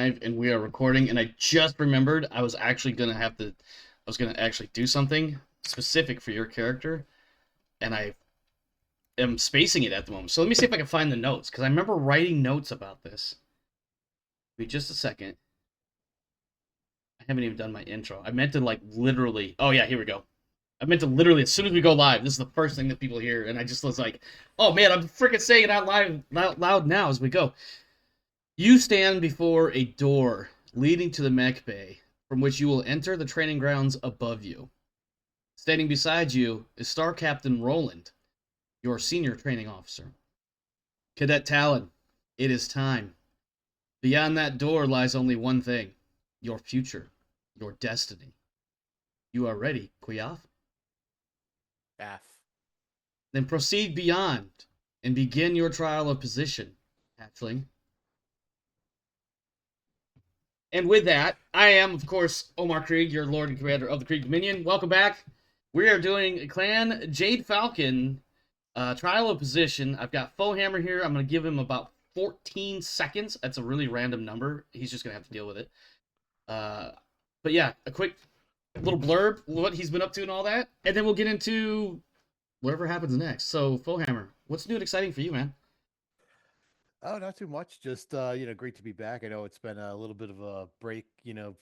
live and we are recording, and I just remembered I was gonna actually do something specific for your character, and I am spacing it at the moment. So let me see if I can find the notes, because I remember writing notes about this. Wait just a second. I haven't even done my intro. I meant to literally. Oh yeah, here we go. I meant to literally, as soon as we go live, this is the first thing that people hear, and I just was like, "Oh man, I'm freaking saying it out loud now as we go." You stand before a door leading to the mech bay, from which you will enter the training grounds above you. Standing beside you is Star Captain Roland, your senior training officer. Cadet Talon, it is time. Beyond that door lies only one thing: your future, your destiny. You are ready, Kuyaf? F. Then proceed beyond and begin your trial of position, Hatchling. And with that, I am, of course, Omar Krieg, your Lord and Commander of the Krieg Dominion. Welcome back. We are doing Clan Jade Falcon trial of position. I've got Fohammer here. I'm going to give him about 14 seconds. That's a really random number. He's just going to have to deal with it. But yeah, a quick little blurb, what he's been up to and all that. And then we'll get into whatever happens next. So, Fohammer, what's new and exciting for you, man? Oh, not too much. Just great to be back. I know it's been a little bit of a break,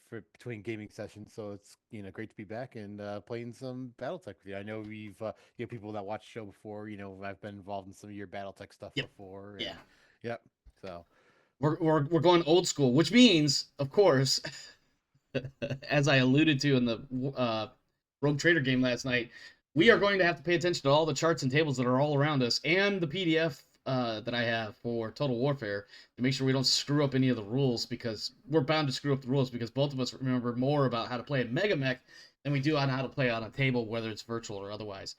for between gaming sessions, so it's great to be back and playing some BattleTech with you. I know we've people that watched the show before. I've been involved in some of your BattleTech stuff Yep. before, and Yeah. yep. So We're going old school, which means, of course, as I alluded to in the Rogue Trader game last night, we are going to have to pay attention to all the charts and tables that are all around us and the PDF that I have for Total Warfare to make sure we don't screw up any of the rules, because we're bound to screw up the rules, because both of us remember more about how to play a Mega Mech than we do on how to play on a table, whether it's virtual or otherwise.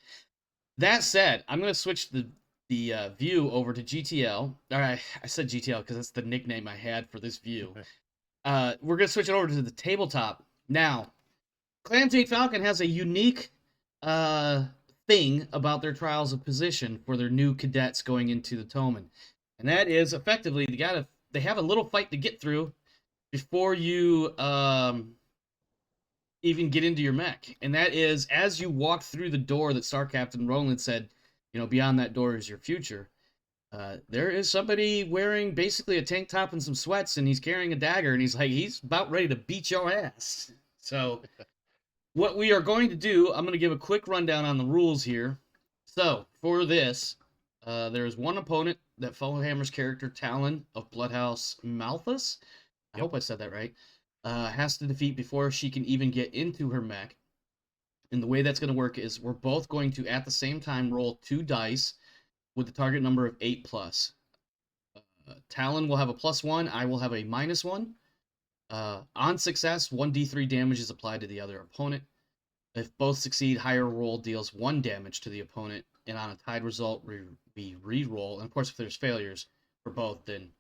That said, I'm going to switch the view over to GTL. All right, I said GTL because that's the nickname I had for this view. We're going to switch it over to the tabletop. Now, Clan Jade Falcon has a unique thing about their trials of position for their new cadets going into the Toman. And that is effectively they have a little fight to get through before you even get into your mech. And that is, as you walk through the door that Star Captain Roland said, beyond that door is your future. There is somebody wearing basically a tank top and some sweats, and he's carrying a dagger, and he's about ready to beat your ass. So, what we are going to do, I'm going to give a quick rundown on the rules here. So, for this, there's one opponent that Fohammer's character, Talon of Bloodhouse Malthus, I yep. hope I said that right, has to defeat before she can even get into her mech. And the way that's going to work is we're both going to, at the same time, roll 2 dice with the target number of 8 plus. Talon will have a +1. I will have a -1. On success, 1d3 damage is applied to the other opponent. If both succeed, higher roll deals 1 damage to the opponent. And on a tied result, we re-roll. And of course, if there's failures for both, then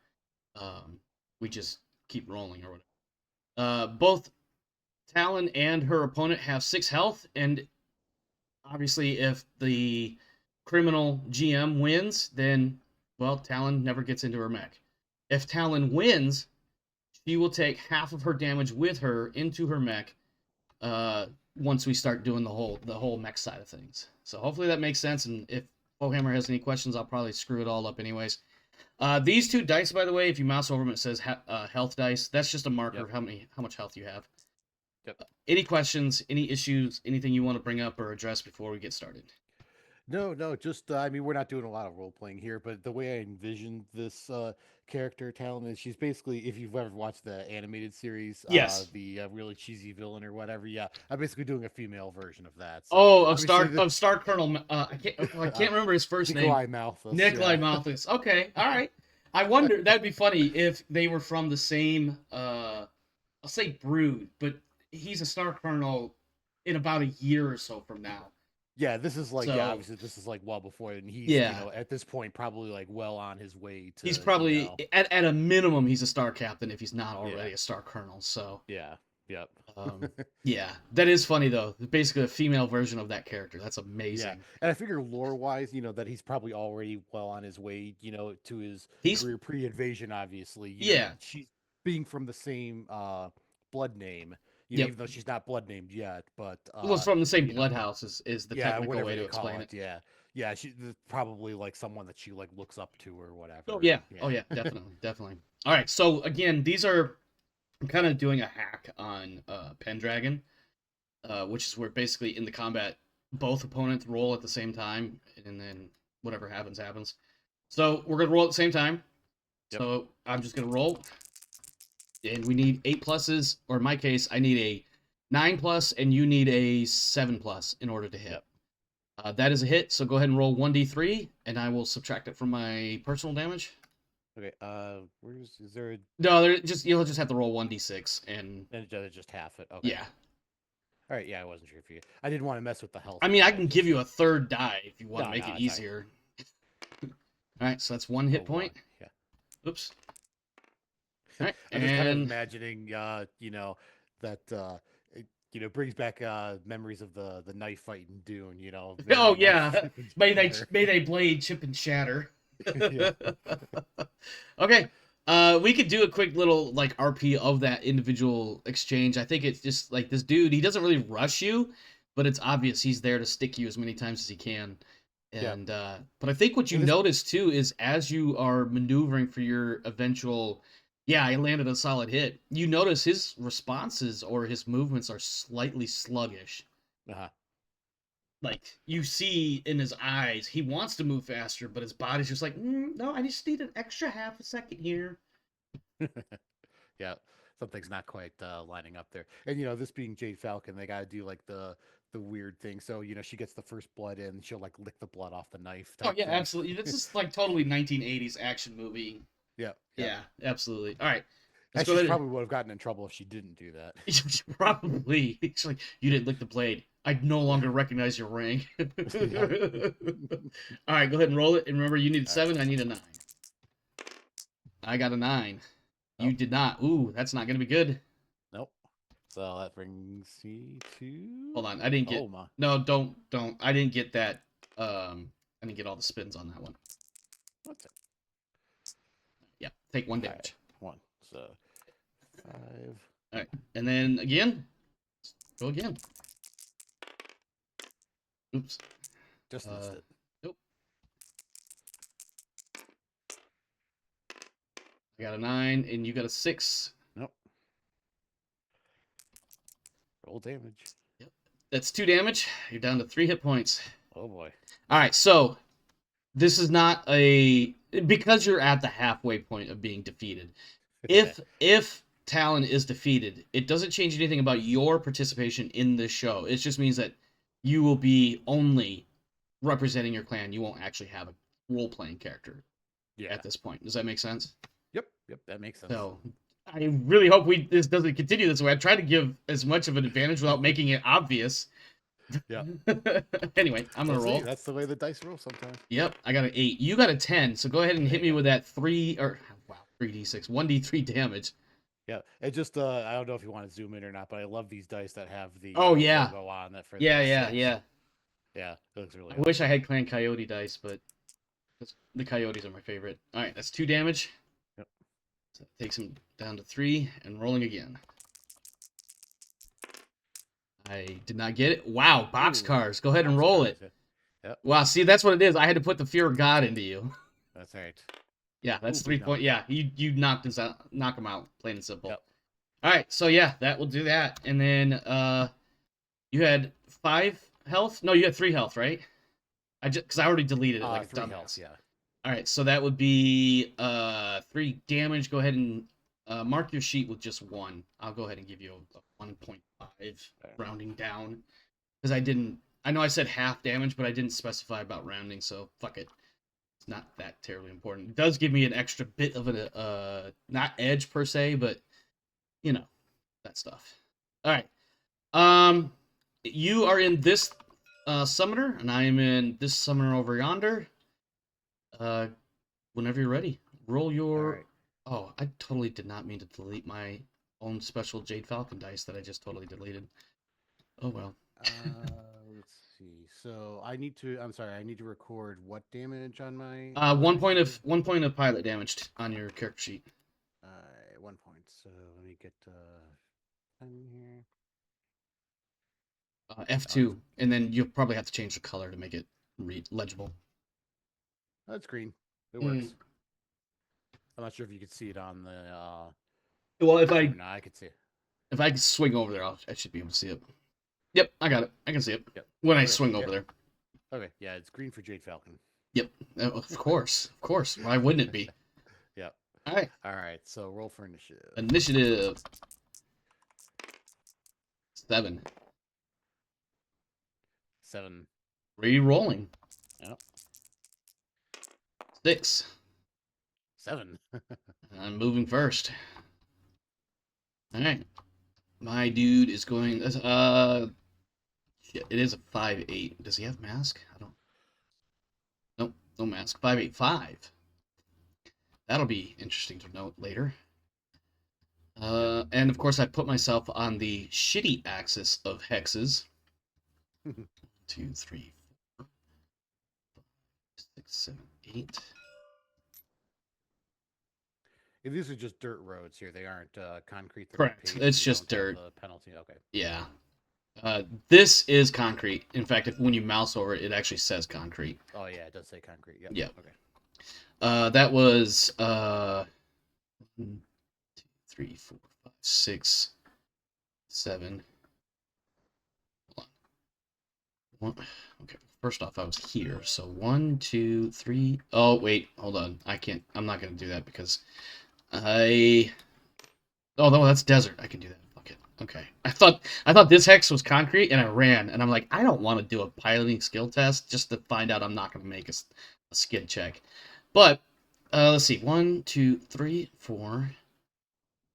we just keep rolling or whatever. Both Talon and her opponent have 6 health. And obviously, if the criminal GM wins, then, well, Talon never gets into her mech. If Talon wins, she will take half of her damage with her into her mech once we start doing the whole mech side of things. So hopefully that makes sense, and if Fohammer has any questions, I'll probably screw it all up anyways. These 2 dice, by the way, if you mouse over them, it says health dice. That's just a marker of how much health you have. Yep. Any questions, any issues, anything you want to bring up or address before we get started? No, just we're not doing a lot of role playing here, but the way I envisioned this character Talon is she's basically, if you've ever watched the animated series, Yes. the really cheesy villain or whatever, yeah, I'm basically doing a female version of that. So Oh, obviously Of Star Colonel. I can't remember his first name. Nikolai Malthus, Nikolai yeah. Malthus. Okay, all right. I wonder, that'd be funny if they were from the same. I'll say brood, but he's a Star Colonel in about a year or so from now. Yeah, this is like, yeah, So obviously this is like well before, and he's yeah, at this point probably like well on his way he's to probably at a minimum he's a Star Captain if he's not yeah, already a Star Colonel. So yeah, yep. yeah, that is funny though. Basically, a female version of that character. That's Yeah, amazing. and I figure lore-wise, that he's probably already well on his way, to his He's career pre-invasion. Obviously, yeah. being from the same blood name, Yep. even though she's not blood named yet, but Well, it's from the same you know, blood house is the yeah, technical whatever way to they call explain it, it. yeah, yeah, probably like someone that she like looks up to or Oh whatever. yeah. Oh Yeah. yeah. Definitely. Definitely. All right. So again, these are I'm kind of doing a hack on Pendragon, which is where basically in the combat both opponents roll at the same time, and then whatever happens happens. So we're gonna roll at the same time. Yep. So I'm just gonna roll, and we need 8 pluses, or in my case, I need a 9 plus, and you need a 7 plus in order to hit. Yep. That is a hit. So go ahead and roll 1d3, and I will subtract it from my personal damage. Okay. Is there a? No, you'll just have to roll 1d6, and Then just half it. Okay. yeah. All right. Yeah, I wasn't sure if you. I didn't want to mess with the health. I mean, I thing, can give you a third die if you want to No, make no, it it's fine. easier. All right, so that's 1 hit Oh, point. yeah. Oops. All right, I'm just kind of and imagining, that brings back memories of the knife fight in Dune. oh Very yeah, chip and may shatter. they blade chip and shatter. Yeah. Okay, we could do a quick little like RP of that individual exchange. I think it's just like this dude. He doesn't really rush you, but it's obvious he's there to stick you as many times as he can. Yeah. And but I think what you And this, notice too is as you are maneuvering for your eventual, yeah, I landed a solid hit. You notice his responses or his movements are slightly sluggish. uh Like you see in his eyes, he wants to move faster, but his body's just like, no, I just need an extra half a second here. yeah, something's not quite lining up there. And this being Jade Falcon, they got to do like the weird thing. So she gets the first blood in, she'll like lick the blood off the knife Oh type yeah, thing. absolutely. This is like totally 1980s action movie. Yeah, yeah. Yeah, absolutely. All right, let's And go she's ahead. probably would have gotten in trouble if she didn't do that. Probably. It's like, you didn't lick the blade. I no longer recognize your rank. All Yeah. right, go ahead and roll it. And remember, you need a All right. 7. I need a 9. I got a 9. You Nope. did not. Ooh, that's not going to be good. Nope. So that brings me to. Hold on. I didn't get. Oh my. No, don't. I didn't get that. I didn't get all the spins on that one. What's it? Yeah, take 1 All damage. right. 1. So 5. All right, and then again. Go again. Oops. Just missed it. Nope. I got a 9, and you got a 6. Nope. Roll damage. Yep. That's 2 damage. You're down to 3 hit points. Oh boy. All right, so this is not a because you're at the halfway point of being defeated. If Talon is defeated, it doesn't change anything about your participation in this show. It just means that you will be only representing your clan. You won't actually have a role-playing character at this point. Does that make sense? Yep, that makes sense. So I really hope this doesn't continue this way. I try to give as much of an advantage without making it obvious. Yeah. Anyway, I'm gonna roll. That's the way the dice roll sometimes. Yep, I got an 8. You got a 10. So go ahead and hit me with that 3d6, 1d3 damage. Yeah, it just I don't know if you want to zoom in or not, but I love these dice that have the yeah, logo on that for yeah, it looks really I wish I had Clan Coyote dice, but the Coyotes are my favorite. All right, that's 2 damage. Yep. So it takes him down to 3 and rolling again. I did not get it. Wow, boxcars. Go ahead and roll it. Yep. Wow, see, that's what it is. I had to put the fear of God into you. That's right. Yeah, that's 3 point. Yeah, you knock him out, plain and simple. Yep. All right, so yeah, that will do that. And then you had 5 health. No, you had 3 health, right? Because I already deleted it like a 3 dumbass. health, yeah. All right, so that would be 3 damage. Go ahead and mark your sheet with just 1. I'll go ahead and give you a 1.5 rounding down because I know I said half damage, but I didn't specify about rounding, so fuck it. It's not that terribly important. It does give me an extra bit of a not edge per se, but that stuff. All right. You are in this summoner, and I am in this summoner over yonder. Whenever you're ready, roll your. Right. Oh, I totally did not mean to delete my own special Jade Falcon dice that I just totally deleted. Oh well. Let's see. So I need to. I'm sorry. I need to record what damage on my. 1 point of pilot damage on your character sheet. 1 point. So let me get 10 here. F2, and then you'll probably have to change the color to make it legible. That's green. It works. I'm not sure if you could see it on the. Well, if no, I could see it. If I swing over there, I should be able to see it. Yep, I got it. I can see it. Yep. When I swing over there. Okay, yeah, it's green for Jade Falcon. Yep, of course. Why wouldn't it be? Yep. All right. So roll for initiative. Initiative 7. 7. Re-rolling. Yep. 6. 7. I'm moving first. All right. My dude is going. It is a 5/8. Does he have mask? I don't. Nope, no mask. 5/8/5. That'll be interesting to note later. And of course, I put myself on the shitty axis of hexes. 2, 3, 4, 5, 6, 7, 8. These are just dirt roads here. They aren't concrete. Correct. It's just dirt. Penalty. Okay. Yeah. This is concrete. In fact, when you mouse over it, it actually says concrete. Oh yeah, it does say concrete. Yep. Yeah. Okay. That was 1, 2, 3, 4, 5, 6, 7. Hold on. Okay. First off, I was here. So 1, 2, 3. Oh wait, hold on. I'm not gonna do that because oh no, that's desert. I can do that. Fuck it. Okay. I thought this hex was concrete, and I ran, and I'm like, I don't want to do a piloting skill test just to find out I'm not gonna make a skid check. But let's see. 1, 2, 3, 4,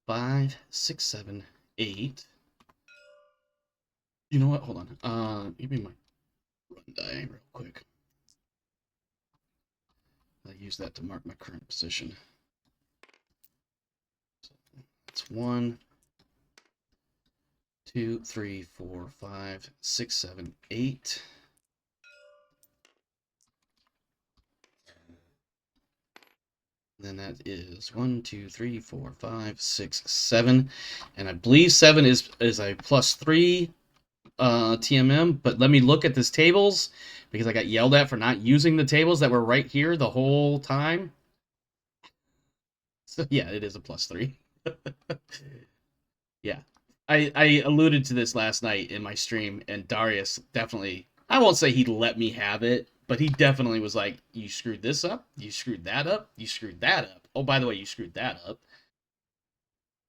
5, 6, 7, 8. You know what? Hold on. Give me my run die real quick. I use that to mark my current position. So that's 1, 2, 3, 4, 5, 6, 7, 8. Then that is 1, 2, 3, 4, 5, 6, 7. And I believe 7 is a +3 TMM, but let me look at this tables because I got yelled at for not using the tables that were right here the whole time. So yeah, it is a +3. Yeah. I alluded to this last night in my stream, and Darius definitely, I won't say he let me have it, but he definitely was like, you screwed this up, you screwed that up, you screwed that up. Oh, by the way, you screwed that up.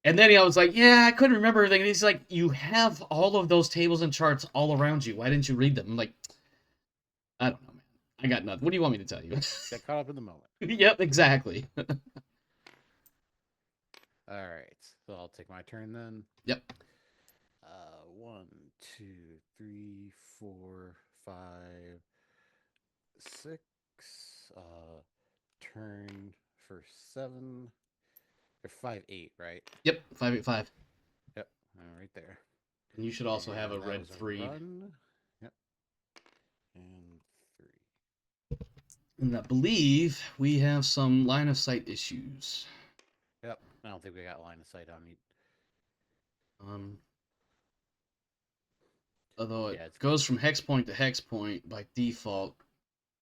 And then I was like, yeah, I couldn't remember everything. And he's like, you have all of those tables and charts all around you. Why didn't you read them? I'm like, I don't know, man. I got nothing. What do you want me to tell you? Get caught up in the moment. Yep, exactly. All right. So I'll take my turn then. Yep. 1, 2, 3, 4, 5, 6. Turn for 7. Or 5, 8, right? Yep, 5/8/5. Yep, right there. And you should also have a red 3. Yep. And 3. And I believe we have some line of sight issues. Yep, I don't think we got line of sight on me. Although it goes from hex point to hex point by default,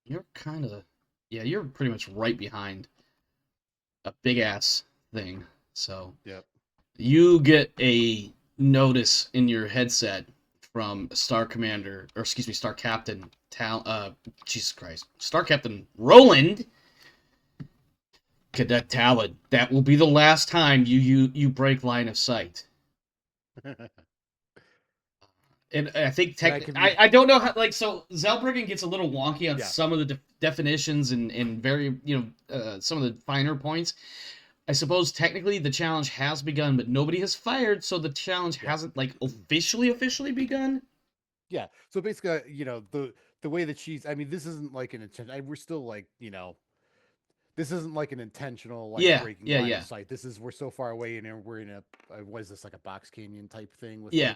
you're kind of, yeah, you're pretty much right behind a big ass thing. So yep, you get a notice in your headset from Star Commander, or excuse me, Star Captain Jesus Christ, Star Captain Roland, Cadet Talon. That will be the last time you break line of sight. And I think I don't know how, like, so Zellbriggen gets a little wonky on some of the definitions and very, some of the finer points. I suppose technically the challenge has begun, but nobody has fired, so the challenge hasn't like officially begun. Yeah. So basically, the way that she's, I mean, this isn't like an intention. We're still like, this isn't like an intentional breaking line of sight. This is, we're so far away, and we're in a what is this, like a box canyon type thing with yeah.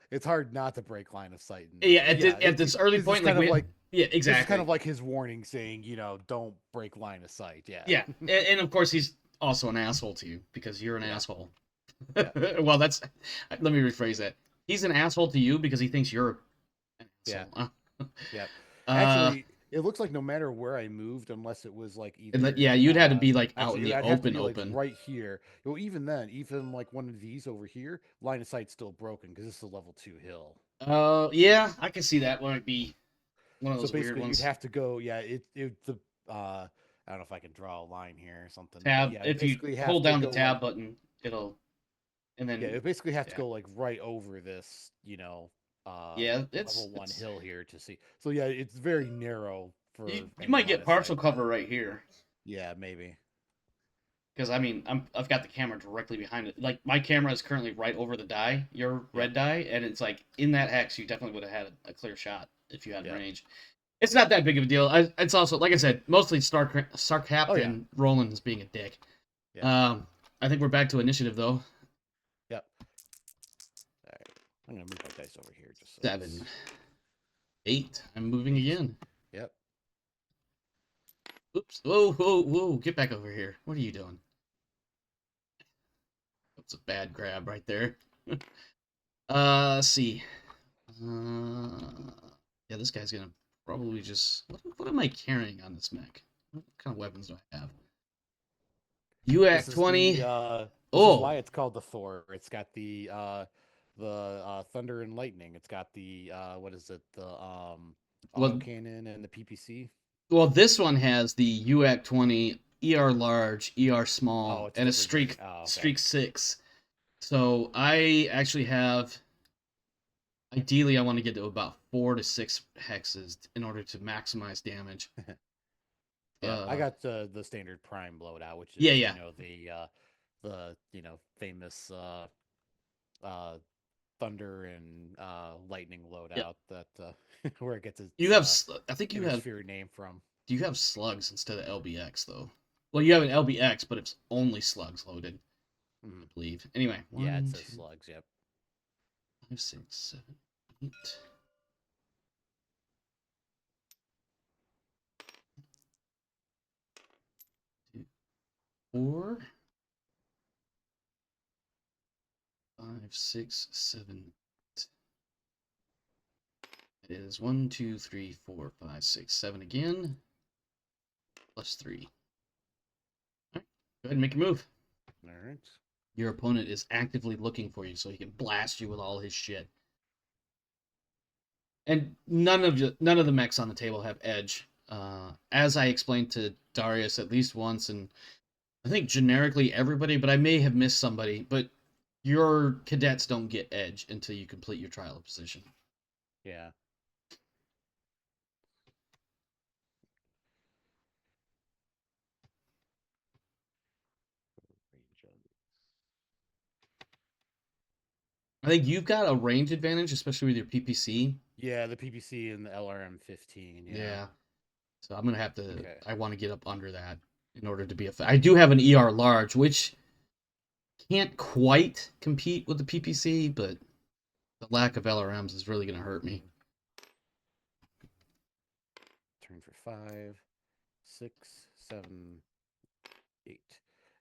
It's hard not to break line of sight. And, at this early point, exactly. It's kind of like his warning saying, don't break line of sight. Yeah. Yeah, and of course he's also an asshole to you because you're an Yeah. asshole. Yeah. Well, that's let me rephrase that. He's an asshole to you because he thinks you're an Yeah. asshole. Yeah. uh, Actually, it looks like no matter where I moved, unless it was like and that, either yeah, you'd have to be like out in actually the I'd have to open, be like open. right here. Well, even then, even like one of these over here, line of sight's still broken because this is a level 2 hill. Yeah, I can see that might be one of So those weird basically, you'd ones. have to go. Yeah, it the I don't know if I can draw a line here or something, but Tab. yeah, it If you basically have hold to down the go like tab button, it'll and yeah, then it basically have to yeah, go like right over this, yeah. level 1 hill here to see. So yeah, it's very narrow You, for you any might line get of sight. partial cover right here Yeah, maybe. because I mean I've got the camera directly behind it. Like my camera is currently right over the die, your Yep. red die, and it's like in that hex you definitely would have had a clear shot if you had Yep. range. It's not that big of a deal. It's also like I said, mostly Star Oh yeah. Captain Roland's being a dick. Yeah. Um, I think we're back to initiative though. Yep. All right. I'm gonna move my dice over here just so 7, it's 8. I'm moving 8. again. Yep. Oops. Whoa, whoa, whoa. Get back over here. What are you doing? That's a bad grab right there. Let's see. Uh, yeah, this guy's gonna probably just. What am I carrying on this mech? What kind of weapons do I have? You This at is the 20. this is Oh, why it's called the Thor. It's got the thunder and lightning. It's got the what is it? The well, autocannon and the PPC. this one has the UAC 20, ER large, ER Oh, small, it's a and a different thing. Oh, okay. streak 6. So I actually have. Ideally, I want to get to about 4 to 6 hexes in order to maximize damage. Yeah, I Uh, got the standard prime loadout, which yeah, is yeah, the famous uh thunder and lightning yeah. loadout that where it gets You its have. I think you inner have. sphere name from. Do you have slugs instead of LBX though? Well, you have an LBX, but it's only slugs loaded, I Mhm. believe. Anyway, Yeah, it one, says 2, slugs. Yep. 5, 6, 7, 8. 2, 4, 5, 6, 7. It is 1, 2, 3, 4, 5, 6, 7 again, plus 3. All right, go ahead and make your move. All right. Your opponent is actively looking for you so he can blast you with all his shit. And none of the mechs on the table have edge. As I explained to Darius at least once, and I think generically everybody, but I may have missed somebody. But your cadets don't get edge until you complete your trial of position. Yeah. Range on these. I think you've got a range advantage, especially with your PPC. Yeah, the PPC and the LRM 15. Yeah. Yeah. So I'm gonna have to. Okay. I want to get up under that in order to be a. I do have an ER large, which can't quite compete with the PPC, but the lack of LRMs is really gonna hurt me. Turn for 5, 6, 7, 8.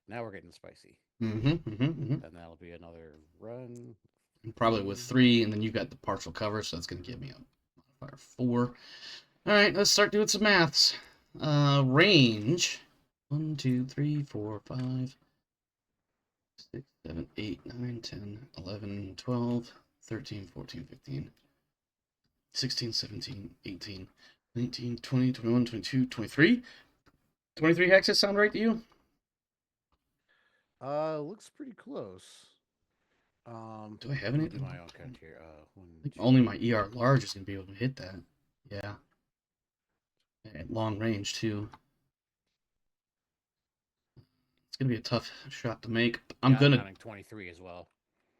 Now we're getting spicy. And that'll be another run. Probably with 3, and then you've got the partial cover, so that's going to give me a modifier 4. All right, let's start doing some maths. Range 1, 2, 3, 4, 5, 6, 7, 8, 9, 10, 11, 12, 13, 14, 15, 16, 17, 18, 19, 20, 21, 22, 23. 23 hexes sound right to you? Looks pretty close. Do I have Let any? me do my own count here. I 1, think 2. only my ER large is going to be able to hit that. Yeah. At long range, too. It's gonna be a tough shot to make. I'm Yeah, I'm gonna. counting 23 as well.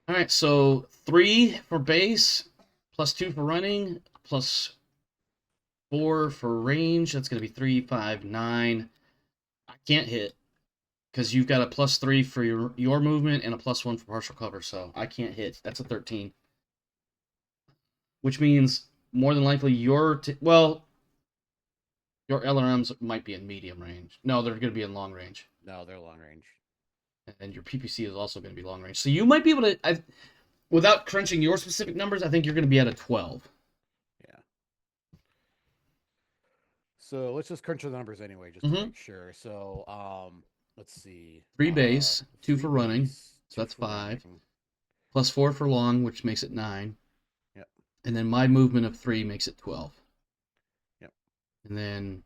All right, so 3 for base, plus 2 for running, plus 4 for range. That's gonna be 3, 5, 9. I can't hit because you've got a plus 3 for your movement and a plus 1 for partial cover, so I can't hit. That's a 13, which means more than likely your your LRMs might be in medium range. No, they're gonna be in long range. No, they're long range. and your PPC is also going to be long range. So you might be able to, without crunching your specific numbers, I think you're going to be at a 12. Yeah. So let's just crunch the numbers anyway, just to Mm-hmm. make sure. So let's see. 3 base, 2 3 for running, base, so 2 that's for 5. running. Plus 4 for long, which makes it 9. Yep. And then my movement of 3 makes it 12. Yep. And then,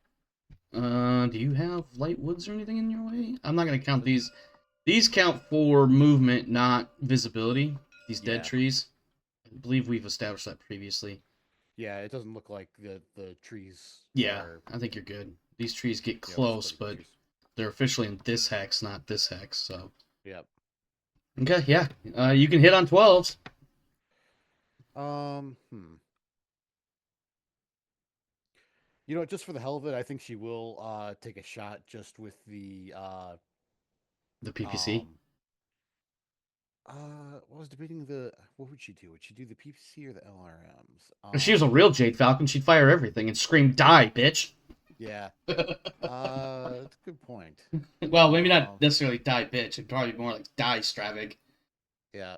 do you have light woods or anything in your way? I'm not going to count these. These count for movement, not visibility. These dead trees. I believe we've established that previously. Yeah, it doesn't look like the trees. Yeah, are, I think you're good. These trees get yeah, close, split but trees. they're officially in this hex, not this hex. So Yep. okay, yeah, you can hit on 12s. Hmm. You know, just for the hell of it, I think she will take a shot just with the The PPC. what was debating what would she do? Would she do the PPC or the LRMs? If she was a real Jade Falcon, she'd fire everything and scream, "Die, bitch!" Yeah. That's a good point. Well, maybe not necessarily die, bitch. It'd probably be more like die, Stravig. Yeah.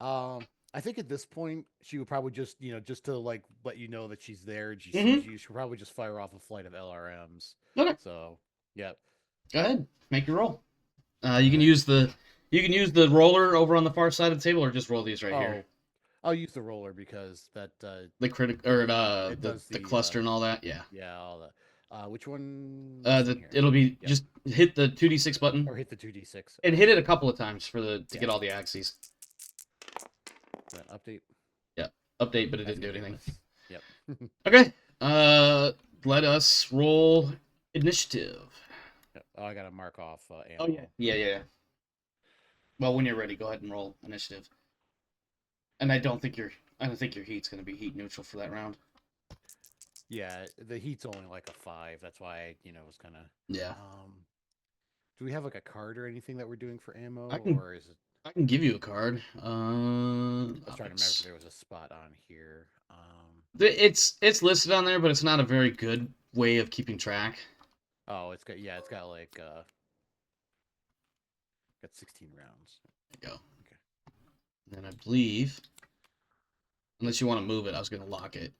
I think at this point she would probably just, just to like let you know that she's there and she sees you, she'll probably just fire off a flight of LRMs. Okay. So, yeah. Go ahead, make your roll. You can use the roller over on the far side of the table, or just roll these right here. I'll use the roller because that The critic or it the does the cluster and all that. Yeah. Yeah, all that. Which one? It'll be just hit the 2d6 button or hit the 2d6 and hit it a couple of times to get all the axes. Update. Yeah, update, but it didn't do anything. Yep. Okay. Let us roll initiative. Oh, I gotta mark off ammo. Oh yeah. Yeah. Well, when you're ready, go ahead and roll initiative. And I don't think your heat's gonna be heat neutral for that round. Yeah, the heat's only like a 5. That's why I, was kind of. Yeah. Do we have like a card or anything that we're doing for ammo, or is it? I can give you a card. I was trying to remember if there was a spot on here. It's listed on there, but it's not a very good way of keeping track. Oh, it's got like got 16 rounds. There you go. Okay. And then I believe, unless you want to move it, I was going to lock it.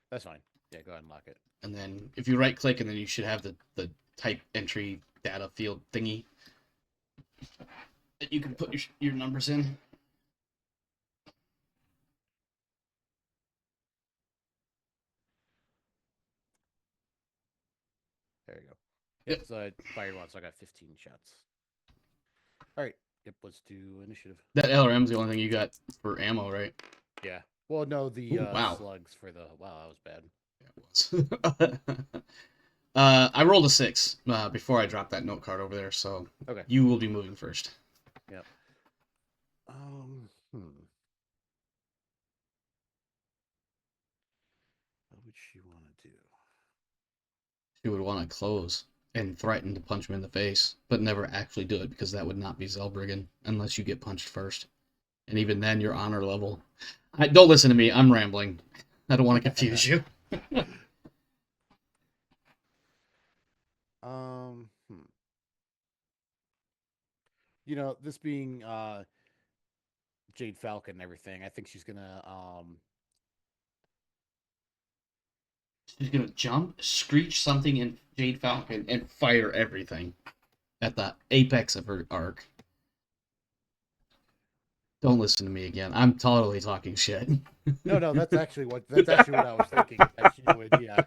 That's fine. Yeah, go ahead and lock it. And then if you right click, and then you should have the type entry data field thingy that you can put your numbers in. There you go. Yep. So I fired once, so I got 15 shots. All right. Yep. Let's do initiative. That LRM's the only thing you got for ammo, right? Yeah. Well, no, the slugs for the. Wow, that was bad. Yeah, it was. I rolled a 6 before I dropped that note card over there, so okay. You will be moving first. Yep. What would she want to do? She would want to close and threaten to punch him in the face, but never actually do it because that would not be Zellbriggen unless you get punched first. And even then, your honor level. Don't listen to me. I'm rambling. I don't want to confuse you. This being Jade Falcon and everything, I think she's gonna She's gonna jump, screech something in Jade Falcon, and fire everything at the apex of her arc. Don't listen to me again. I'm totally talking shit. No, that's actually what I was thinking. She would, yeah.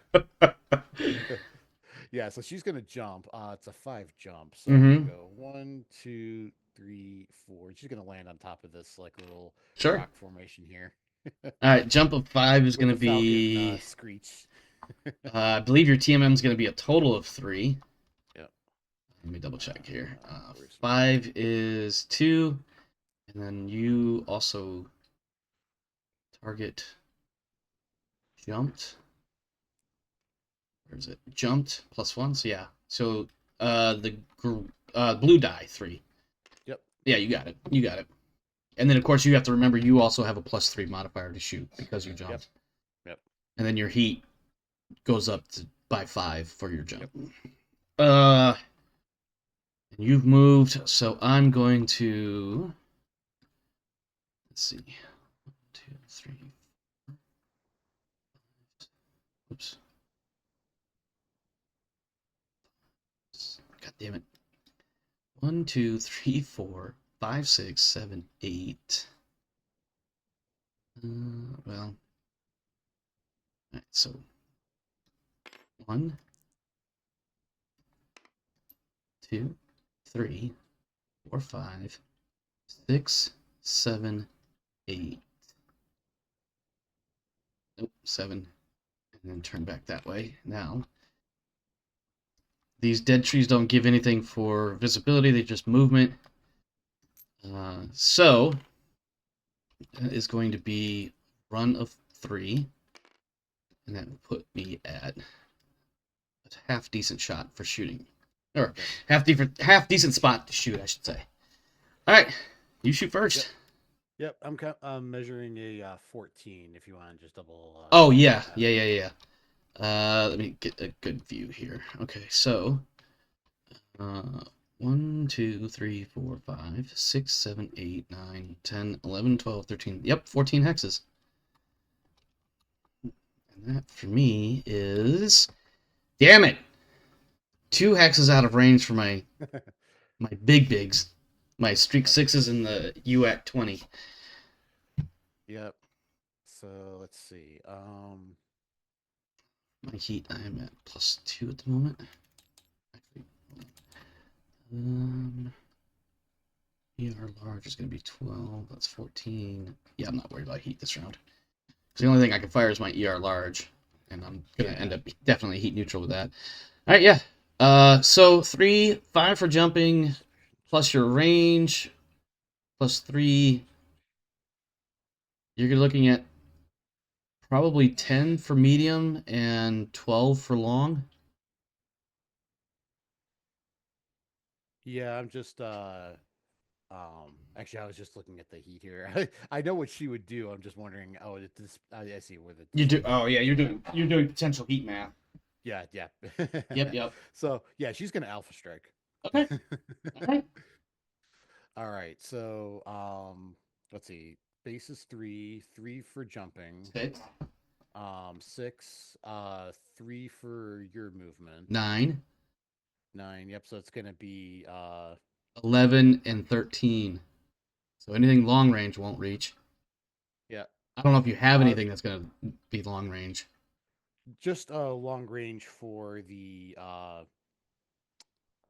Yeah, so she's gonna jump. It's a 5 jump. So I'm gonna go 1, 2, 3, 4. She's gonna land on top of this like little rock formation here. All right, jump of 5 is gonna be Falcon, screech. I believe your TMM is gonna be a total of 3. Yep. Let me double check here. 5 is 2, and then you also target jumped. Where is it? Jumped +1. So yeah. So the blue die 3. Yep. Yeah, you got it. And then of course you have to remember you also have a +3 modifier to shoot because you jumped. Yep. And then your heat goes up by 5 for your jump. And You've moved, so I'm going to. Let's see. 1, 2, 3. Oops. God damn it. 1, 2, 3, 4, 5, 6, 7, 8. Well. All right, so 1, 2, 3, 4, 5, 6, 7, 8. Nope, 7. And then turn back that way. Now, these dead trees don't give anything for visibility, they just movement. So, that is going to be run of 3. And that will put me at a half decent shot for shooting. Or half decent spot to shoot, I should say. All right, you shoot first. Yep, I'm measuring a 14. If you want to just double. Oh yeah. Let me get a good view here. Okay, so 1, 2, 3, 4, 5, 6, 7, 8, 9, 10, 11, 12, 13. Yep, 14 hexes. And that for me is, damn it, 2 hexes out of range for my big bigs, my streak 6s and the UAC 20. Yep. So let's see. My heat, I am at +2 at the moment. Actually, ER large is going to be 12. That's 14. Yeah, I'm not worried about heat this round. The only thing I can fire is my ER large, and I'm going to end up definitely heat neutral with that. All right, yeah. So 3, 5 for jumping, plus your range, +3. You're looking at probably 10 for medium and 12 for long. Yeah, I'm just actually I was just looking at the heat here. I know what she would do. I'm just wondering. Oh, I see where the You do. display. Oh yeah, you're doing potential heat math. Yeah, yeah. Yep. So yeah, she's gonna alpha strike. Okay. All right. All right. So let's see. Base is 3, 3 for jumping. 6, 6, 3 for your movement. 9, 9. Yep. So it's gonna be 11, and 13. So anything long range won't reach. yeah. I don't know if you have Uh, anything that's gonna be long range. just long range for the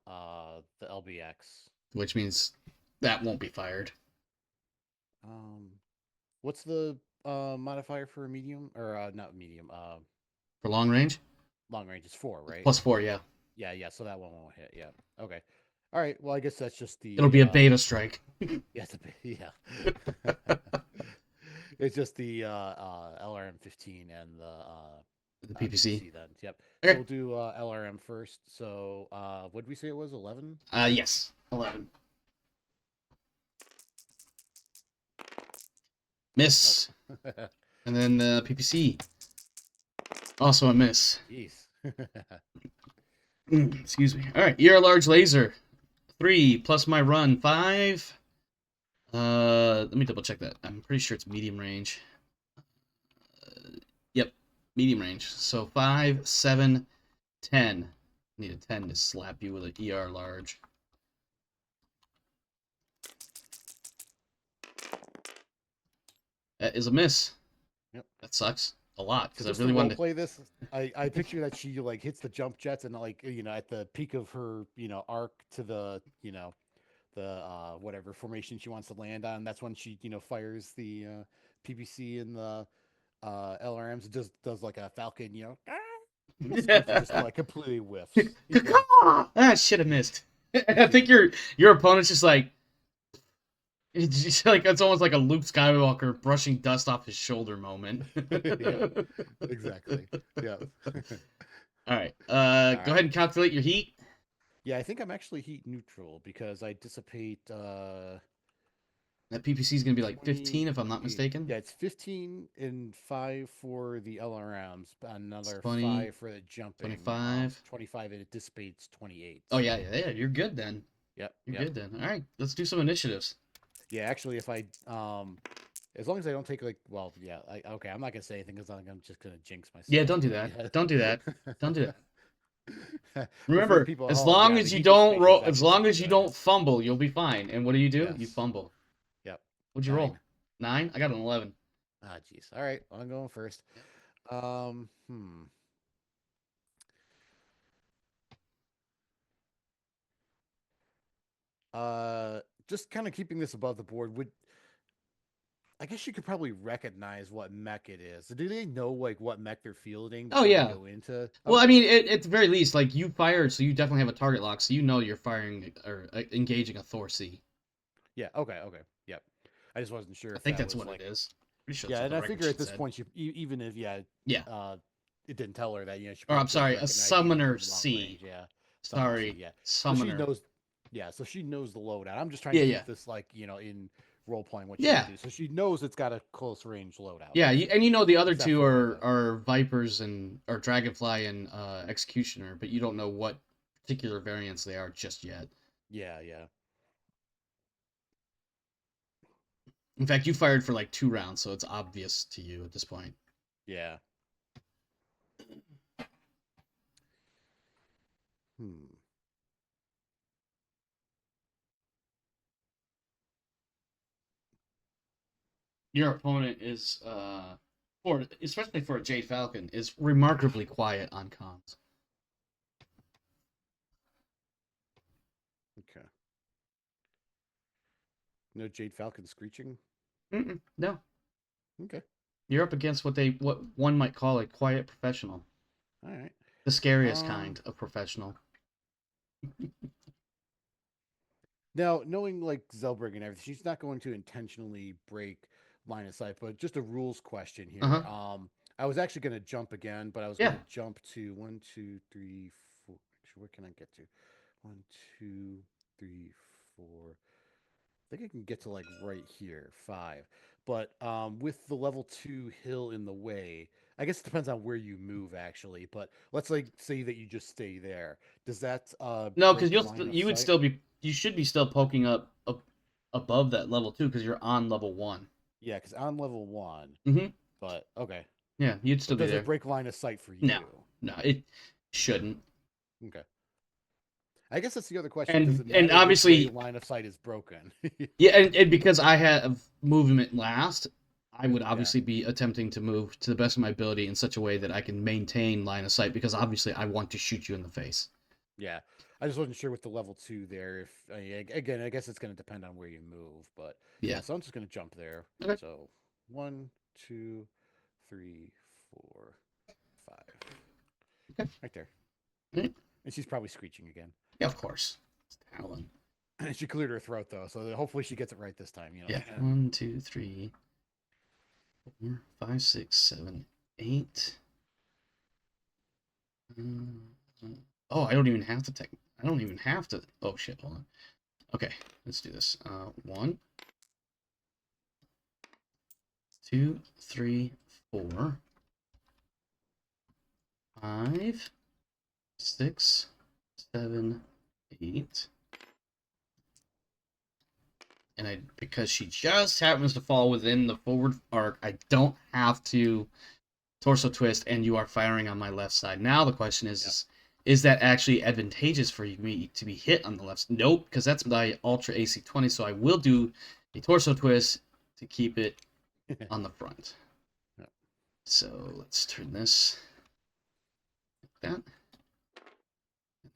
LBX. Which means that won't be fired. What's the modifier for medium or not medium? For long range, Long range is 4, right? +4, yeah. Yeah, yeah. So that one won't hit. Yeah. Okay. All right. Well, I guess that's just It'll the be a beta strike. yeah, yeah. It's just the LRM 15 and The PPC. then. Yep. So Okay. we'll do LRM first. So what did we say it was? 11? Yes, 11. Miss. Nope. And then PPC. Also a miss. Jeez. Excuse me. All right, ER large laser. 3 plus my run 5. Let me double check that. I'm pretty sure it's medium range. Yep, medium range. So 5, 7, 10. Need a 10 to slap you with an ER large. That is a miss. Yep. That sucks a lot because So I just really to role wanted to. play this, I picture that she like hits the jump jets and like at the peak of her arc to the the whatever formation she wants to land on. That's when she fires the PPC and the LRMs. It just does like a Falcon, just like completely whiffs. Ah, should have missed. I think your opponent's just like it's just like it's almost like a Luke Skywalker brushing dust off his shoulder moment. Yeah, exactly. Yeah. All right. All Go ahead and right. calculate your heat. Yeah, I think I'm actually heat neutral because I dissipate That PPC is gonna be like 20. 15 if I'm not mistaken. Yeah, it's 15 and 5 for the LRMs, It's another 20, 5 for the jumping. 25. 25 and it dissipates 28. Oh So yeah. You're good then. Yep. You're Yep. good then. All right, let's do some initiatives. Yeah. Actually, if I as long as I don't take like, well, yeah. Okay. I'm not gonna say anything because I'm just gonna jinx Yeah, myself. don't do But that. yeah. Don't do that. Don't do that. But for the Remember, people at as home, long yeah, as the you heat don't space is roll, as actually long pretty as you good. don't fumble, you'll be fine. And what do? You Yes. fumble. Yep. What'd you roll? 9. 9? I got an 11. Ah, jeez. All right. I'm going first. Um. Hmm. Just kind of keeping this above the board. Would I guess you could probably recognize what mech it is. Do they know like what mech they're fielding Oh before they yeah. go into? Well, I Okay. mean, at the very least, like you fired, so you definitely have a target lock, so you know you're firing or engaging a Thor C. Yeah. Okay. Okay. Yep. I just wasn't sure I if think that that's was what it like. is. Pretty sure that's Yeah, what and the I record figure at sheet this said. point, even if Yeah. uh, it didn't tell her that, she Or I'm probably could have sorry, a recognized even summoner from long C. range. Yeah. Summoner C. Sorry, Yeah. So she summoner. knows. Yeah. So she knows the loadout. I'm just trying to Yeah, yeah, keep this like in role playing what she would yeah, do. So she knows it's got a close range loadout, yeah. And you know the other except two for are Vipers and or Dragonfly and Executioner, but you don't know what particular variants they are just yet. yeah, yeah. In fact, you fired for like 2 rounds, so it's obvious to you at this point. Yeah. Hmm. Your opponent is for especially for a Jade Falcon is remarkably quiet on comms. Okay. No Jade Falcon screeching. No, Okay. you're up against what one might call a quiet professional, All right. the scariest Um. kind of professional. Now, knowing like Zellberg and everything, she's not going to intentionally break line of sight, but just a rules question Uh here. huh. I was actually going to jump again, but I was going Yeah. to jump to 1, 2, 3, 4. Actually, where can I get to? 1, 2, 3, 4. I think I can get to like right here, 5. But with the level 2 hill in the way, I guess it depends on where you move actually. But let's like say that you just stay there. Does that No, because break line of you would sight? still be you should be still poking up above that level 2 because you're on level 1. Yeah, because I'm level 1. Mm-hmm. But okay. Yeah, you'd still But be does it there. break line of sight for No, you? no, it shouldn't. Okay. I guess that's the other question. Does it And matter which way obviously, line of sight is broken? yeah, and because I have movement last, I would Yeah. obviously be attempting to move to the best of my ability in such a way that I can maintain line of sight because obviously I want to shoot you in the face. Yeah. I just wasn't sure with the level 2 there. If again, I guess it's going to depend on where you move. But yeah, Yeah. so I'm just going to jump there. Okay. So 1, 2, 3, 4, 5. Okay. Right there. Mhm. And she's probably screeching again. Yeah, of course. It's Talon. She cleared her throat though, so hopefully she gets it right this time. Yeah. 1, 2, 3, 4, 5, 6, 7, 8. Oh, I don't even have to take. I don't even have to. Oh shit! Hold on. Okay, let's do this. 1, 2, 3, 4, 5, 6, 7, 8. And because she just happens to fall within the forward arc, I don't have to torso twist, and you are firing on my left side. Now the question is that actually advantageous for me to be hit on the left? Nope, because that's my Ultra AC20, so I will do a torso twist to keep it on the front. Yeah. So let's turn this like that.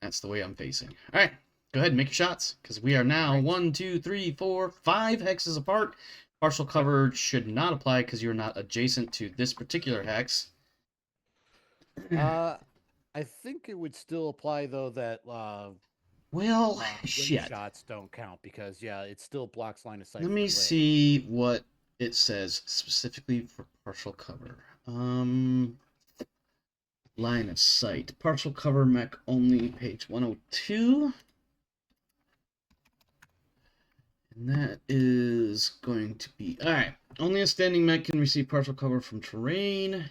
That's the way I'm facing. All right, go ahead and make your shots, because we are now Right. 1, 2, 3, 4, 5 hexes apart. Partial cover should not apply because you're not adjacent to this particular hex. Uh, I think it would still apply though that Well, range shit. shots don't count because yeah, it still blocks line of sight Let from me away. see what it says specifically for partial cover. Line of sight. Partial cover mech only, page 102. And that is going to be... Alright. Only a standing mech can receive partial cover from terrain.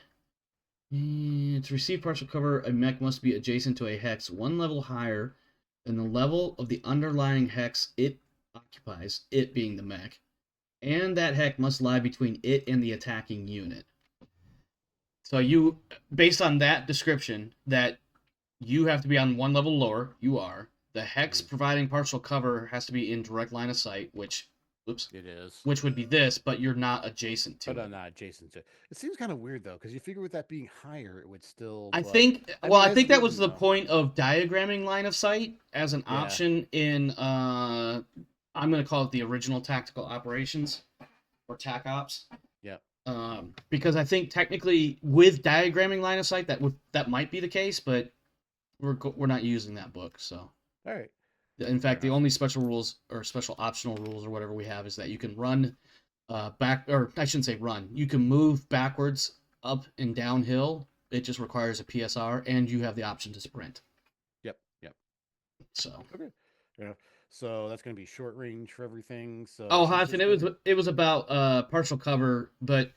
And to receive partial cover, a mech must be adjacent to a hex 1 level higher and the level of the underlying hex it occupies, it being the mech, and that hex must lie between it and the attacking unit. So you, based on that description, that you have to be on one level lower, you are. The hex providing partial cover has to be in direct line of sight, which, oops, It is. which would be this, but you're not adjacent to But it. I'm not adjacent to it. It seems kind of weird though, because you figure with that being higher, it would still. I But think, I well, mean, I as think that was written the though. point of diagramming line of sight as an Yeah. option in, I'm going to call it the original tactical operations or TAC ops. Yeah. Because I think technically with diagramming line of sight that might be the case, but we're not using that book. So All right. in Fair fact, the enough. only special rules or special optional rules or whatever we have is that you can run back, or I shouldn't say run. You can move backwards, up and downhill. It just requires a PSR, and you have the option to sprint. Yep. Yep. So Okay. Yeah. So that's going to be short range for everything. So oh, she's Hodgson, just going to. it was about partial cover, but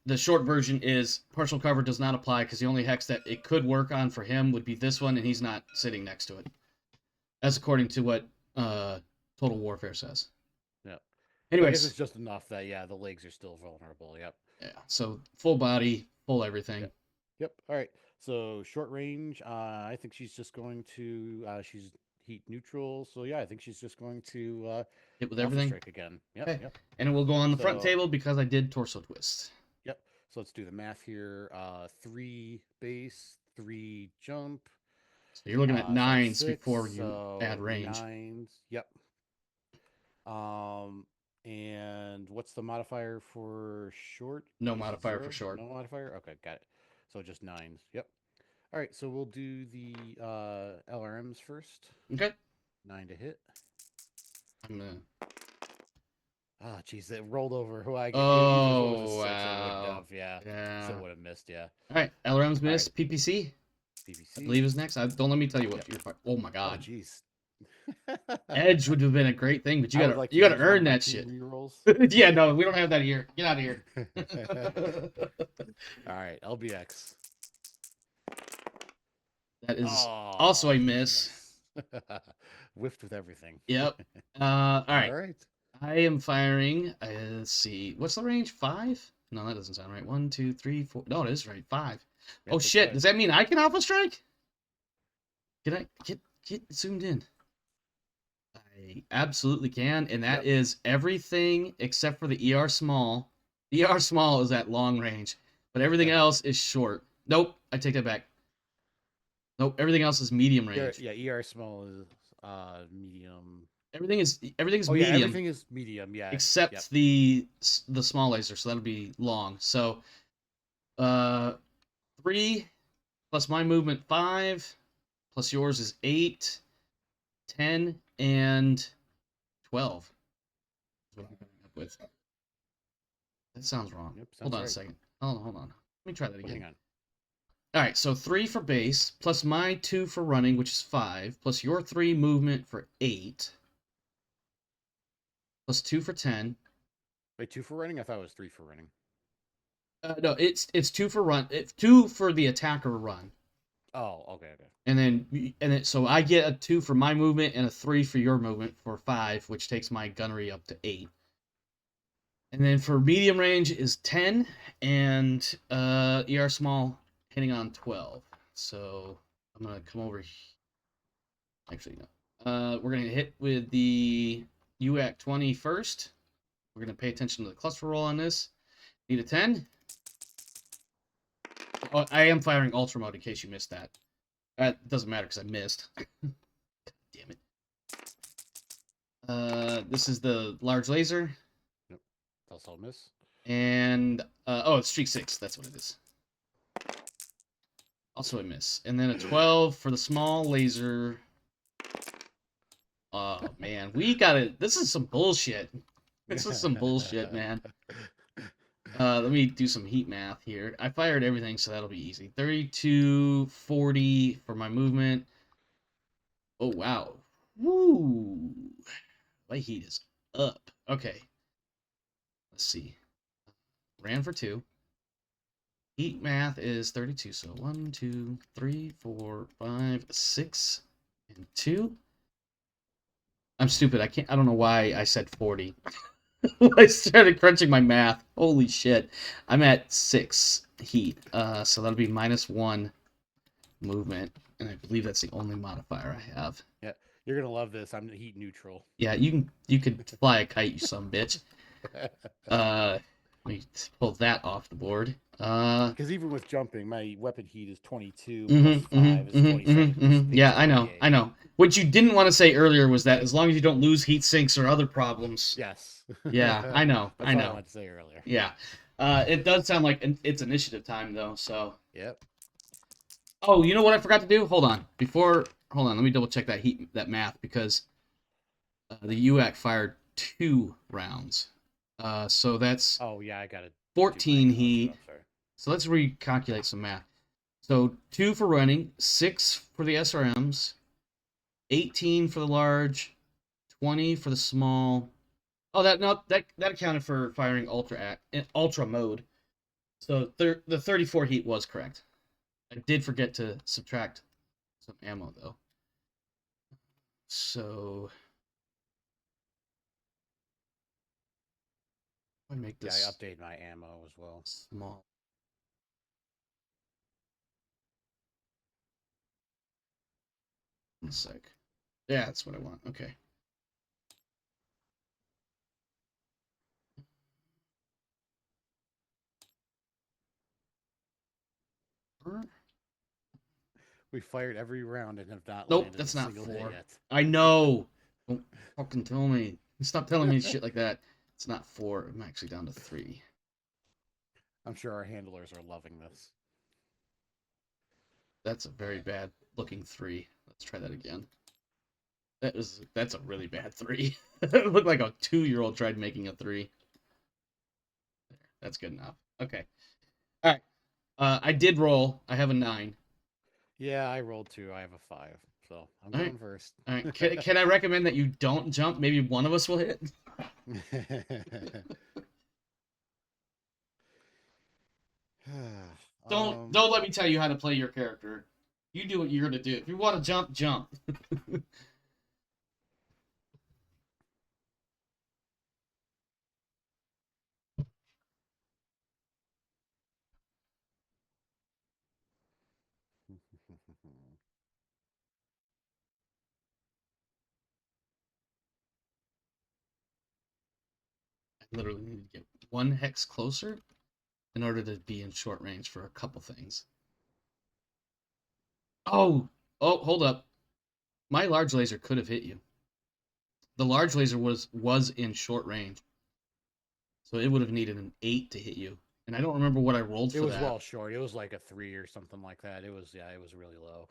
the short version is partial cover does not apply because the only hex that it could work on for him would be this one, and he's not sitting next to it. That's according to what Total Warfare says. Yeah. So I guess Anyways, it's just enough that the legs are still vulnerable. Yep. yeah. So full body, full everything. Yep. Yep. All right. So short range. I think she's just going to. She's heat neutral. So yeah, I think she's just going to Hit with alpha everything. strike again. Yep. Okay. Yep. And it will go on the front So table because I did torso twist. yep. So let's do the math here. 3 base, 3 jump. So you're looking at So that's nines 6. before you So add range. 9s. Yep. And what's the modifier for short? No Is it modifier 0? for short. No modifier? Okay, got it. So just 9s. Yep. All right, so we'll do the LRMs first. Okay. 9 to hit. I'm gonna. Ah, geez, it rolled over. Who I usually if it was a 6, it wouldn't Wow. have. Yeah. Yeah. So it would have missed. Yeah. All right. LRM's All missed. right. PPC, BBC. I believe, is next. Don't let me tell you what Yep. you're. Oh my Oh, god. geez. Edge would have been a great thing, but I would like to you gotta use one earn of my that 2 shit. rerolls. Yeah, no, we don't have that here. Get out of here. All right, LBX. That is Oh, also a miss. Whiffed with everything. Yep. All right. All right. I am firing. Let's see. What's the range? 5? No, that doesn't sound right. 1, 2, 3, 4. No, it is right. 5. Yep, Oh that's shit! right. Does that mean I can alpha strike? Can I get zoomed in? I absolutely can, and that is everything except for the ER small. The ER small is at long range, but everything else is short. Nope, I take that back. Nope, everything else is medium range. Yeah, ER small is medium. Everything is Yeah, medium. everything is medium. Yeah, except the small laser, so that'll be long. So 3 plus my movement 5 plus yours is 8, 10, and 12. That's what I'm coming up with. That sounds wrong. Yep, Hold on right. a second. Hold on. Let me try that again. Hang on. All right, so 3 for base, plus my 2 for running, which is 5, plus your 3 movement for 8, plus 2 for 10. Wait, 2 for running? I thought it was 3 for running. No, it's 2 for run. It's 2 for the attacker run. Oh, okay. And then so I get a 2 for my movement and a 3 for your movement for 5, which takes my gunnery up to 8. And then for medium range is 10, and ER small hitting on 12. So I'm gonna come over. Actually, no. We're gonna hit with the UAC 20 first. We're gonna pay attention to the cluster roll on this. Need a 10. Oh, I am firing ultra mode in case you missed that. That doesn't matter because I missed. God damn it. This is the large laser. Yep. Also a miss. And it's streak 6. That's what it is. Also a miss. And then a 12 for the small laser. Oh man, we got it. This is some bullshit. This is some bullshit, man. Let me do some heat math here. I fired everything, so that'll be easy. 32, 40 for my movement. Oh, wow. Woo! My heat is up. Okay. Let's see. Ran for 2. Heat math is 32. So 1, 2, 3, 4, 5, 6, and 2. I'm stupid. I don't know why I said 40. I started crunching my math. Holy shit. I'm at 6 heat. So that'll be -1 movement. And I believe that's the only modifier I have. Yeah, you're gonna love this. I'm heat neutral. Yeah, you could fly a kite, you some bitch. Let me pull that off the board. Because even with jumping, my weapon heat is 22 plus 5 is 27. Yeah, Heat's I know, 48. I know. What you didn't want to say earlier was that as long as you don't lose heat sinks or other problems. Yes. Yeah, I know, That's I what I know. wanted to say earlier. Yeah. It does sound like it's initiative time though, so. Yep. Oh, you know what I forgot to do? Hold on. Hold on, let me double check that math because the UAC fired 2 rounds. So that's Oh yeah, I got it. 14 heat. I'm sorry. So let's recalculate some math. So 2 for running, 6 for the SRMs, 18 for the large, 20 for the small. Oh, that accounted for firing ultra mode. So the 34 heat was correct. I did forget to subtract some ammo though. So I make this. Yeah, I update my ammo as well. Small. One sec. Yeah, that's what I want. Okay. We fired every round and have not Nope, landed that's a not single 4. hit yet. I know. Don't fucking tell me. Stop telling me shit like that. It's not 4. I'm actually down to 3. I'm sure our handlers are loving this. That's a very bad looking 3. Let's try that again. That's a really bad 3. It looked like a 2-year-old tried making a 3. That's good enough. Okay. All right. I did roll. I have a 9. Yeah, I rolled 2. I have a 5, so I'm All going right. first. All right. Can I recommend that you don't jump? Maybe one of us will hit. Don't let me tell you how to play your character. You do what you're gonna do. If you want to jump, jump. I literally need to get 1 hex closer in order to be in short range for a couple things. Oh, hold up. My large laser could have hit you. The large laser was in short range, so it would have needed an 8 to hit you. And I don't remember what I rolled for that. It was well short. It was like a 3 or something like that. It was really low.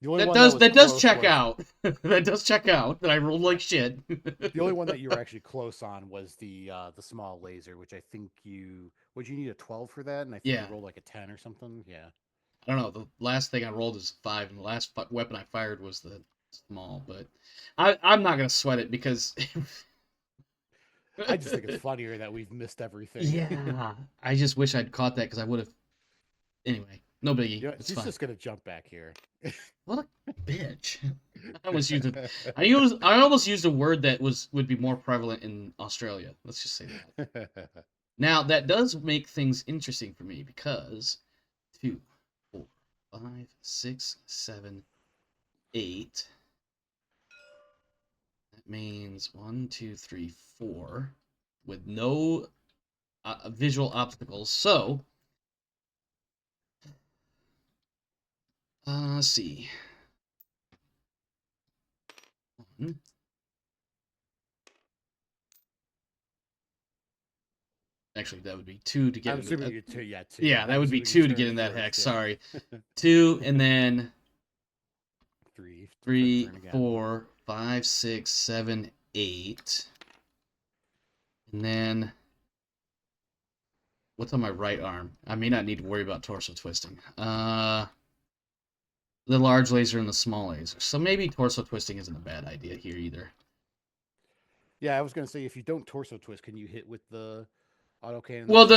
That does check out. That does check out. That I rolled like shit. The only one that you were actually close on was the small laser, which I think you need a 12 for that, and I think you rolled like a 10 or something. Yeah. I don't know. The last thing I rolled is 5, and the last weapon I fired was the small. But I'm not gonna sweat it because I just think it's funnier that we've missed everything. Yeah, I just wish I'd caught that because I would have. Anyway, no biggie. It's she's fine. just gonna jump back here. What a bitch! I almost used a word that would be more prevalent in Australia. Let's just say that. Now that does make things interesting for me because 2, 4, 5, 6, 7, 8. That means 1, 2, 3, 4, with no visual obstacles. So, let's see. 1. Actually, that would be 2 to get. I'm assuming you 2, yeah, 2. Yeah, that would be 2 to get in that hex. Yeah. Sorry, 2 and then 3, 4, 5, 6, 7, 8, and then what's on my right arm? I may not need to worry about torso twisting. The large laser and the small laser. So maybe torso twisting isn't a bad idea here either. Yeah, I was gonna say if you don't torso twist, can you hit with the autocannon? Well,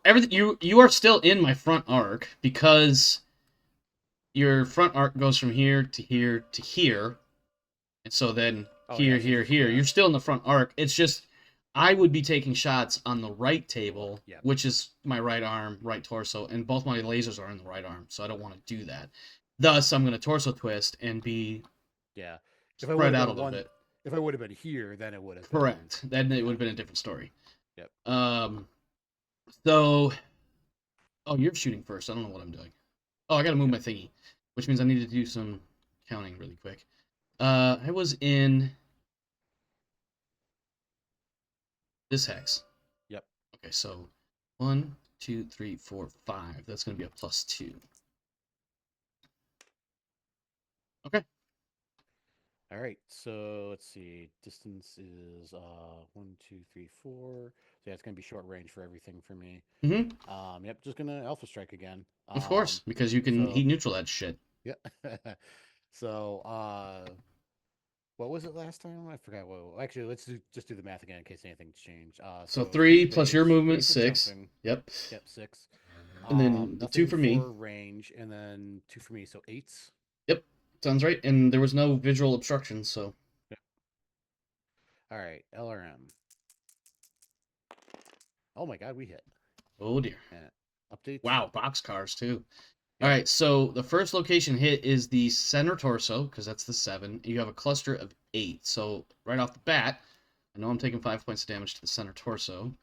everything you are still in my front arc because your front arc goes from here to here to here, And so then Oh, here, yeah, so here, just, here, yeah. you're still in the front arc. It's just I would be taking shots on the right table, Yeah. which is my right arm, right torso, and both my lasers are in the right arm, so I don't want to do that. Thus, I'm going to torso twist and be Yeah. If I would spread have out a been little one, bit. if I would have been here, then it would have been. Correct. Then it Yeah. would have been a different story. Yep. So, oh, you're shooting first. I don't know what I'm doing. Oh, I got to move Yep. my thingy, which means I need to do some counting really quick. I was in this hex. Yep. Okay, so 1, 2, 3, 4, 5. That's going to be a +2. Okay. All right. So let's see. Distance is 1, 2, 3, 4. So yeah, it's gonna be short range for everything for me. Mm-hmm. Yep. Just gonna alpha strike again. Of course, because you can So heat neutral that shit. yeah. So what was it last time? I forgot. Well, actually, just do the math again in case anything's changed. So So 3 3 plus your base, 3 movement, for 6. jumping. Yep. Yep, 6. And then the 2 Nothing for me. for range, and then 2 for me, so 8s. Yep. Sounds right. And there was no visual obstruction, so. Yep. All right, LRM. Oh my God, we hit. Oh dear. Updates. Wow, boxcars too. Yep. All right, so the first location hit is the center torso, because that's the 7. You have a cluster of 8. So right off the bat, I know I'm taking 5 points of damage to the center torso. And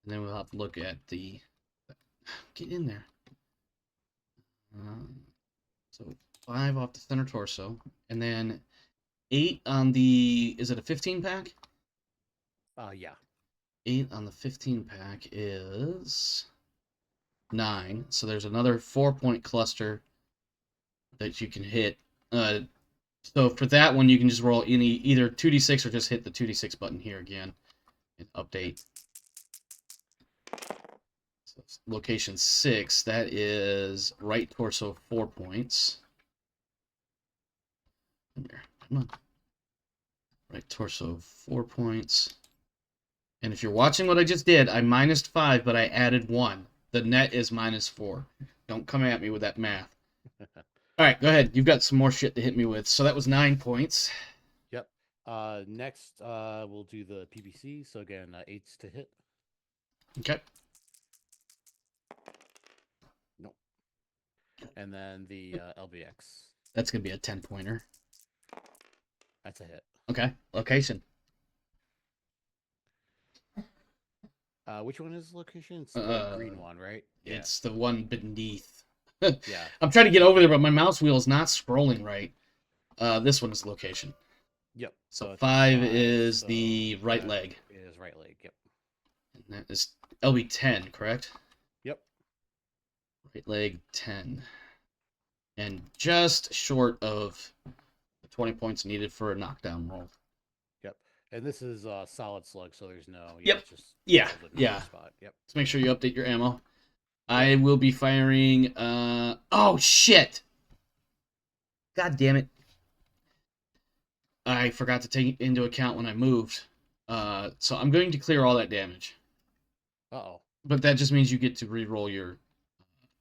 then we'll have to look at the... Get in there. So 5 off the center torso. And then 8 on the... Is it a 15 pack? Yeah. 8 on the 15 pack is 9. So there's another 4-point cluster that you can hit. So for that one, you can just roll either 2d6 or just hit the 2d6 button here again and update. So location 6, that is right torso 4 points. Come here, come on. Right torso 4 points. And if you're watching what I just did, I minused 5, but I added 1. The net is -4. Don't come at me with that math. All right, go ahead. You've got some more shit to hit me with. So that was 9 points. Yep. Next, we'll do the PBC. So again, 8s to hit. Okay. Nope. And then the LBX. That's going to be a 10-pointer. That's a hit. Okay. Location. Which one is location? It's the green one, right? Yeah. It's the one beneath. Yeah. I'm trying to get over there, but my mouse wheel is not scrolling right. This one is location. Yep. So 5 is so the right leg. Is right leg. Yep. And that is LB10, correct? Yep. Right leg 10. And just short of the 20 points needed for a knockdown roll. Yep. And this is solid slug, so there's no. Yep. It's just Yeah. Spot. Yep. Let's make sure you update your ammo. I will be firing. Oh shit! God damn it! I forgot to take into account when I moved. So I'm going to clear all that damage. Uh-oh. But that just means you get to re-roll your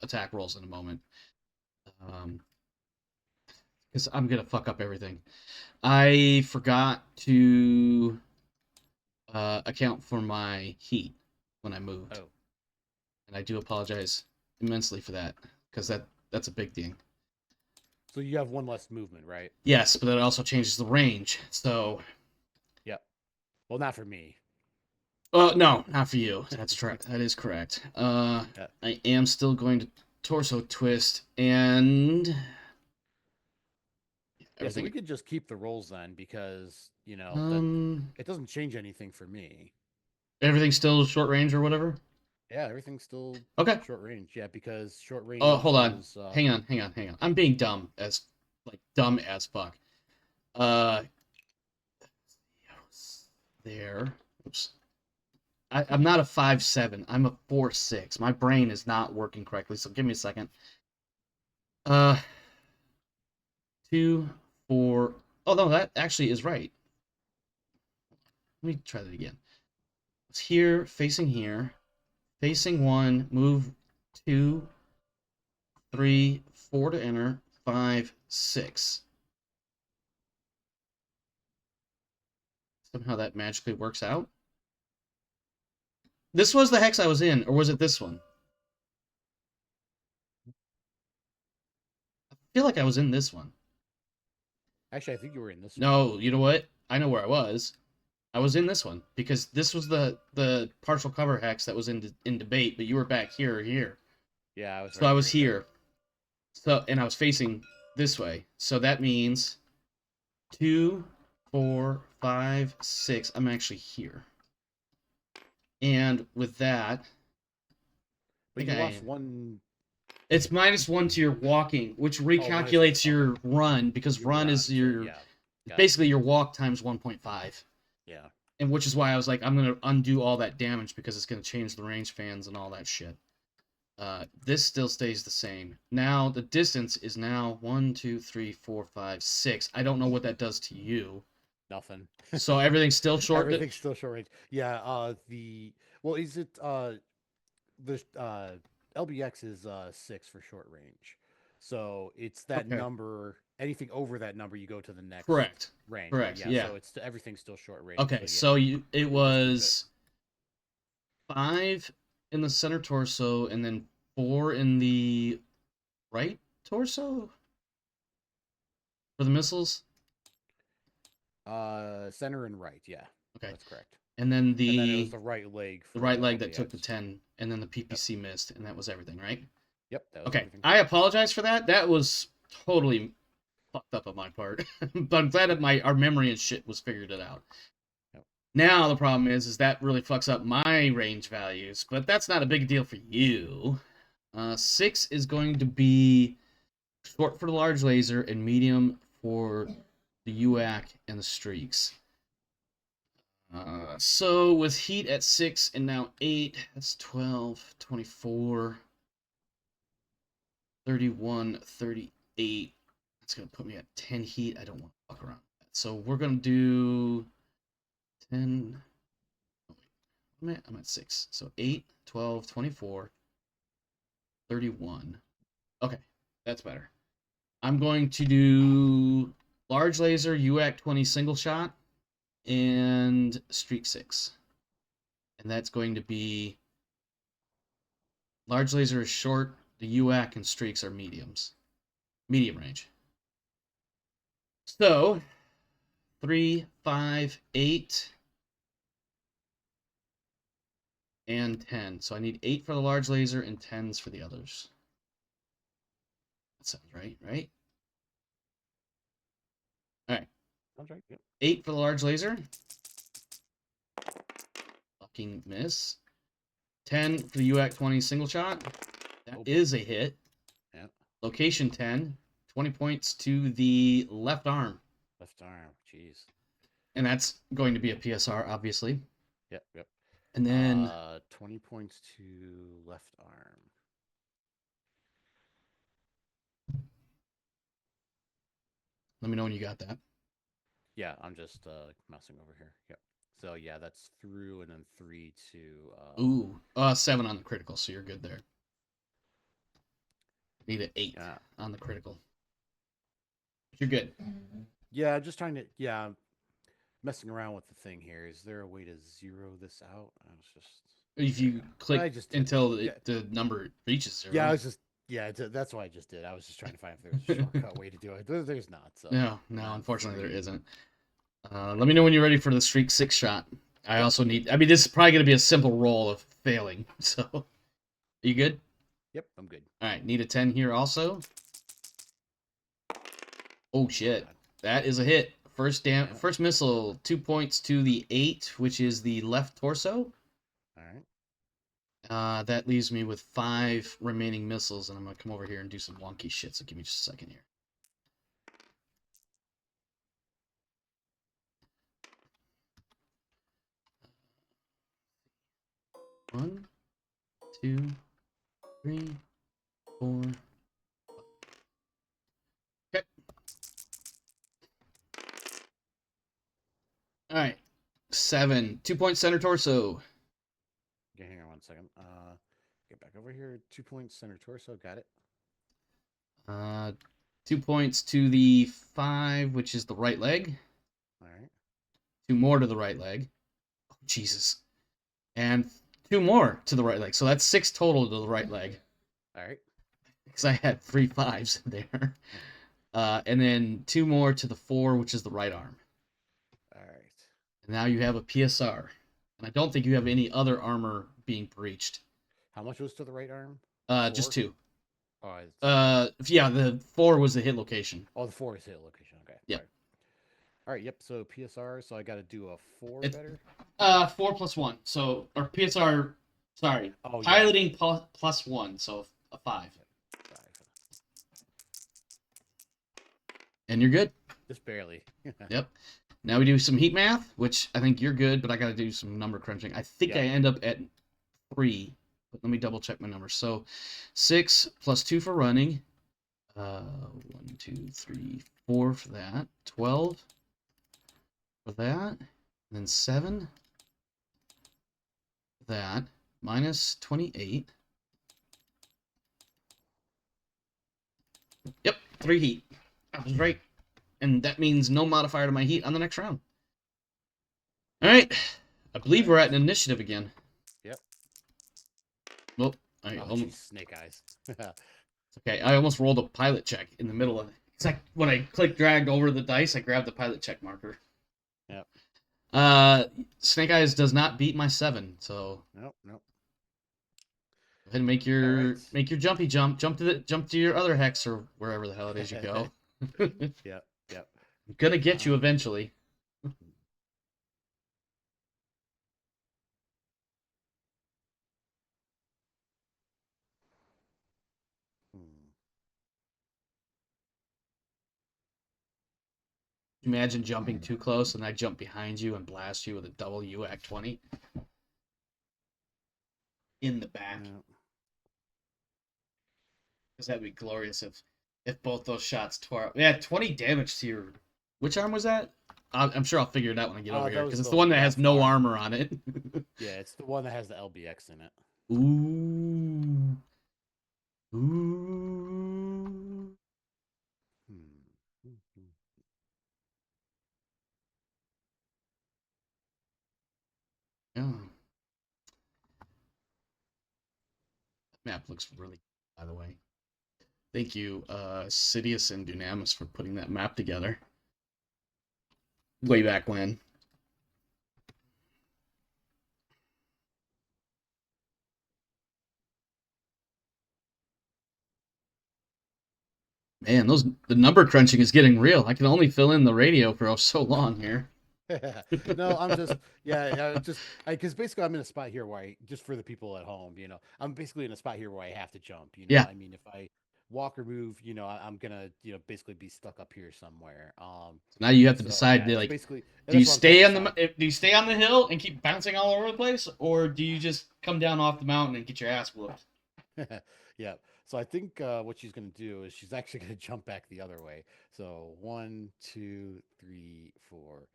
attack rolls in a moment. Because I'm gonna fuck up everything. I forgot to account for my heat when I moved. Oh. And I do apologize immensely for that, because that's a big thing. So you have 1 less movement, right? Yes, but that also changes the range. So. Yep. Well, not for me. No, not for you. That's correct. That is correct. Yeah. I am still going to torso twist and. Yeah, so we could just keep the rolls then, because it doesn't change anything for me. Everything's still short range or whatever. Yeah, everything's still okay. Short range. Yeah, because short range. Oh, hold on. Is, hang on. I'm being dumb as fuck. There. Oops. I'm not a 5'7". I'm a 4'6". My brain is not working correctly, so give me a second. 2, 4. Oh no, that actually is right. Let me try that again. It's here, facing 1, move 2, 3, 4 to enter, 5, 6. Somehow that magically works out. This was the hex I was in, or was it this one? I feel like I was in this one. Actually, I think you were in this one. No, you know what? I know where I was. I was in this one because this was the partial cover hex that was in debate, but you were back here or here. Yeah, I was. So I was here. So and I was facing this way. So that means 2, 4, 5, 6. I'm actually here. And with that, But you lost one. It's -1 to your walking, which recalculates your run because run is your basically your walk times 1.5. Yeah. And which is why I was like, I'm gonna undo all that damage because it's gonna change the range fans and all that shit. This still stays the same. Now the distance is now 1, 2, 3, 4, 5, 6. I don't know what that does to you. Nothing. So everything's still short. Everything's still short range. Yeah. Is it the LBX is 6 for short range, so it's that number. Anything over that number, you go to the next range. Correct. Right? Yeah. So it's everything's still short range. Okay. So it was 5 in the center torso and then 4 in the right torso for the missiles. Center and right. Yeah. Okay. That's correct. And then it was the right leg. The right leg that took the 10, and then the PPC missed, and that was everything, right? Yep. That was okay. Everything. I apologize for that. That was totally fucked up on my part, but I'm glad that our memory and shit was figured it out. Yep. Now the problem is that really fucks up my range values, but that's not a big deal for you. 6 is going to be short for the large laser and medium for the UAC and the streaks. So with heat at 6 and now 8, that's 12, 24, 31, 38. That's going to put me at 10 heat. I don't want to fuck around with that. So we're going to do 10. I'm at 6. So 8, 12, 24, 31. Okay, that's better. I'm going to do large laser, UAC 20 single shot, and streak 6. And that's going to be large laser is short, the UAC and streaks are medium range. So 3, 5, 8, and 10. So I need 8 for the large laser and 10s for the others. That sounds right, right? All right. Sounds right. Yep. 8 for the large laser. Fucking miss. 10 for the UAC 20 single shot. That is a hit. Yeah. Location 10. 20 points to the left arm. Left arm. Jeez. And that's going to be a PSR, obviously. Yep. Yep. And then 20 points to left arm. Let me know when you got that. Yeah, I'm just mousing over here. Yep. So yeah, that's through and then 3 to. Ooh, 7 on the critical, so you're good there. Need an 8 on the critical. But you're good. Yeah, just trying to. Yeah, messing around with the thing here. Is there a way to zero this out? I was just. If you click until the number reaches 0. Yeah, I was just. Yeah, that's what I just did. I was just trying to find if there was a shortcut way to do it. There's not. So. No, unfortunately there isn't. Let me know when you're ready for the streak 6 shot. I also need. I mean, this is probably going to be a simple roll of failing. So, are you good? Yep, I'm good. All right, need a 10 here also. Oh shit, that is a hit. First missile, 2 points to the 8, which is the left torso. All right. That leaves me with 5 remaining missiles, and I'm gonna come over here and do some wonky shit. So give me just a second here. One, 2, 3, 4. Okay. All right. 7. 2 point center torso. Okay, hang on 1 second. Get back over here. 2 points center torso. Got it. 2 points to the 5, which is the right leg. All right. 2 more to the right leg. Oh, Jesus. And 2 more to the right leg. So that's 6 total to the right leg. All right. Because I had 3 5s there. And then 2 more to the 4, which is the right arm. All right. And now you have a PSR. And I don't think you have any other armor being breached. How much was to the right arm? Just 2. Oh, it's Yeah, the 4 was the hit location. oh, the 4 is hit location. Okay. Yeah. All right. Yep. So PSR. So I got to do a 4 It's better. 4 plus 1. So, or PSR, sorry. Oh, yeah. Piloting plus 1. So a 5. 5. And you're good. Just barely. Yep. Now we do some heat math, which I think you're good, but I got to do some number crunching. I think Yep. I end up at 3, but let me double check my numbers. So 6 plus 2 for running. 1, 2, 3, 4 for that. 12 for that. And then 7 for that. Minus 28. Yep, 3 heat. I was right. And that means no modifier to my heat on the next round. All right. I believe we're at an initiative again. Yep. Well, Snake eyes. okay. I almost rolled a pilot check in the middle of it. It's like when I click drag over the dice, I grabbed the pilot check marker. Yep. Snake Eyes does not beat my 7, so Nope. go ahead and make your jumpy jump. Jump to your other hex or wherever the hell it is you go. Yep. I'm gonna get you eventually. Imagine jumping too close and I jump behind you and blast you with a double UAC 20 in the back. Because that'd be glorious if both those shots tore up. Yeah, 20 damage to your. Which arm was that? I'm sure I'll figure it out when I get over here because it's the one that has no armor on it. Yeah, it's the one that has the LBX in it. Ooh. Yeah. Map looks really good, by the way. Thank you, Sidious and Dunamis, for putting that map together. Way back when. Man, the number crunching is getting real. I can only fill in the radio for so long here. No, I'm just because basically I'm in a spot here where just for the people at home, I'm basically in a spot here where I have to jump. Yeah. I mean, if I walk or move, I'm gonna basically be stuck up here somewhere. Now you have to decide like basically do you stay on the hill and keep bouncing all over the place, or do you just come down off the mountain and get your ass whooped? Yeah. So I think what she's going to do is she's actually going to jump back the other way. So 1, 2, 3, 4,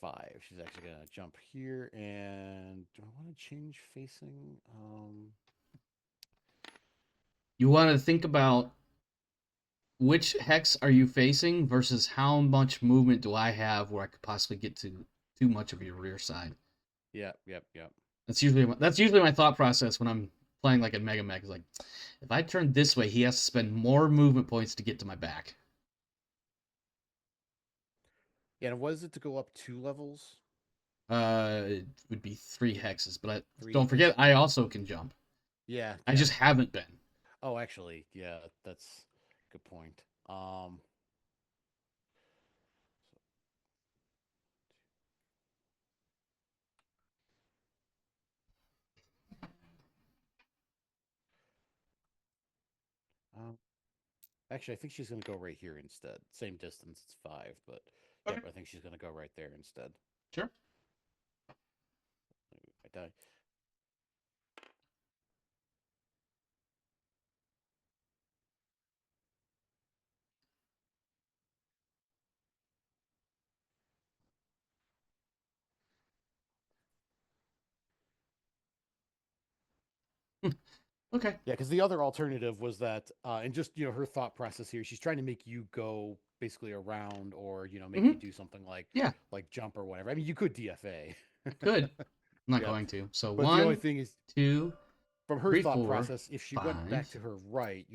5. She's actually going to jump here. And do I want to change facing? You want to think about which hex are you facing versus how much movement do I have where I could possibly get to too much of your rear side. Yep. That's usually my thought process when I'm playing like a Mega Mech. Is like, if I turn this way, he has to spend more movement points to get to my back. Yeah, and what is it to go up 2 levels? It would be 3 hexes, but don't forget, I also can jump. Yeah. I just haven't been. Oh, actually, yeah, that's a good point. Actually, I think she's going to go right here instead. Same distance, it's 5, but okay. Yep, I think she's going to go right there instead. Sure. I die. Okay. Yeah, because the other alternative was that, and just her thought process here, she's trying to make you go basically around or make Hmm. you do something Yeah, like jump or whatever. I mean, you could DFA. good. I'm not Yeah, going to. So but the only 1, thing is, 2, from her 3, thought 4, process, if she went back 5. to her right,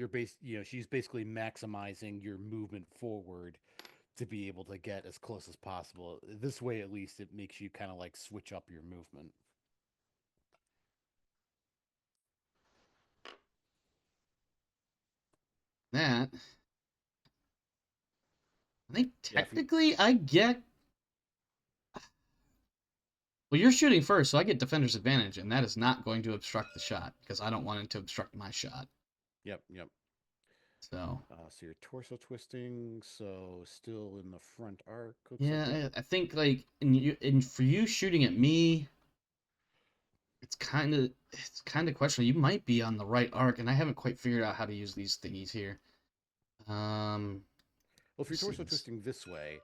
she's basically maximizing your movement forward to be able to get as close as possible. This way, at least, it makes you kind of like switch up your movement. That I think Yeah, if you technically I get. Well, you're shooting first, so I get defender's advantage, and that is not going to obstruct the shot because I don't want it to obstruct my shot. yep. So So you're torso twisting, so still in the front arc. Looks like, yep. yeah, I think like in for you shooting at me, it's kind of questionable. You might be on the right arc, and I haven't quite figured out how to use these thingies here. Well, if you're Let's see torso this. twisting this way,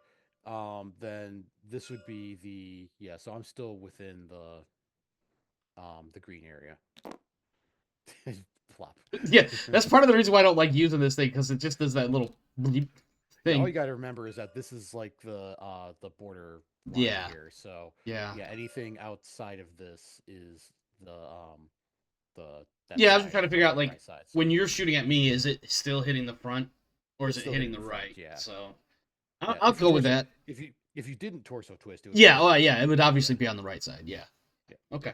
then this would be yeah. So I'm still within the green area. Plop. Yeah, that's part of the reason why I don't like using this thing because it just does that little bleep Yeah, all thing. you got to remember is that this is like the border line Yeah, here. So yeah, yeah, anything outside of this is the that yeah. I was side trying to figure out like right side. So when you're shooting at me, is it still hitting the front or is it's it still hitting hitting the the front. right? Yeah, So yeah. I'll go with that. If you didn't torso twist, it would Yeah, be oh yeah, it would yeah obviously be on the right side. Yeah. yeah. Okay.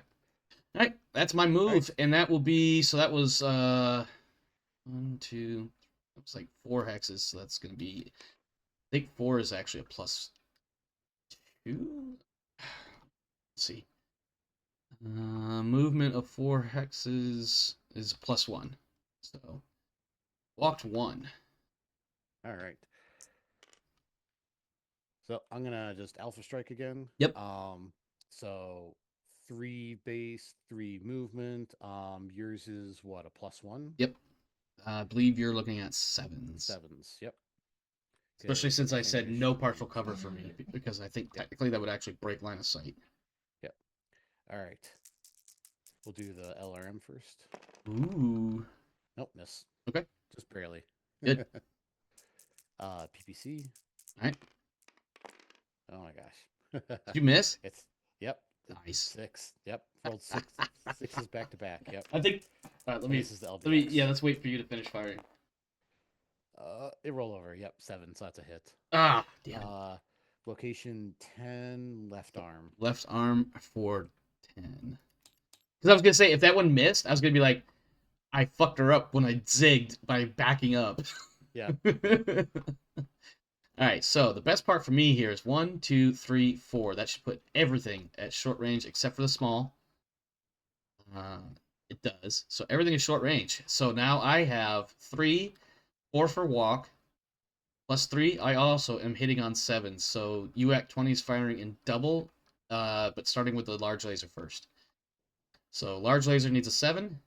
All right, that's my All right. move, and that will be so that was one, two, it was like 4 hexes, so that's gonna be I think 4 is actually a +2. Let's see. Movement of 4 hexes is +1. So walked 1. All right. So I'm gonna just alpha strike again. Yep. So 3 base, 3 movement. Yours is what, a +1? Yep. I believe you're looking at sevens. Sevens. Yep. Especially Okay. since I said Finish no partial cover for me, 18. because I think Yep. technically that would actually break line of sight. Yep. All right. We'll do the LRM first. Ooh. Nope, miss. Okay. Just barely. Good. PPC. All right. Oh my gosh. Did you miss? It's yep. Nice. 6. Yep. Rolled sixes back to back. Yep. I think. All right. So this is the LBX. Yeah. Let's wait for you to finish firing. It roll over. Yep, 7. So that's a hit. Ah, damn. Location 10, left arm. Left arm for 10. Because I was gonna say if that one missed, I was gonna be like, I fucked her up when I zigged by backing up. Yeah. All right, so the best part for me here is 1, 2, 3, 4. That should put everything at short range except for the small. It does. So everything is short range. So now I have 3, 4 for walk, +3. I also am hitting on 7s. So UAC 20 is firing in double, but starting with the large laser first. So large laser needs a 7.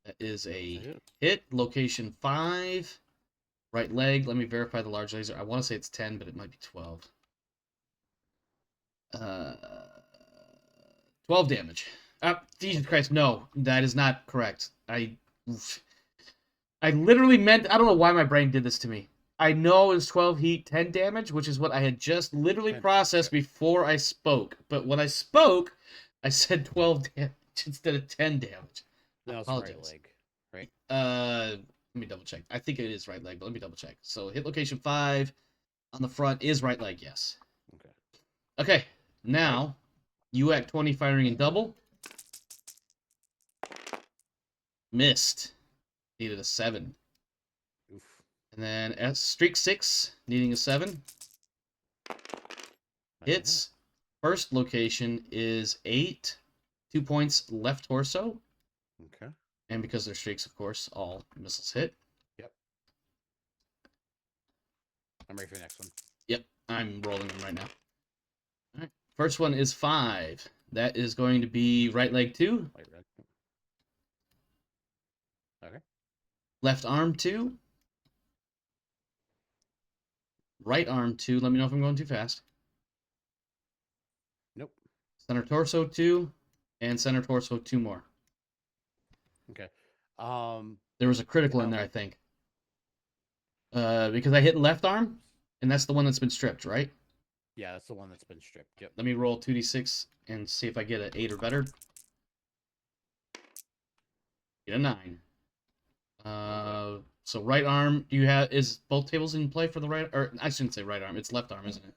That is a hit. Location 5. Right leg. Let me verify the large laser. I want to say it's 10, but it might be 12. 12 damage. Jesus Christ, no, that is not correct. I literally meant, I don't know why my brain did this to me. I know it's 12 heat, 10 damage, which is what I had just literally processed before I spoke. But when I spoke, I said 12 damage instead of 10 damage. No, it's right leg, right? Let me double check. I think it is right leg, but let me double check. So hit location 5 on the front is right leg, yes. Okay. Okay, now UAC 20 firing in double. Missed. Needed a 7. Oof. And then streak 6, needing a 7. Hits. First location is 8. 2 points left torso. Okay. And because they're streaks, of course, all missiles hit. Yep. I'm ready for the next one. Yep, I'm rolling them right now. All right. First one is 5. That is going to be right leg 2. Light red. Okay. Left arm 2. Right arm 2. Let me know if I'm going too fast. Nope. Center torso 2. And center torso 2 more. Okay. There was a critical in there, I think. Because I hit left arm, and that's the one that's been stripped, right? Yeah, that's the one that's been stripped. Yep. Let me roll 2d6 and see if I get an 8 or better. Get a 9. So right arm, do you have is both tables in play for the right? Or I shouldn't say right arm. It's left arm, isn't it?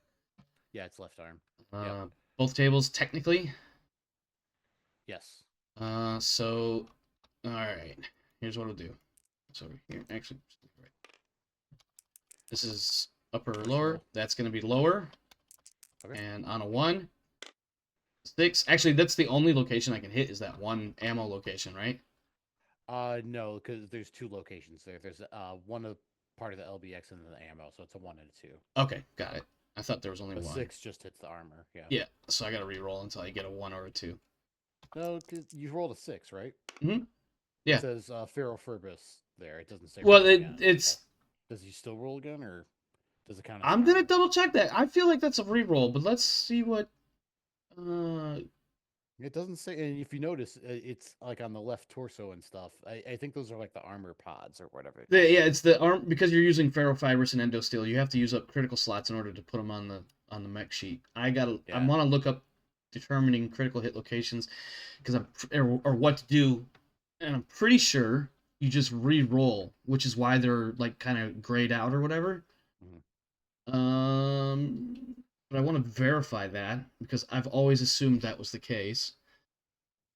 Yeah, it's left arm. Yep. Both tables technically. Yes. So all right. Here's what I'll do. So here, actually, right. This is upper or lower. That's going to be lower. Okay. And on a 1, 6. Actually, that's the only location I can hit is that one ammo location, right? No, because there's 2 locations there. There's one of part of the LBX and then the ammo, so it's a 1 and a 2. Okay, got it. I thought there was only But one. 6 just hits the armor. Yeah. Yeah, so I got to re-roll until I get a 1 or a 2. No, because you rolled a 6, right? Mm-hmm. Yeah. It says Pharaoh Furbus there. It doesn't say. Well, it's. Does he still roll again, or does it count? I'm gonna double check that. I feel like that's a re-roll, but let's see what. It doesn't say. And if you notice, it's like on the left torso and stuff. I think those are like the armor pods or whatever. Yeah, it's the arm because you're using ferrofibrous and endosteel. You have to use up critical slots in order to put them on the mech sheet. I want to look up determining critical hit locations because or what to do, and I'm pretty sure you just re-roll, which is why they're like kind of grayed out or whatever. But I want to verify that because I've always assumed that was the case.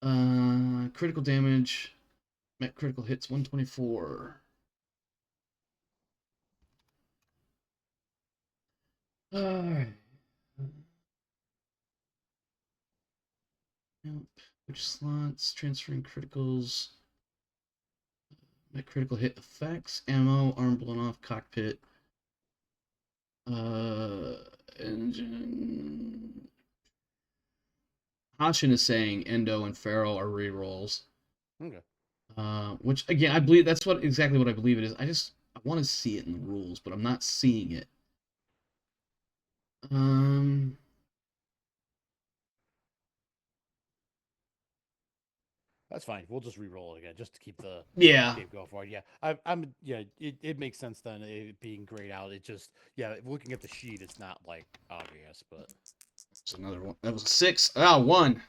Critical damage, met critical hits 124. Alright. Which slots? Transferring criticals. Met critical hit effects. Ammo, arm blown off, cockpit. Engine. Hashin is saying Endo and Pharaoh are re-rolls. Okay. Which again, I believe that's exactly what I believe it is. I want to see it in the rules, but I'm not seeing it. That's fine. We'll just re-roll it again, just to keep the game going forward. Yeah, I'm. Yeah, it makes sense then. It being grayed out, it just looking at the sheet, it's not like obvious, but it's another one. That was a 6. 1.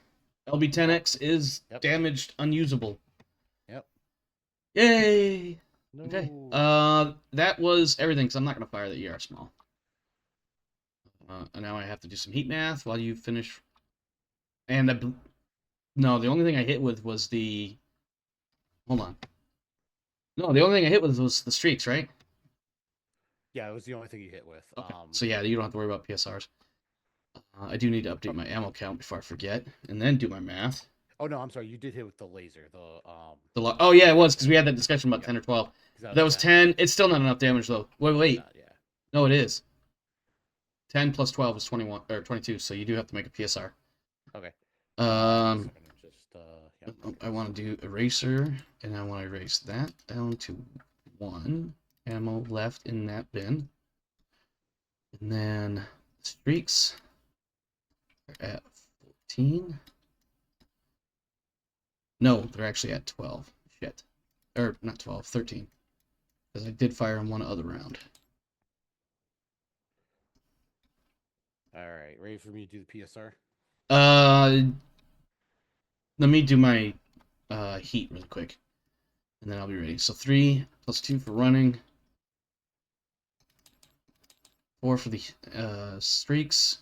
LB10X is damaged, unusable. Yep. Yay! No. Okay. That was everything. Because I'm not gonna fire the ER small. And now I have to do some heat math while you finish. And no, the only thing I hit with was the. Hold on. No, the only thing I hit with was the streaks, right? Yeah, it was the only thing you hit with. Okay. So yeah, you don't have to worry about PSRs. I do need to update my ammo count before I forget, and then do my math. Oh no, I'm sorry. You did hit with the laser. Oh yeah, it was because we had that discussion about 10 or 12. That was 10. It's still not enough damage though. Wait. No, it is. 10 plus 12 is 21 or 22. So you do have to make a PSR. Okay. I want to do eraser, and I want to erase that down to 1 ammo left in that bin, and then streaks are at 14. No, they're actually at 12. Shit. Or not 12, 13. Because I did fire in one other round. Alright, ready for me to do the PSR? Let me do my heat really quick. And then I'll be ready. So 3 plus 2 for running. 4 for the streaks.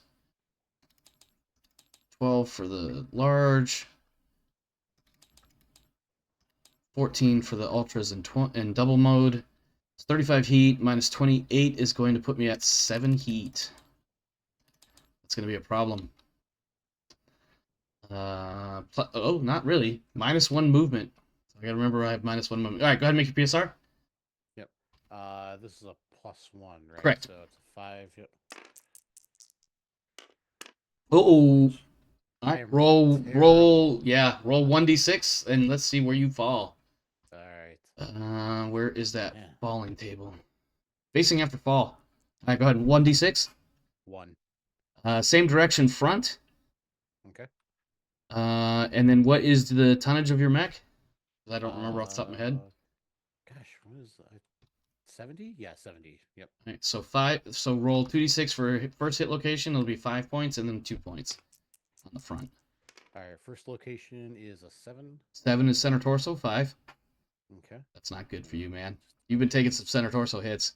12 for the large. 14 for the ultras in double mode. It's 35 heat minus 28 is going to put me at 7 heat. That's going to be a problem. Oh, not really. -1 movement. So I got to remember I have -1 movement. All right, go ahead and make your PSR. Yep. This is a +1, right? Correct. So it's a 5. Yep. All right, roll 1d6 and let's see where you fall. All right. Where is that falling table? Facing after fall. All right, go ahead. 1d6. 1. Same direction front. Okay. And then what is the tonnage of your mech? I don't remember off the top of my head. Gosh, what is that? 70? Yeah, 70. Yep. All right, so So roll 2d6 for first hit location. It'll be 5 points, and then 2 points on the front. All right, first location is a 7. 7 is center torso. 5. Okay. That's not good for you, man. You've been taking some center torso hits.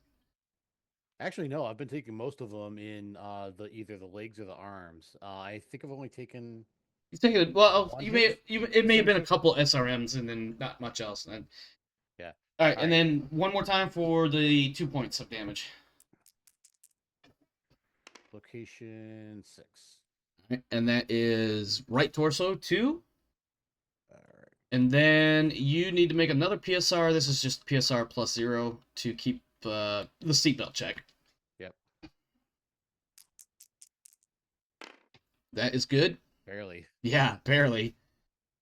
Actually, no, I've been taking most of them in either the legs or the arms. I think I've only taken You've taken it. Well, one you hit. it may have been a Center. couple SRMs and then not much else. Then. Yeah. All right, All and right. then one more time for the 2 points of damage. Location 6. All right, and that is right torso 2. All right. And then you need to make another PSR. This is just PSR plus 0 to keep the seatbelt check. Yep. That is good. Barely. Yeah, barely.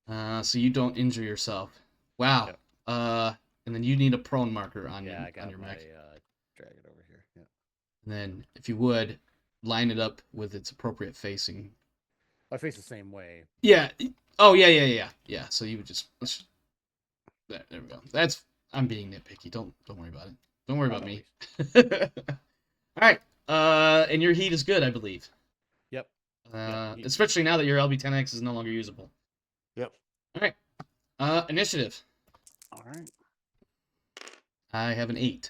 So you don't injure yourself. Wow. Yep. And then you need a prone marker on Yeah, I got your my mech. dragon over here. Yeah. And then, if you would, line it up with its appropriate facing. I face the same way. Yeah. Oh, yeah. So you would just there we go. I'm being nitpicky. Don't worry about it. Don't worry about me. All right. And your heat is good, I believe. Yep. Especially now that your LB10X is no longer usable. Yep. All right. Initiative. All right. I have an 8.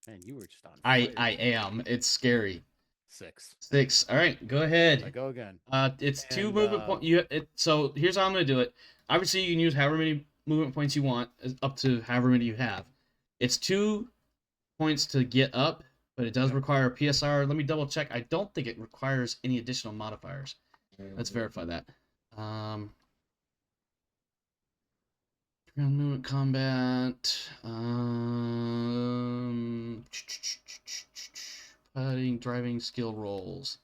Man, you were just on I fire. am. It's scary. 6. 6. All right. Go ahead. I go again. It's 2 And, movement points. So here's how I'm gonna do it. Obviously, you can use however many movement points you want, up to however many you have. It's 2 points to get up, but it does require a PSR. Let me double check. I don't think it requires any additional modifiers. Let's verify that. Ground movement combat. Fighting, driving skill rolls.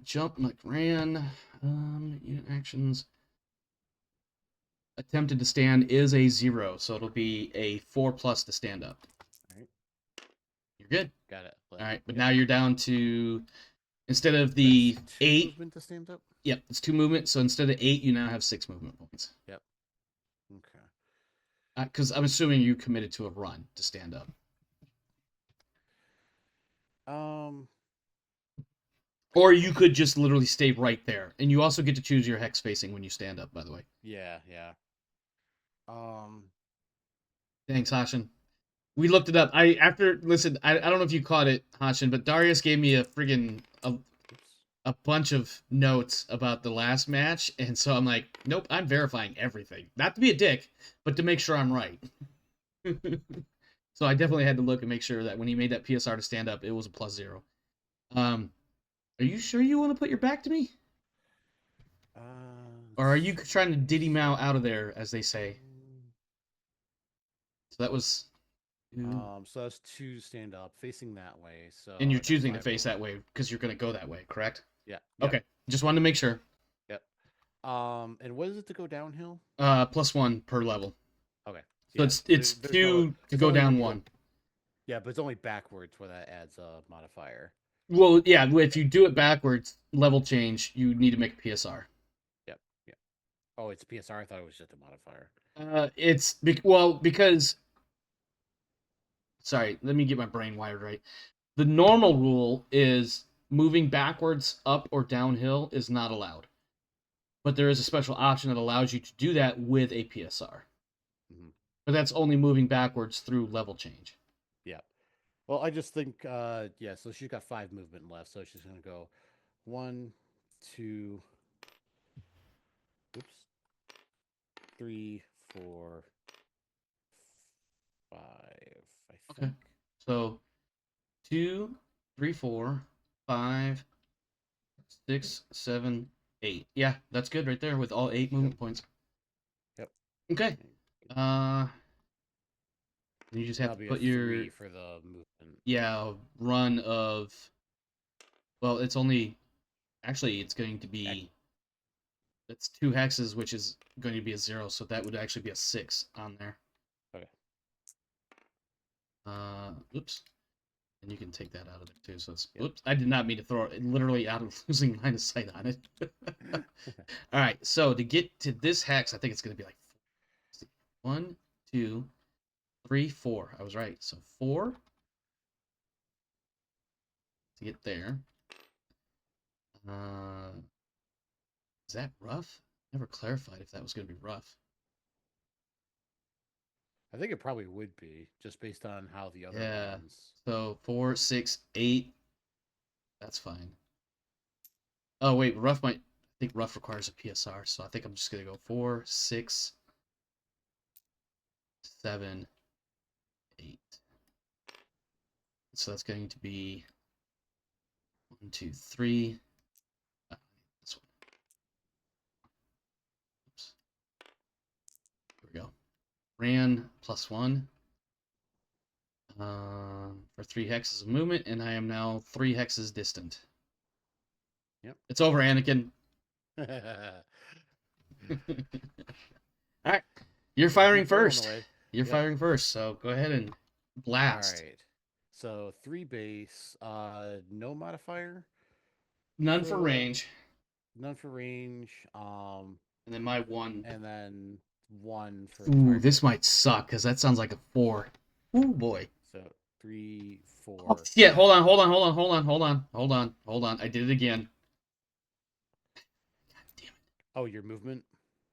Jump, ran. Unit actions. Attempted to stand is a 0, so it'll be a 4+ to stand up. All right. You're good. Got it. All right, but now you're down to, instead of the That's 2 8 movement to stand up. Yep, it's 2 movement. So instead of 8, you now have 6 movement points. Yep. Okay. Because I'm assuming you committed to a run to stand up. Or you could just literally stay right there, and you also get to choose your hex facing when you stand up. By the way. Yeah. Thanks, Hashin. We looked it up. I don't know if you caught it, Hashin, but Darius gave me a bunch of notes about the last match, and so I'm like, nope, I'm verifying everything. Not to be a dick, but to make sure I'm right. So I definitely had to look and make sure that when he made that PSR to stand up, it was a +0. Are you sure you want to put your back to me? Or are you trying to Diddy Mao out of there, as they say? So that was... So that's 2 stand up, facing that way. So and you're choosing to face that way because you're going to go that way, correct? Yeah. Okay. Just wanted to make sure. Yep. And what is it to go downhill? +1 per level. Okay. So it's 2 to go down 1. Yeah, but it's only backwards where that adds a modifier. Well, yeah, if you do it backwards, level change, you need to make a PSR. Yep. Oh, it's PSR? I thought it was just a modifier. Because... Sorry, let me get my brain wired right. The normal rule is moving backwards, up, or downhill is not allowed. But there is a special option that allows you to do that with a PSR. Mm-hmm. But that's only moving backwards through level change. Yeah. Well, I just think, so she's got 5 movement left, so she's going to go 1, 2, 3, 4, 5, I think. Okay. So 2, 3, 4, 5, 6, 7, 8. Yeah, that's good right there with all 8 movement points. Yep. Okay. You just have to put your 3 for the movement. Yeah, run of. Well, it's only. Actually, it's going to be. That's 2 hexes, which is going to be a 0, so that would actually be a 6 on there. Okay. Oops. And you can take that out of there too. So it's, oops, I did not mean to throw it literally out of losing line of sight on it. All right, so to get to this hex, I think it's going to be like 1, 2, 3, 4. I was right. So 4 to get there. Is that rough? Never clarified if that was going to be rough. I think it probably would be, just based on how the other Yeah. ones. So 4, 6, 8. That's fine. Oh, wait. Rough might... I think rough requires a PSR, so I think I'm just going to go 4, 6, 7, 8. So that's going to be 1, 2, 3. This one. Oops. Here we go. Ran +1 for 3 hexes of movement, and I am now 3 hexes distant. Yep. It's over, Anakin. All All right. You're firing first. You're Yep. firing first, so go ahead and blast. All right. So 3 base, no modifier. None for that. range. None for range. And then my 1. And then 1 for. Ooh, target. this might suck because that sounds like a 4. Ooh, boy. So 3, 4. Oh, shit. Hold on. I did it again. God damn it. Oh, your movement?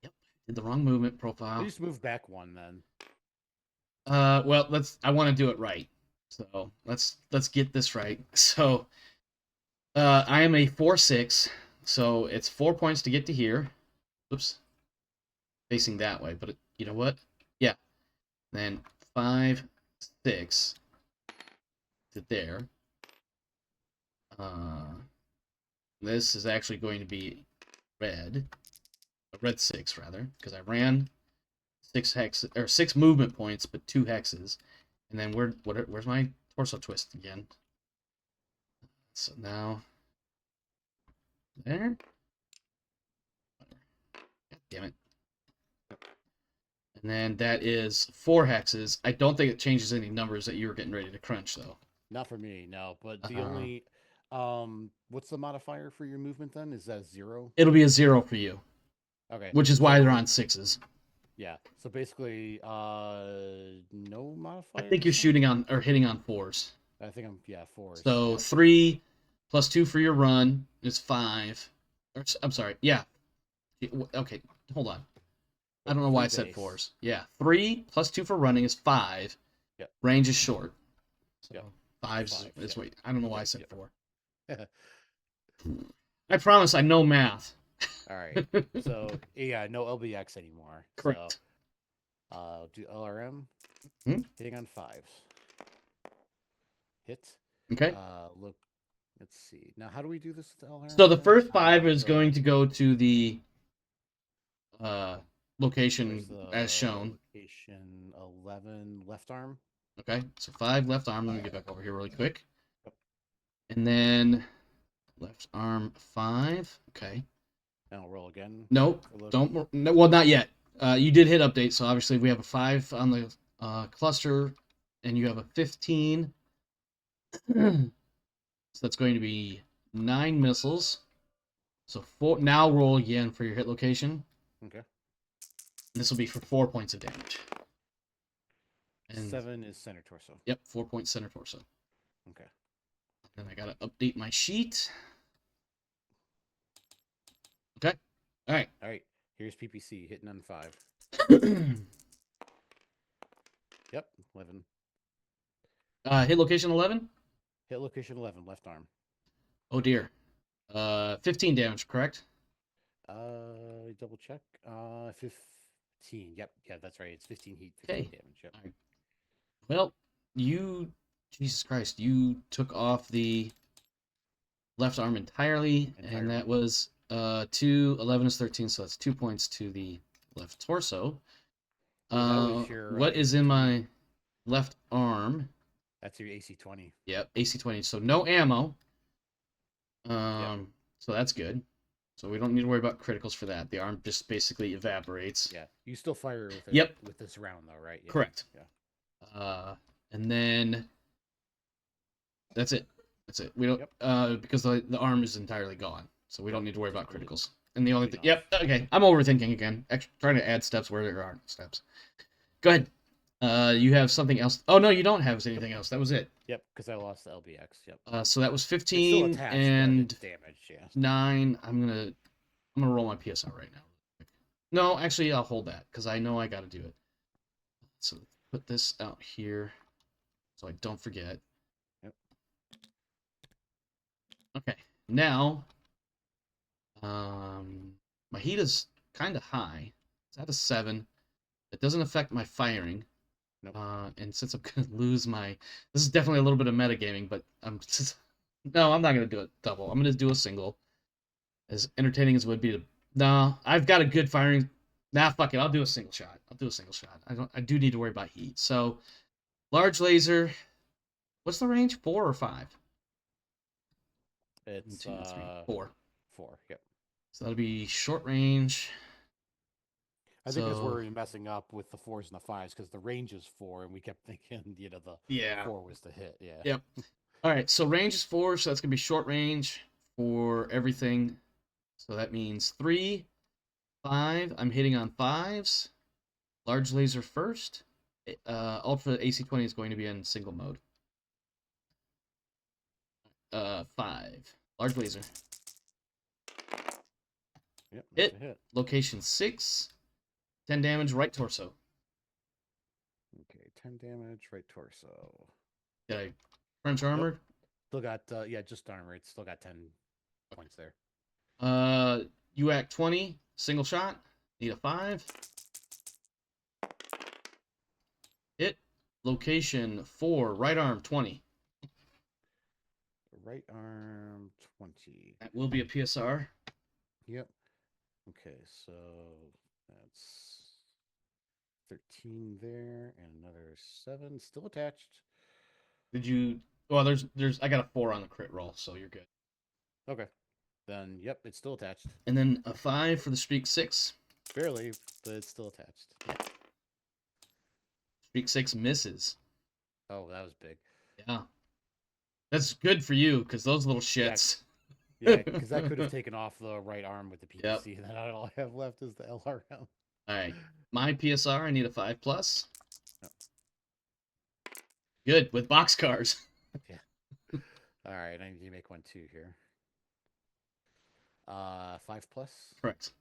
Yep. Did the wrong movement profile. You just move back 1 then. Well, I want to do it right. So let's get this right. So I am a 4/6, so it's 4 points to get to here. Oops. Facing that way, but you know what? Yeah. Then 5, 6 to there. This is actually going to be red. A red 6 rather, because I ran 6 hex or 6 movement points, but 2 hexes. And then where's my torso twist again? So now there. God damn it. And then that is 4 hexes. I don't think it changes any numbers that you were getting ready to crunch, though. Not for me, no. But the only, what's the modifier for your movement then? Is that 0? It'll be a 0 for you. Okay. Which is why they're on 6s. Yeah. So basically, no modifier. I think you're shooting on or hitting on 4s. I think I'm 4s. So 3 plus 2 for your run is 5. Or, I'm sorry. Yeah. Okay. Hold on. I don't know why I said 4s. Yeah. 3 plus 2 for running is 5. Yep. Range is short. So yep. 5 is wait. I don't know why I said 4. Yep. I promise I know math. All right. So yeah, no LBX anymore. Correct. So, do LRM. Hitting on 5s. Hit. Okay. Look. Let's see. Now, how do we do this with LRM? So the first 5 is going to go to the location as shown. Location 11 left arm. Okay. So 5 left arm. Let me get back over here really quick. And then left arm 5. Okay. And I'll roll again. Nope. Don't. No, well, not yet. You did hit update, so obviously we have a 5 on the cluster, and you have a 15. So that's going to be 9 missiles. So 4. Now roll again for your hit location. Okay. This will be for 4 points of damage. And 7 is center torso. Yep, 4 points center torso. Okay. Then I gotta update my sheet. Okay. All right. All right. Here's PPC hitting on 5. Yep. 11. Hit location 11. Hit location 11 left arm. Oh dear. 15 damage, correct? Double check. 15. Yep. Yeah, that's right. It's 15 heat, 15 damage. Yep. Right. Well, Jesus Christ, you took off the left arm entirely. And that was 2, 11 is 13, so that's 2 points to the left torso. What is in my left arm? That's your AC 20. Yep, AC 20. So no ammo. So that's good. So we don't need to worry about criticals for that. The arm just basically evaporates. Yeah, you still fire with it, with this round though, right? Yeah. Correct. Yeah. And then that's it. That's it. We don't because the arm is entirely gone, so we don't need to worry about criticals. And the only thing, okay, I'm overthinking again. Trying to add steps where there aren't steps. Go ahead. You have something else. Oh no, you don't have anything else. That was it. Yep, because I lost the LBX. Yep. So that was It's still 15 attached, but and it's damaged. Yeah. 9. I'm gonna roll my PSR right now. No, actually, I'll hold that because I know I got to do it. So put this out here so I don't forget. Yep. Okay, now my heat is kind of high. It's at a 7. It doesn't affect my firing. Nope. And since I'm gonna lose my, this is definitely a little bit of metagaming, but no, I'm not gonna do it double. I'm gonna do a single. As entertaining as it would be to, no, I've got a good firing. Nah, fuck it. I'll do a single shot. I'll do a single shot. I do need to worry about heat. So, large laser. What's the range? 4 or 5? It's 1, 2, 3, 4. 4. Yep. So that'll be short range. I think that's where So we're messing up with the 4s and the 5s because the range is 4, and we kept thinking, the yeah. 4 was the hit. Yeah. Yep. All right. So range is 4. So that's gonna be short range for everything. So that means 3, 5. I'm hitting on 5s. Large laser first. Ultra AC-20 is going to be in single mode. 5. Large laser. Yep. Hit. That's a hit. Location 6. 10 damage, right torso. Okay. 10 damage, right torso. Did I French armored? Still got just armor. It's still got 10 points there. UAC 20, single shot. Need a 5. Hit. Location 4, right arm 20. Right arm 20. That will be a PSR. Yep. Okay, so that's 13 there, and another 7 still attached. Did you? Well, there's. I got a 4 on the crit roll, so you're good. Okay, then yep, it's still attached. And then a 5 for the streak 6. Barely, but it's still attached. Yeah. Streak 6 misses. Oh, that was big. Yeah. That's good for you because those little shits. Yeah, because that could have taken off the right arm with the PPC. Yep. And then all I have left is the LRM. All right. My PSR, I need a 5+. Yep. Good with boxcars. Yeah. All right, I need to make one too here. 5+. Correct.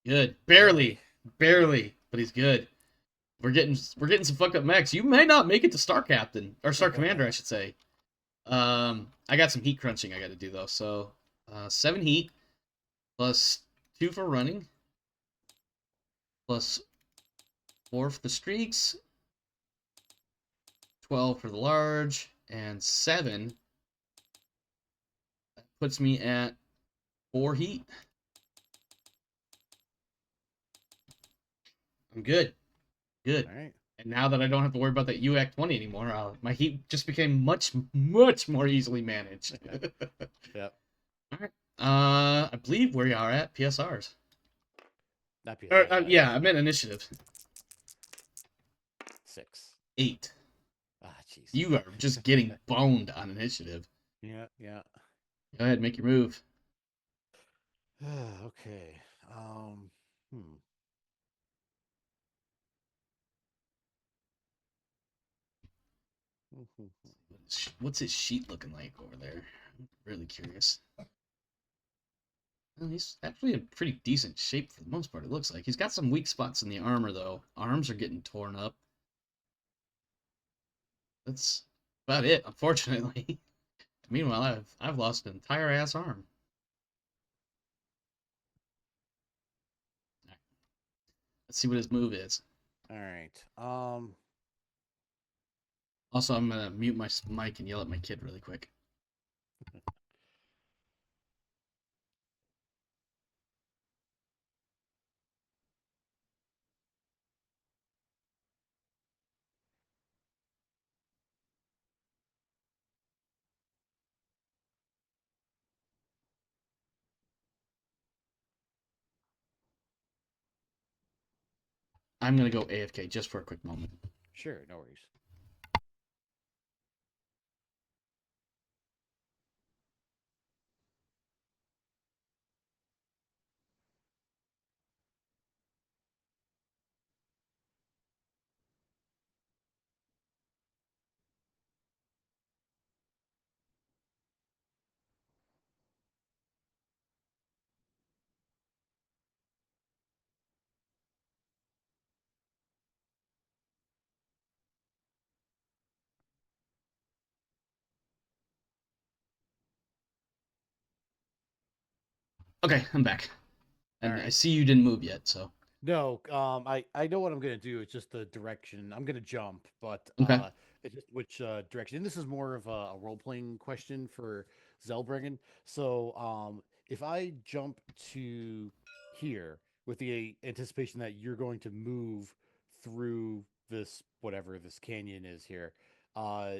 Good. Barely, but he's good. We're getting some fucked up mechs. You may not make it to Star Captain or Star Commander, I should say. I got some heat crunching I got to do though. So, 7 heat plus 2 for running plus 4 for the streaks, 12 for the large, and 7. That puts me at 4 heat. I'm good. Good. All right. And now that I don't have to worry about that UAC 20 anymore, my heat just became much more easily managed. Yep. All right. I believe we are at PSRs. Not PSR. Yeah, I meant initiative. 6. 8. Ah, jeez. You are just getting boned on initiative. Yeah, yeah. Go ahead, make your move. Okay. What's his sheet looking like over there? I'm really curious. Well, he's actually in pretty decent shape for the most part, it looks like. He's got some weak spots in the armor, though. Arms are getting torn up. That's about it, unfortunately. Meanwhile, I've lost an entire ass arm. Right. Let's see what his move is. All right. Also, I'm gonna mute my mic and yell at my kid really quick. I'm gonna go AFK just for a quick moment. Sure, no worries. Okay, I'm back. All And I right. see you didn't move yet, so. No, I know what I'm gonna do. It's just the direction. I'm gonna jump, but Okay. it's just which direction. And this is more of a role playing question for Zelbregen. So, if I jump to here with the anticipation that you're going to move through this whatever this canyon is here, uh,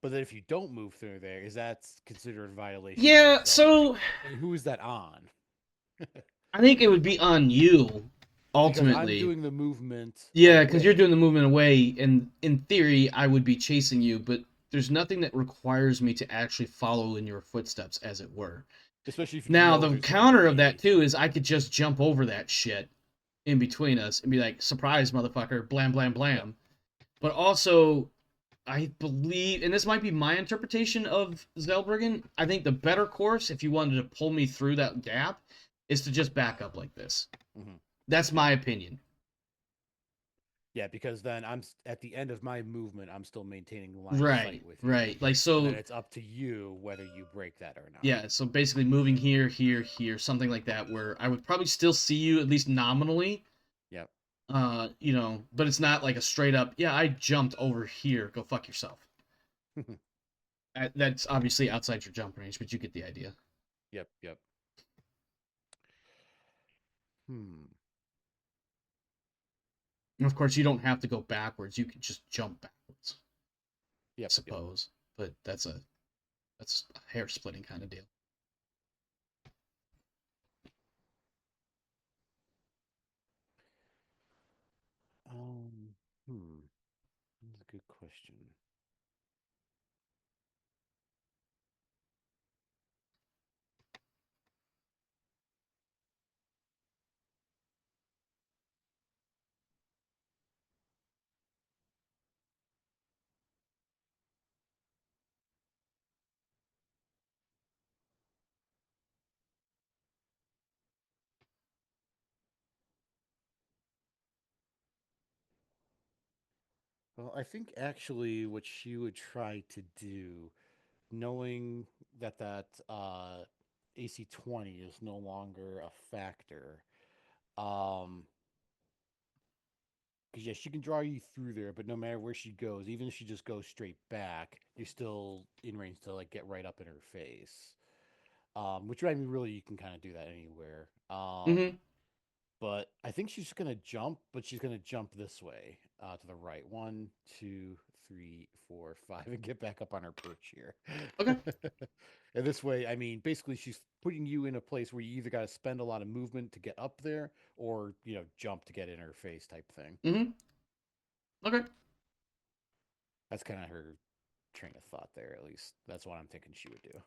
but then if you don't move through there, is that considered a violation of Yeah, Zelbregen? so And who is that on? I think it would be on you, Because I'm ultimately. doing the movement Yeah, because you're doing away. the movement away, and in theory, I would be chasing you, but there's nothing that requires me to actually follow in your footsteps, as it were. Especially if you Now, know the there's going to counter of that, be. too, is I could just jump over that shit in between us and be like, surprise, motherfucker, blam, blam, Yep. blam. But also, I believe, and this might be my interpretation of Zelbriggen, I think the better course, if you wanted to pull me through that gap, is to just back up like this. Hmm. That's Yep. my opinion. Yeah, because then at the end of my movement, I'm still maintaining line of sight Right, with you, right. Like, and then so, it's up to you whether you break that or not. yeah, so basically moving here, here, here, something like that, where I would probably still see you, at least nominally. Yep. But it's not like a straight up, yeah, I jumped over here, go fuck yourself. That's obviously outside your jump range, but you get the idea. Yep. Yep. Hmm. And of course, you don't have to go backwards. You can just jump backwards, I Yep. Yep. suppose. But that's a hair splitting kind of deal. Um. Hmm. That's a good question. Well, I think actually what she would try to do, knowing that AC-20 is no longer a factor, um, because yeah, she can draw you through there, but no matter where she goes, even if she just goes straight back, you're still in range to like get right up in her face. Which I mean, really, you can kind of do that anywhere. Mm-hmm. But I think she's gonna jump, but she's gonna jump this way to the right. One, two, three, four, five, and get back up on her perch here. Okay. And this way, I mean, basically, she's putting you in a place where you either got to spend a lot of movement to get up there, or jump to get in her face, type thing. Mm-hmm. Okay. That's kind of her train of thought there. At least that's what I'm thinking she would do.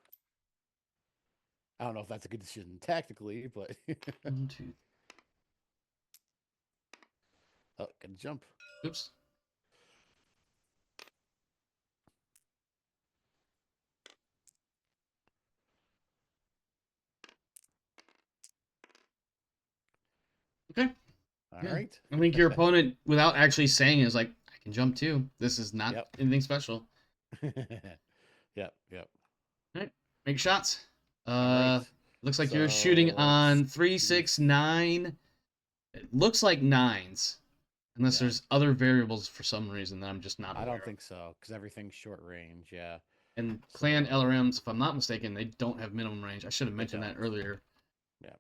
I don't know if that's a good decision tactically, but 1, 2. oh, gonna jump. Oops. Okay. All Yeah. right. I think your opponent, without actually saying, is like, I can jump too. This is not Yep. anything special. Yep. Yep. All right. Make shots. All right. Uh, Looks like you're shooting So let's on three, see. 6, 9. It looks like nines, unless Yeah. there's other variables for some reason that I'm just not I don't aware of. think so because everything's short range. Yeah. And clan So LRMs, if I'm not mistaken, they don't have minimum range. I should have they mentioned that don't. earlier. Yeah.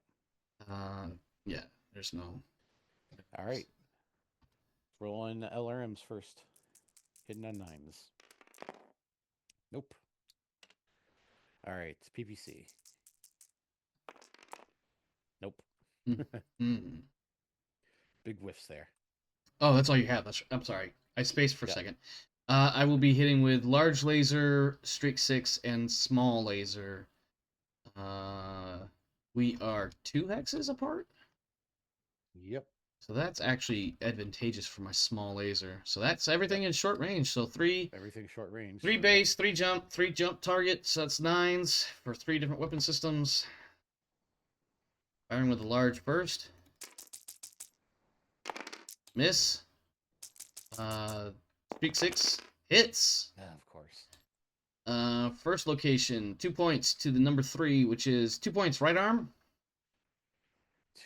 Uh, yeah, there's no. All right. Rolling LRMs first. Hitting on nines. Nope. All right. PPC. Nope. Mm. Big whiffs there. Oh, that's all you have. I'm sorry. I spaced for a Yep. second. I will be hitting with large laser, streak 6, and small laser. Uh, we are 2 hexes apart. Yep. So that's actually advantageous for my small laser. So that's Yep. everything in short range. So Everything short range. three So yep. base, 3 jump targets. So that's nines for 3 different weapon systems. Firing with a large burst. Miss. Streak 6 hits. Yeah, of course. First location, 2 points to the number 3, which is 2 points right arm.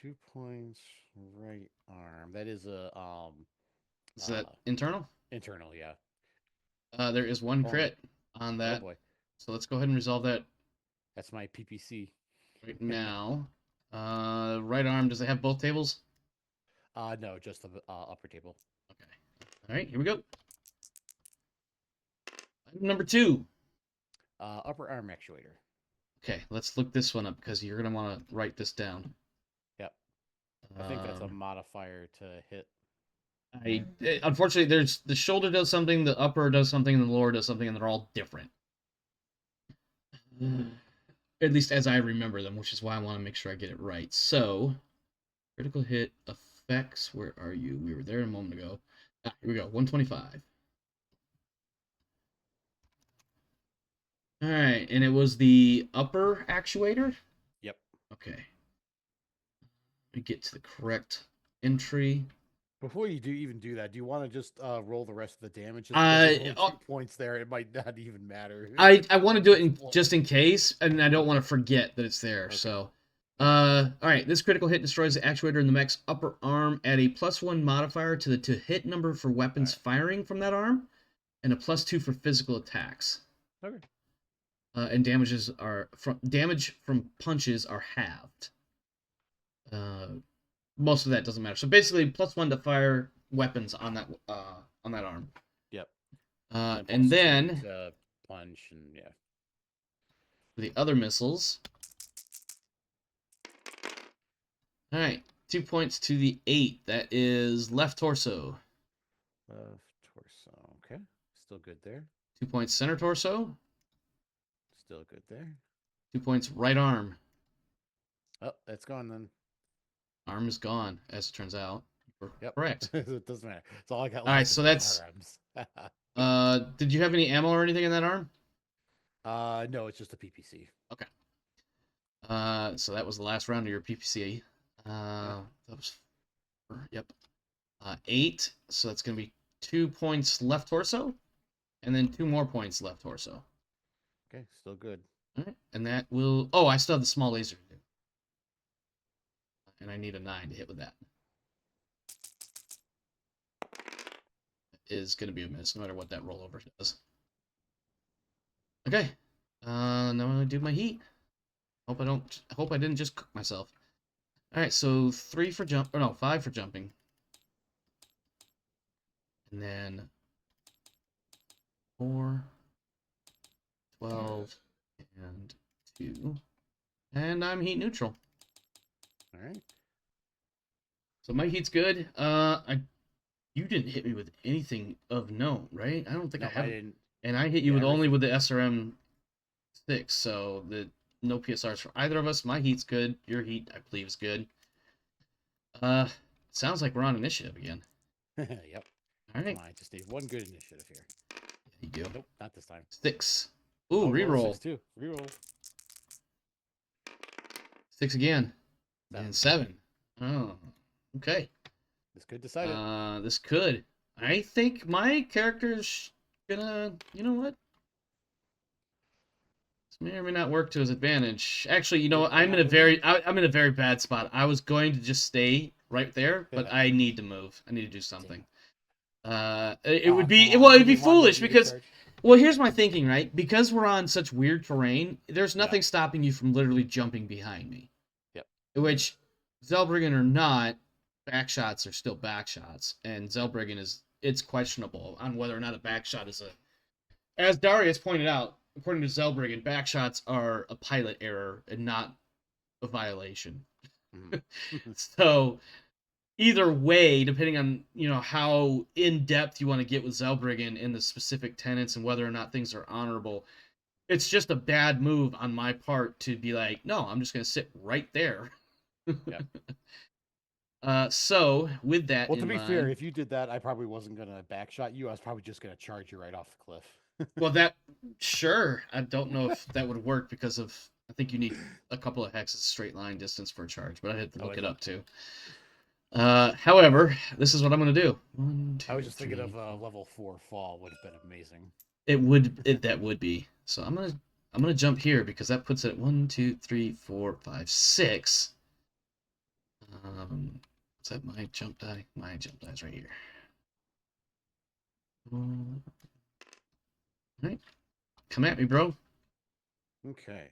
2 points right arm. That is a Is that internal? internal, yeah. There is one Only. crit on Oh that. boy. So let's go ahead and resolve that That's my PPC. right now. Right arm, does it have both tables? No, just the upper table. Okay. All right, here we go. Item number 2. Upper arm actuator. Okay, let's look this one up because you're going to want to write this down. Yep. I think that's a modifier to hit. Unfortunately, there's the shoulder does something, the upper does something, and the lower does something, and they're all different. At least as I remember them, which is why I want to make sure I get it right. So, critical hit effects. Where are you? We were there a moment ago. Here we go. 125. All right, and it was the upper actuator? Yep. Okay. Let me get to the correct entry. Before you even do that, do you want to just roll the rest of the damage? Just I- because there's only 2 points there, it might not even matter. I want to do it just in case, and I don't want to forget that it's there. Okay. So, all right. This critical hit destroys the actuator in the mech's upper arm. Add a +1 modifier to the to-hit number for weapons firing from that arm, and a +2 for physical attacks. Okay. And damage from punches are halved. Most of that doesn't matter. So basically, +1 to fire weapons on that arm. Yep. And then punch and yeah. For the other missiles. All right, 2 points to the 8. That is left torso. Left torso. Okay. Still good there. 2 points center torso. Still good there. 2 points right arm. Oh, that's gone then. Arm is gone, as it turns out. Yep. Correct. It doesn't matter. It's all I got. All right, so that's. Did you have any ammo or anything in that arm? No, it's just a PPC. Okay. So that was the last round of your PPC. That was 4. Yep. 8. So that's gonna be 2 points left torso, and then 2 more points left torso. Okay, still good. All right, and that will. Oh, I still have the small laser to do, and I need a 9 to hit with that. Is gonna be a miss, no matter what that rollover does. Okay. Now I'm gonna do my heat. Hope I didn't just cook myself. All right, so 3 for jump, or no, 5 for jumping, and then 4, 12, and 2, and I'm heat neutral. All right. So my heat's good. You didn't hit me with anything of note, right? I don't think I have. And I hit you with only with the SRM 6, so no PSRs for either of us. My heat's good. Your heat, I believe, is good. Sounds like we're on initiative again. Yep. All right. Come on, I just need one good initiative here. There you go. Nope, not this time. 6. Ooh, reroll. 6 too. Reroll. 6 again. 7. And 7. Oh, okay. This could decide it. This could. I think my character's gonna. You know what? This may or may not work to his advantage. Actually, you know what? I'm in a very bad spot. I was going to just stay right there, but I need to move. I need to do something. It'd be foolish because. Well, here's my thinking, right? Because we're on such weird terrain, there's nothing stopping you from literally jumping behind me. Yep. Which, Zellbriggen or not, backshots are still backshots, and Zellbriggen it's questionable on whether or not a backshot is a. As Darius pointed out, according to Zellbriggen, backshots are a pilot error and not a violation. So. Either way, depending on how in depth you want to get with Zellbriggen in the specific tenets and whether or not things are honorable, it's just a bad move on my part to be like, no, I'm just going to sit right there. So with that, well, to be fair, if you did that, I probably wasn't going to backshot you. I was probably just going to charge you right off the cliff. Well, sure. I don't know if that would work because I think you need a couple of hexes straight line distance for a charge, but I had to look it up too. However, this is what I'm going to do. 1, 2, I was just 3. thinking of level 4 fall would have been amazing. That would be. So I'm gonna jump here because that puts it at 1, 2, 3, 4, 5, 6. Is that my jump die? My jump die's right here. All right, come at me, bro. Okay.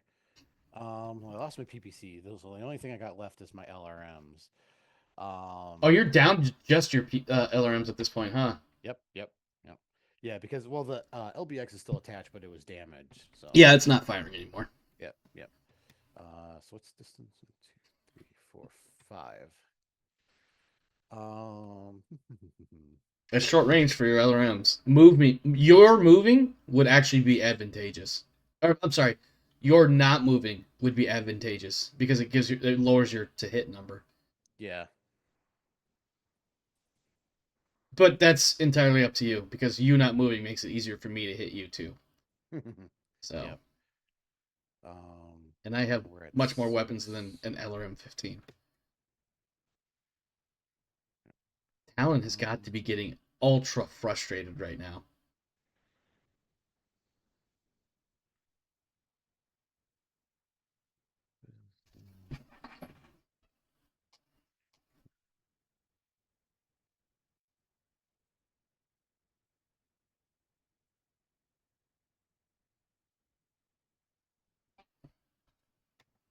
Well, I lost my PPC. Those are the only thing I got left is my LRMs. Oh, you're down to just your LRMs at this point, huh? Yep, yep, yep. Yeah, because well, the LBX is still attached, but it was damaged. So Yeah, it's not firing anymore. yep, yep. So what's distance? 1, 2, 3, 4, 5. Um, It's short range for your LRMs. Your moving would actually be advantageous. Or I'm sorry, your not moving would be advantageous because it lowers your to hit number. yeah. But that's entirely up to you because you not moving makes it easier for me to hit you too. So, Yep. Um, and I have we're at much more 6. weapons than an LRM 15. Talon has got to be getting ultra frustrated right now.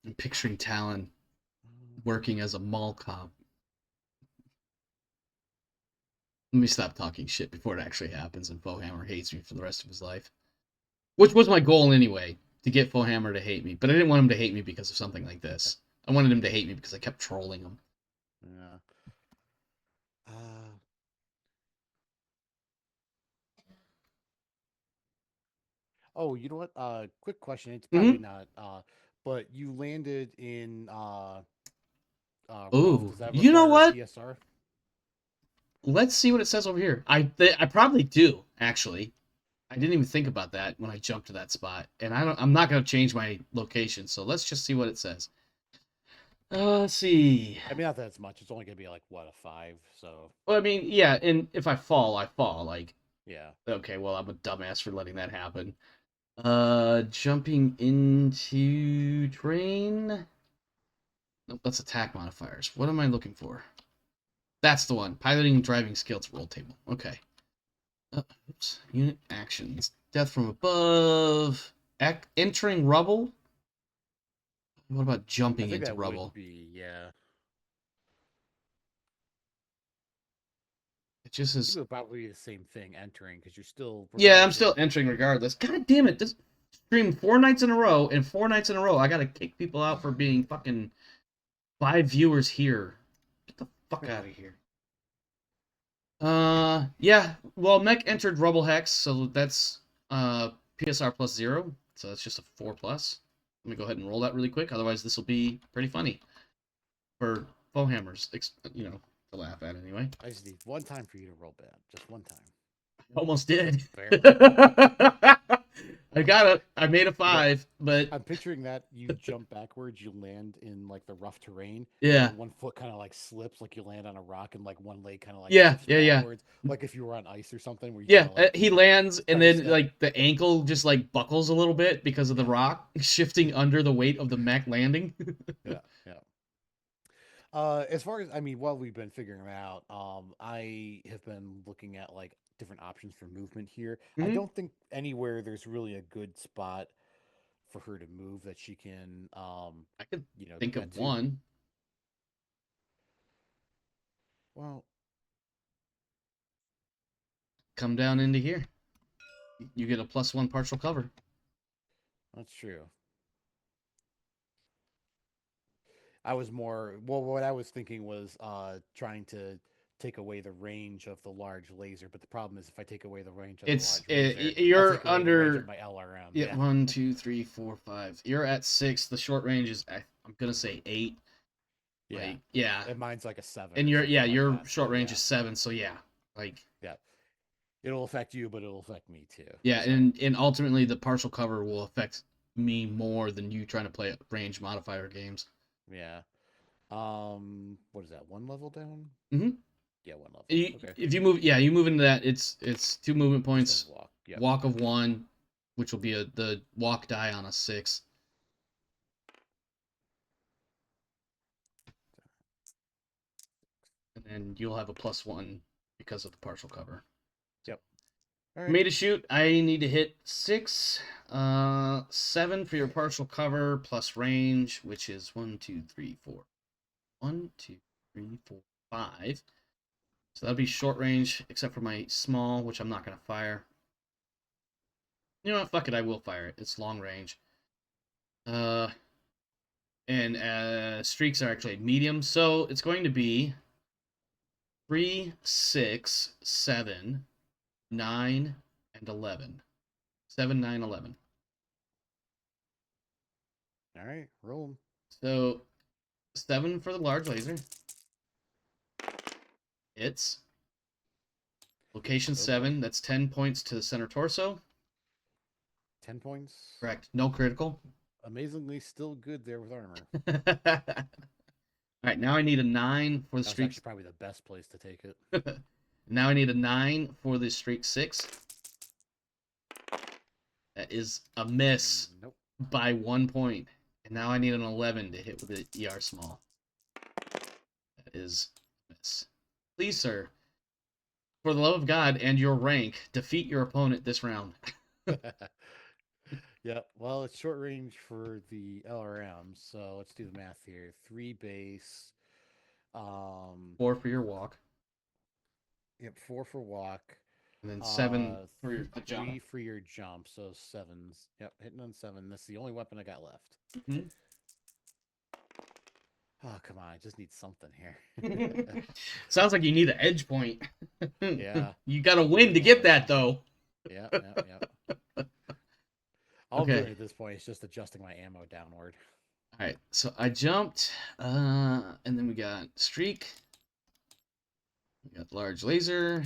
I'm picturing Talon working as a mall cop. Let me stop talking shit before it actually happens and Fohammer hates me for the rest of his life. Which was my goal anyway, to get Fohammer to hate me. But I didn't want him to hate me because of something like this. I wanted him to hate me because I kept trolling him. Yeah. Uh, oh, you know what? Quick question. It's probably Mm-hmm. not. But you landed in Rough. Ooh, Does that you know require a what? PSR? Let's see what it says over here. I probably do actually. I didn't even think about that when I jumped to that spot, and I'm not gonna change my location. So let's just see what it says. Let's see. I mean, not that it's much. It's only gonna be like what, a 5. So Well, I mean, yeah, and if I fall, I fall. Like, yeah. okay, well, I'm a dumbass for letting that happen. Jumping into train. Nope, that's attack modifiers. What am I looking for? That's the one. Piloting and driving skills roll table. Okay. Oops. Unit actions. Death from above. Entering rubble. What about I jumping think into that would rubble? be, yeah. It just I think is. it would probably be the same thing entering because you're still, Yeah, I'm regardless of. still entering regardless. God damn it! This stream 4 nights in a row, and 4 nights in a row, I gotta kick people out for being fucking 5 viewers here. Get the fuck out of here. Yeah. Well, Mech entered Rubble Hex, so that's PSR plus 0. So that's just a 4 plus. Let me go ahead and roll that really quick. Otherwise, this will be pretty funny for Fohammers, to laugh at anyway. I just need one time for you to roll bad, just one time. Almost did. Barely. I got it. I made a You know, 5, but I'm picturing that you jump backwards, you land in like the rough terrain, and yeah, then one foot kind of like slips, like you land on a rock, and like one leg kind of like yeah, shifts yeah, yeah. backwards, like if you were on ice or something, where you kind Yeah, of like he lands and kind of then step. like the ankle just like buckles a little bit because of the Yeah, rock shifting under the weight of the mech landing. yeah, yeah. As far as I mean, while we've been figuring it out, I have been looking at like different options for movement here. I Hmm. don't think anywhere there's really a good spot for her to move that she can, I could think get of to. one. Well, Come down into here. You get a +1 partial cover. that's true. I was more well. What I was thinking was trying to take away the range of the large laser, but the problem is if I take away the range of the large laser, I You're take away the range of under. my LRM. Yeah, Yeah, 1, 2, 3, 4, 5. You're at 6. The short range is I'm gonna say 8. yeah. Like yeah, And mine's like a 7 and or something like your that. short So range yeah, is 7. So yeah, like yeah. It'll affect you, but it'll affect me too. yeah, So and ultimately the partial cover will affect me more than you trying to play range modifier games. yeah. What is that? One level down? Mm-hmm. Yeah, one level. Okay. If you move, yeah, you move into that. It's 2 movement Just a points. walk. Yep. Walk of 1, which will be the walk die on a 6. and you'll have a +1 because of the partial cover. Yep. All For right. me to shoot, I need to hit 6, 7 for your partial cover plus range, which is 1, 2, 3, 4. 1, 2, 3, 4, 5. So that'll be short range, except for my small, which I'm not gonna fire. You know what? Fuck it, I will fire it. It's long range. And streaks are actually medium, so it's going to be 3, 6, 7, 9, and 11. 7, 9, 11. All right. Roll 'em. So 7 for the large laser. Hits. Location So 7. That's 10 points to the center torso. 10 points. Correct. No critical. Amazingly, still good there with armor. All right, now I need a 9 for the That's streak. actually probably the best place to take it. Now I need a 9 for the streak 6. That is a miss Nope. by 1 point. And now I need an 11 to hit with the ER small. That is a miss. Please, sir, for the love of God and your rank, defeat your opponent this round. Yeah, well, it's short range for the LRM, so let's do the math here. 3 base. 4 for your walk. Yep, 4 for walk. And then 7 for your Three jump. for your jump, so 7s. Yep, hitting on 7. That's the only weapon I got left. Mm-hmm. Oh, come on, I just need something here. Sounds like you need an edge point. Yeah. You got to win to get that, though. Yeah. All I'm doing at this point is just adjusting my ammo downward. All right, so I jumped, and then we got streak. We got large laser.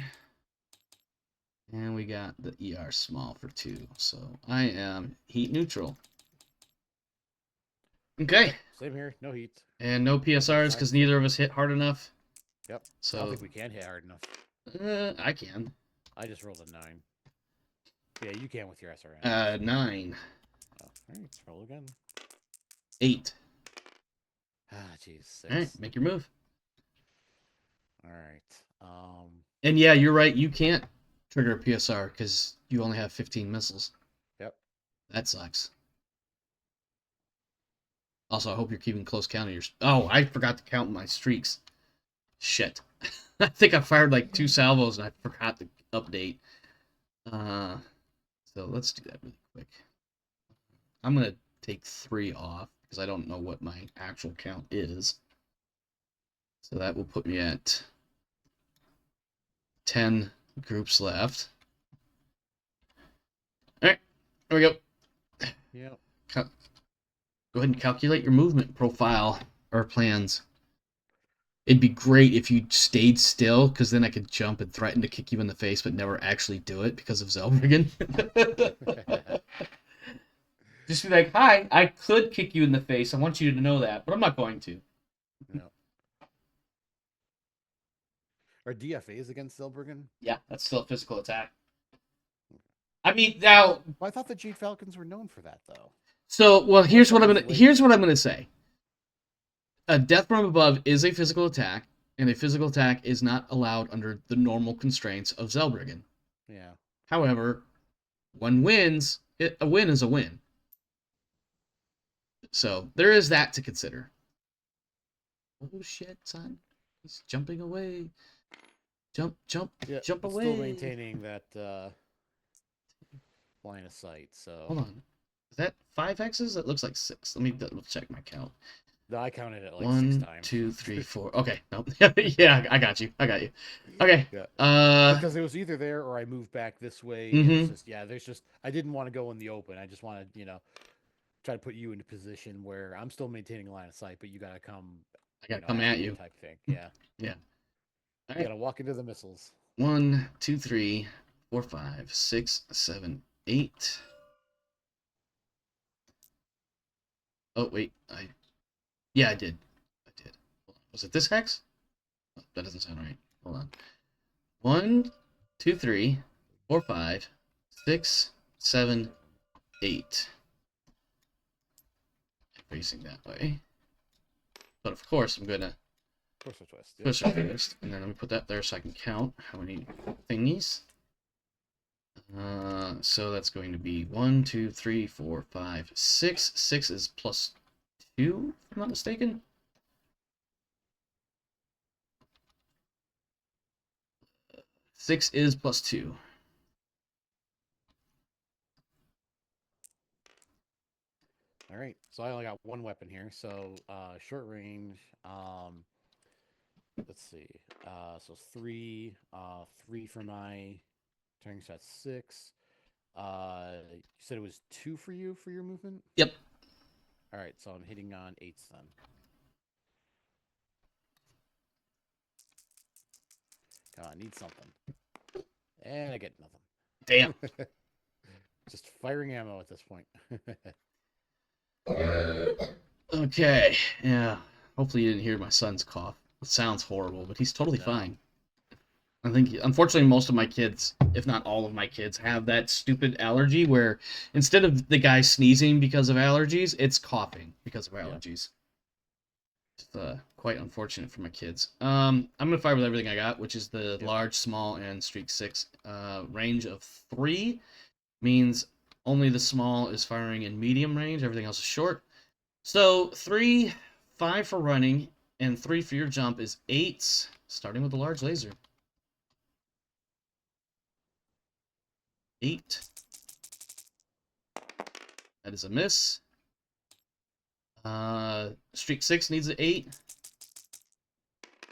And we got the ER small for 2. So I am heat neutral. Okay. Same here, no heat. And no PSRs because neither of us hit hard enough. Yep. So I don't think we can hit hard enough. I can. I just rolled a 9. Yeah, you can with your SRM. 9. Oh, all right, let's roll again. 8. Ah, jeez. 6. All right, make your move. All right. And yeah, you're right. You can't trigger a PSR because you only have 15 missiles. Yep. That sucks. Also, I hope you're keeping close count of your... Oh, I forgot to count my streaks. Shit. I think I fired like 2 salvos and I forgot to update. So let's do that really quick. I'm going to take 3 off because I don't know what my actual count is. So that will put me at 10 groups left. All right, there we go. Yep. Go ahead and calculate your movement profile or plans. It'd be great if you stayed still, because then I could jump and threaten to kick you in the face, but never actually do it because of Zelbrigan. Just be like, hi, I could kick you in the face. I want you to know that, but I'm not going to. No. Are DFAs against Zelbrigan? Yeah, that's still a physical attack. I mean, now... Well, I thought the Jade Falcons were known for that, though. So, well, here's what I'm gonna say. A death from above is a physical attack, and a physical attack is not allowed under the normal constraints of Zelbrigan. Yeah. However, when wins, a win is a win. So there is that to consider. Oh shit, son! He's jumping away. Jump away. Still maintaining that line of sight. So hold on. Is that 5 X's? It looks like 6. Let me double check my count. No, I counted it like 1, 6 times. 2, 3, 4. Okay, no. Yeah, I got you. Okay. Yeah. Because it was either there or I moved back this way. And it's just, I didn't want to go in the open. I just wanted, try to put you in a position where I'm still maintaining a line of sight, but you got to come. I got to come at you. Type thing. Yeah. Yeah. All right. You got to walk into the missiles. 1, 2, 3, 4, 5, 6, 7, 8. Oh, wait. Yeah, I did. Was it this hex? Oh, that doesn't sound right. Hold on. 1, 2, 3, 4, 5, 6, 7, 8. Facing that way. But of course, I'm gonna Twister twist. Yep. Twister twist. And then let me put that there so I can count how many thingies. So that's going to be 1, 2, 3, 4, 5, 6. 6 is plus 2, if I'm not mistaken. Six is plus 2. All right. So I only got one weapon here. So short range. Let's see. So three. Three for my turning shot. Six. You said it was two for you for your movement. Yep. All right. So I'm hitting on eights then. Come on, I need something. And I get nothing. Damn. Just firing ammo at this point. Okay. Yeah. Hopefully you didn't hear my son's cough. It sounds horrible, but he's totally fine. I think, unfortunately, most of my kids, if not all of my kids, have that stupid allergy where instead of the guy sneezing because of allergies, it's coughing because of allergies. It's quite unfortunate for my kids. I'm gonna fire with everything I got, which is the large, small, and streak 6. Range of 3 means only the small is firing in medium range. Everything else is short. So 3, 5 for running, and 3 for your jump is 8. Starting with the large laser. 8. That is a miss. Streak 6 needs an 8.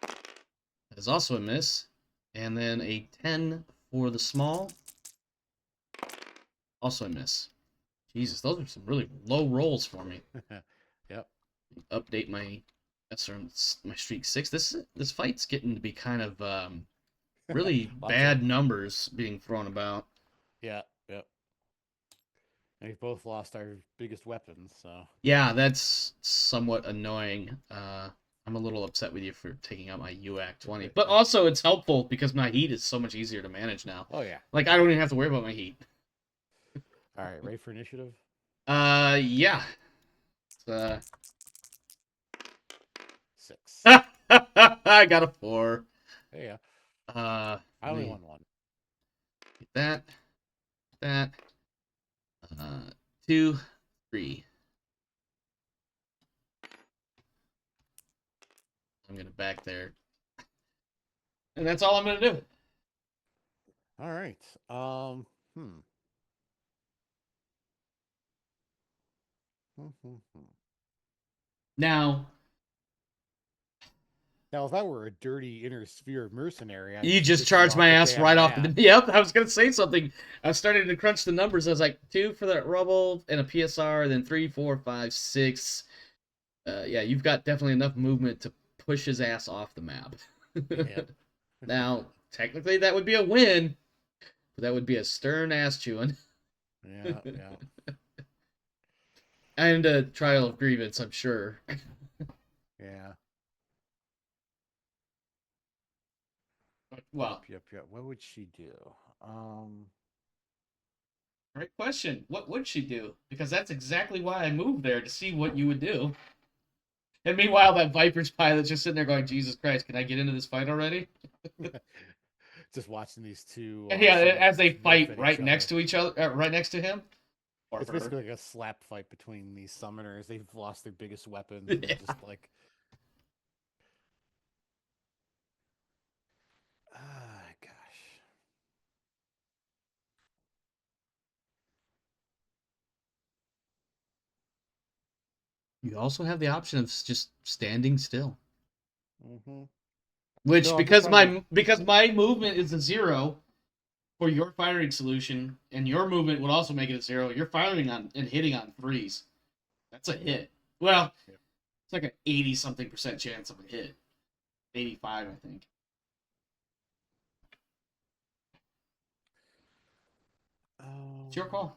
That is also a miss. And then a 10 for the small. Also a miss. Jesus, those are some really low rolls for me. Yep. Update my my streak 6. This fight's getting to be kind of really bad numbers being thrown about. Yeah, yep. And we've both lost our biggest weapons, so. Yeah, that's somewhat annoying. I'm a little upset with you for taking out my UAC 20. But also, it's helpful because my heat is so much easier to manage now. Oh, yeah. Like, I don't even have to worry about my heat. All right, ready for initiative? Yeah. 6. I got a 4. Yeah. I only won 1. That. 2, 3. I'm gonna back there. And that's all I'm gonna do. All right. Now, if I were a dirty inner sphere mercenary, I'd you just kick you charged off my the ass damn right off map. the. Yep, I was gonna say something. I was starting to crunch the numbers. I was like 2 for that rubble and a PSR, then 3, 4, 5, 6. Yeah, you've got definitely enough movement to push his ass off the map. Yep. Now, technically, that would be a win, but that would be a stern ass chewing. Yeah, yeah. And a trial of grievance, I'm sure. Yeah. Well, Yep. What would she do? great question. What would she do? Because that's exactly why I moved there, to see what you would do. And meanwhile, that Viper's pilot's just sitting there going, Jesus Christ, can I get into this fight already? Just watching these two. Yeah, as they fight right other. next to each other, right next to him. Or It's her. basically like a slap fight between these summoners. They've lost their biggest weapons. And they're just like, gosh. You also have the option of just standing still. Mm-hmm. Which, No, because my movement is a 0 for your firing solution, and your movement would also make it a 0. You're firing on and hitting on 3s. That's a hit. Well, it's like an 80-something% chance of a hit. 85, I think. It's your call.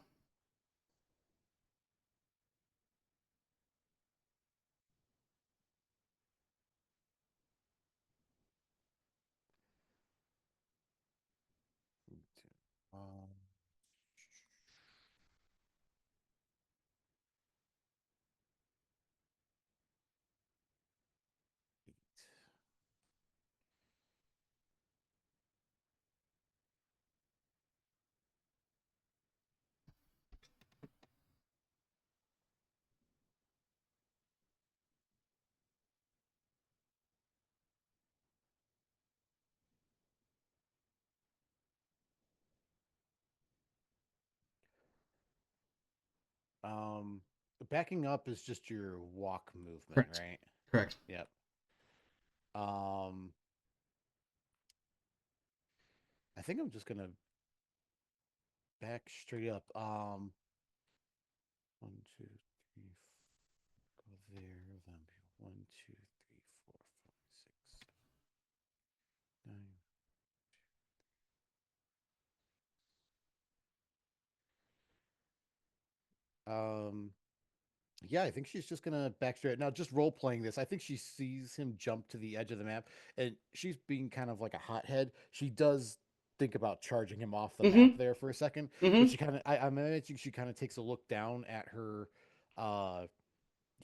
Um, backing up is just your walk movement, Correct. right? Correct. Yep. Um, I think I'm just gonna back straight up. One, two, three, go there. Then be 1, 2, 3, 4, 5, 6, 7, 9. Yeah, I think she's just gonna back straight. Now, just role playing this, I think she sees him jump to the edge of the map, and she's being kind of like a hothead. She does think about charging him off the map Mm-hmm. there for a second, but Mm-hmm. she kind of, I'm imagining she kind of takes a look down at her, uh,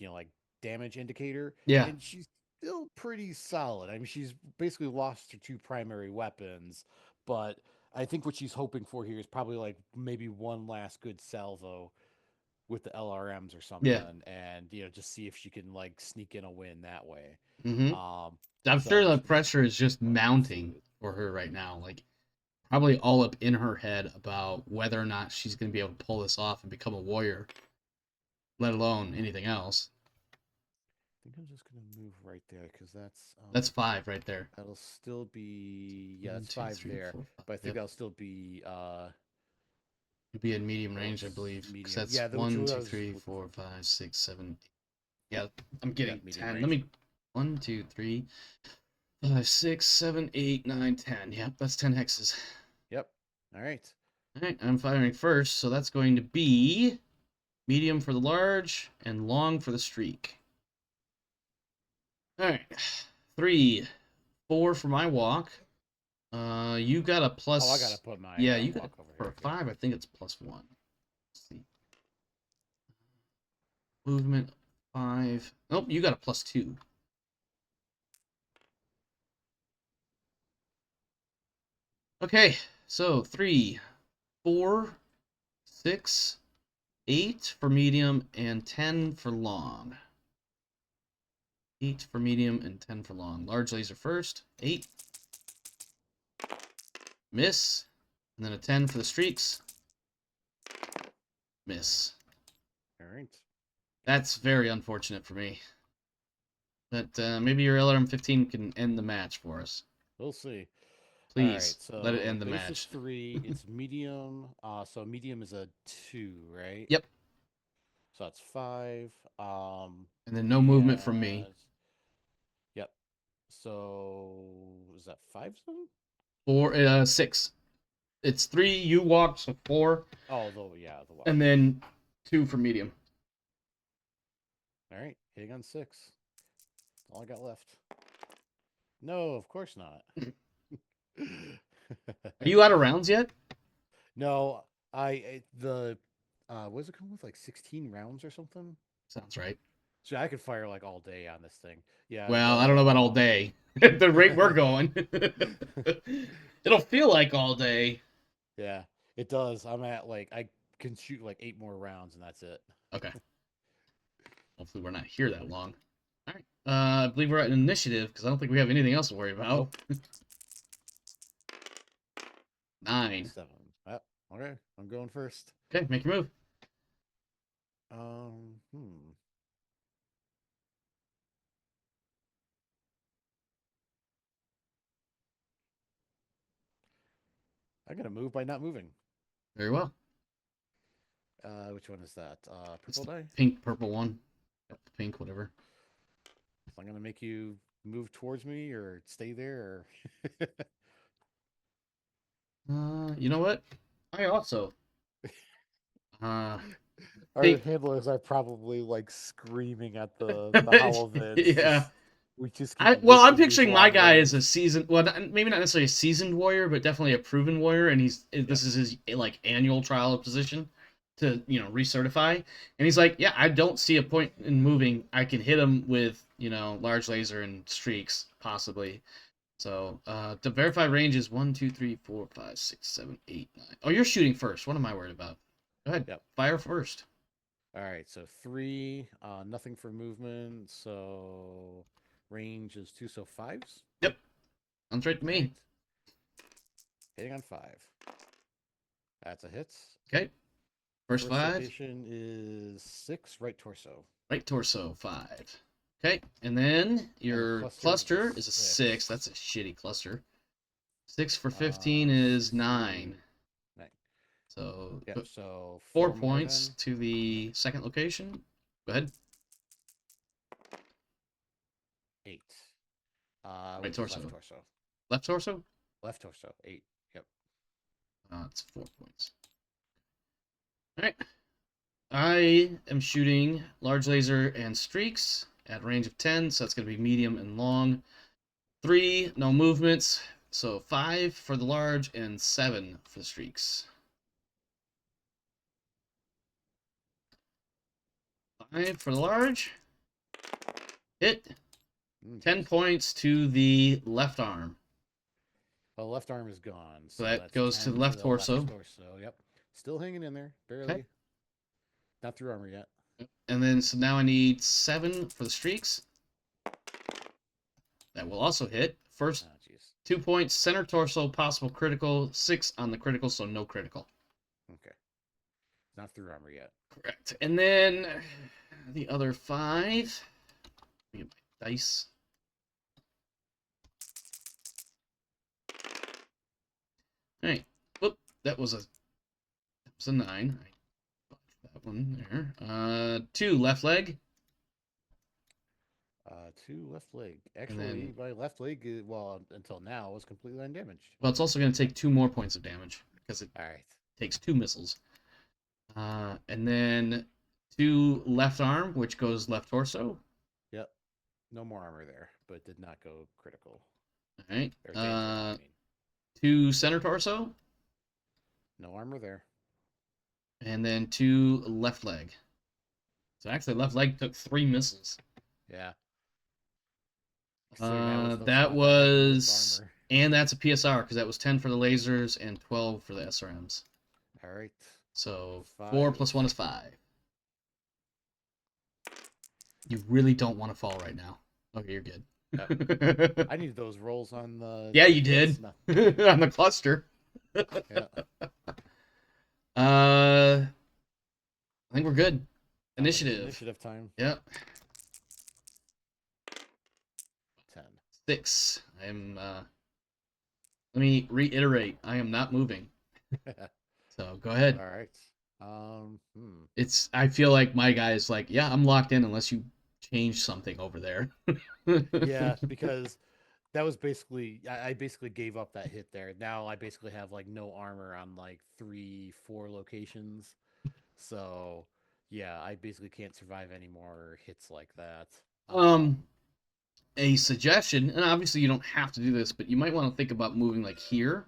like damage indicator, Yeah. and she's still pretty solid. I mean, she's basically lost her two primary weapons, but I think what she's hoping for here is probably like maybe one last good salvo with the LRMs or Yeah. something, and just see if she can like sneak in a win that way. Mm-hmm. Um, I'm so sure the just pressure is just playing this. mounting for her right now. Like probably all up in her head about whether or not she's going to be able to pull this off and become a warrior, let alone anything else. I think I'm just gonna move right there because That's 5 right there. that'll still be, yeah, One, that's two, 5 three, there, four, five. but I think Yep. that'll still be You'd be in medium range, I close believe, because medium. that's Yeah, which one, what I two, was three, looking four, for. five, six, 7, 8. Yeah, I'm Yeah, getting medium 10. Let range. me 1, 2, 3, 5, 6, 7, 8, 9, 10. Yep, that's 10 hexes. Yep. All right. All right, I'm firing first, so that's going to be medium for the large and long for the streak. All right, 3, 4 for my walk. You got a Oh, I gotta plus. put my Yeah, you got walk over for a here. Yeah. 5. I think it's +1. Let's see. Movement 5. Nope, you got a +2. Okay, so 3, 4, 6, 8 for medium and 10 for long. 8 for medium and 10 for long. Large laser first. 8. Miss. And then a 10 for the streaks. Miss. All right. That's very unfortunate for me. But maybe your LRM 15 can end the match for us. We'll see. All right. Please let it So end the base is match. 3. It's medium. So medium is a 2, right? Yep. So that's 5. And then no movement from me. And yep. So is that 5 then? 4, 6. It's 3. You walk, so 4, Oh, the yeah, the walk. and then 2 for medium. All right, hitting on 6. That's all I got left. No, of course not. Are you out of rounds yet? No, the what does it come with, like 16 rounds or something? Sounds right. So I could fire like all day on this thing. Yeah, Well, I don't know the about all day. At the rate we're going, it'll feel like all day. yeah, it does. I'm at like I can shoot like 8 more rounds and that's it. Okay. Hopefully, we're not here that long. All right. I believe we're at initiative because I don't think we have anything else to worry about. Nope. 9. 7. Okay, I'm going first. Okay, make your move. Hmm. I'm gonna move by not moving. Very well. Which one is that? It's Purple the die? pink, purple one. Yep, pink, whatever. So I'm gonna make you move towards me or stay there. Or You know what? I also uh our think handlers are probably like screaming at the hollow vids. yeah. We just keep I'm missing these picturing my long guy as a range. seasoned, well, maybe not necessarily a seasoned warrior, but definitely a proven warrior, and Yep. this is his like annual trial of position to recertify, and he's like, yeah, I don't see a point in moving. I can hit him with large laser and streaks possibly. So the verified range is 1, 2, 3, 4, 5, 6, 7, 8, 9. Oh, you're shooting first. What am I worried about? Go ahead, Yep. fire first. All right. So 3. Nothing for movement. So range is 2. So 5s. Yep, sounds right to All right. me. Hitting on 5. That's a hit. Okay, First First 5. location is 6, right torso. Right torso, 5. Okay, and then And the your cluster cluster is a 6. 6. That's a shitty cluster. 6 for 15 is 9. 16, 9. So Yep, put so 4 4 more points then. to the second location. Go ahead. 8. Right Which is left torso. torso. Left torso? Left torso, 8. Yep. It's 4 points. All right. I am shooting large laser and streaks at range of 10, so that's going to be medium and long. 3, no movements. So 5 for the large and 7 for the streaks. 5 for the large. Hit. 10 points to the left arm. Well, left arm is gone, So so that that's goes to 10 the to left the left torso. torso. Yep. Still hanging in there, barely. Okay. Not through armor yet. And then, so now I need 7 for the streaks. That will also hit. First, 2 points, center torso, possible critical. 6 on the critical, so no critical. Okay. Not through armor yet. Correct. And then the other 5. Get my dice. All right. Whoop. That was a 9. I botched that one there. 2 left leg. 2 left leg. Actually, my left leg, well, until now, was completely undamaged. Well, it's also going to take 2 more points of damage because it All right. takes 2 missiles. And then 2 left arm, which goes left torso. Yep. No more armor there, but did not go critical. All right. Or danger, 2 center torso. No armor there. And then 2 left leg. So actually, left leg took 3 missiles. Yeah. That was, and that's a PSR because that was 10 for the lasers and 12 for the SRMs. All right. So 5. 4 plus 1 is 5. You really don't want to fall right now. Okay, you're good. Yep. I need those rolls on the. Yeah, you did on the cluster. Yeah. I think we're good. Initiative. Initiative time. Yep. 10. 6. I am. Let me reiterate. I am not moving. So go ahead. All right. It's. I feel like my guy is like, yeah, I'm locked in unless you change something over there. Yeah, because that was basically I basically gave up that hit there. Now I basically have like no armor on like 3, 4 locations. So yeah, I basically can't survive any more hits like that. A suggestion, and obviously you don't have to do this, but you might want to think about moving like here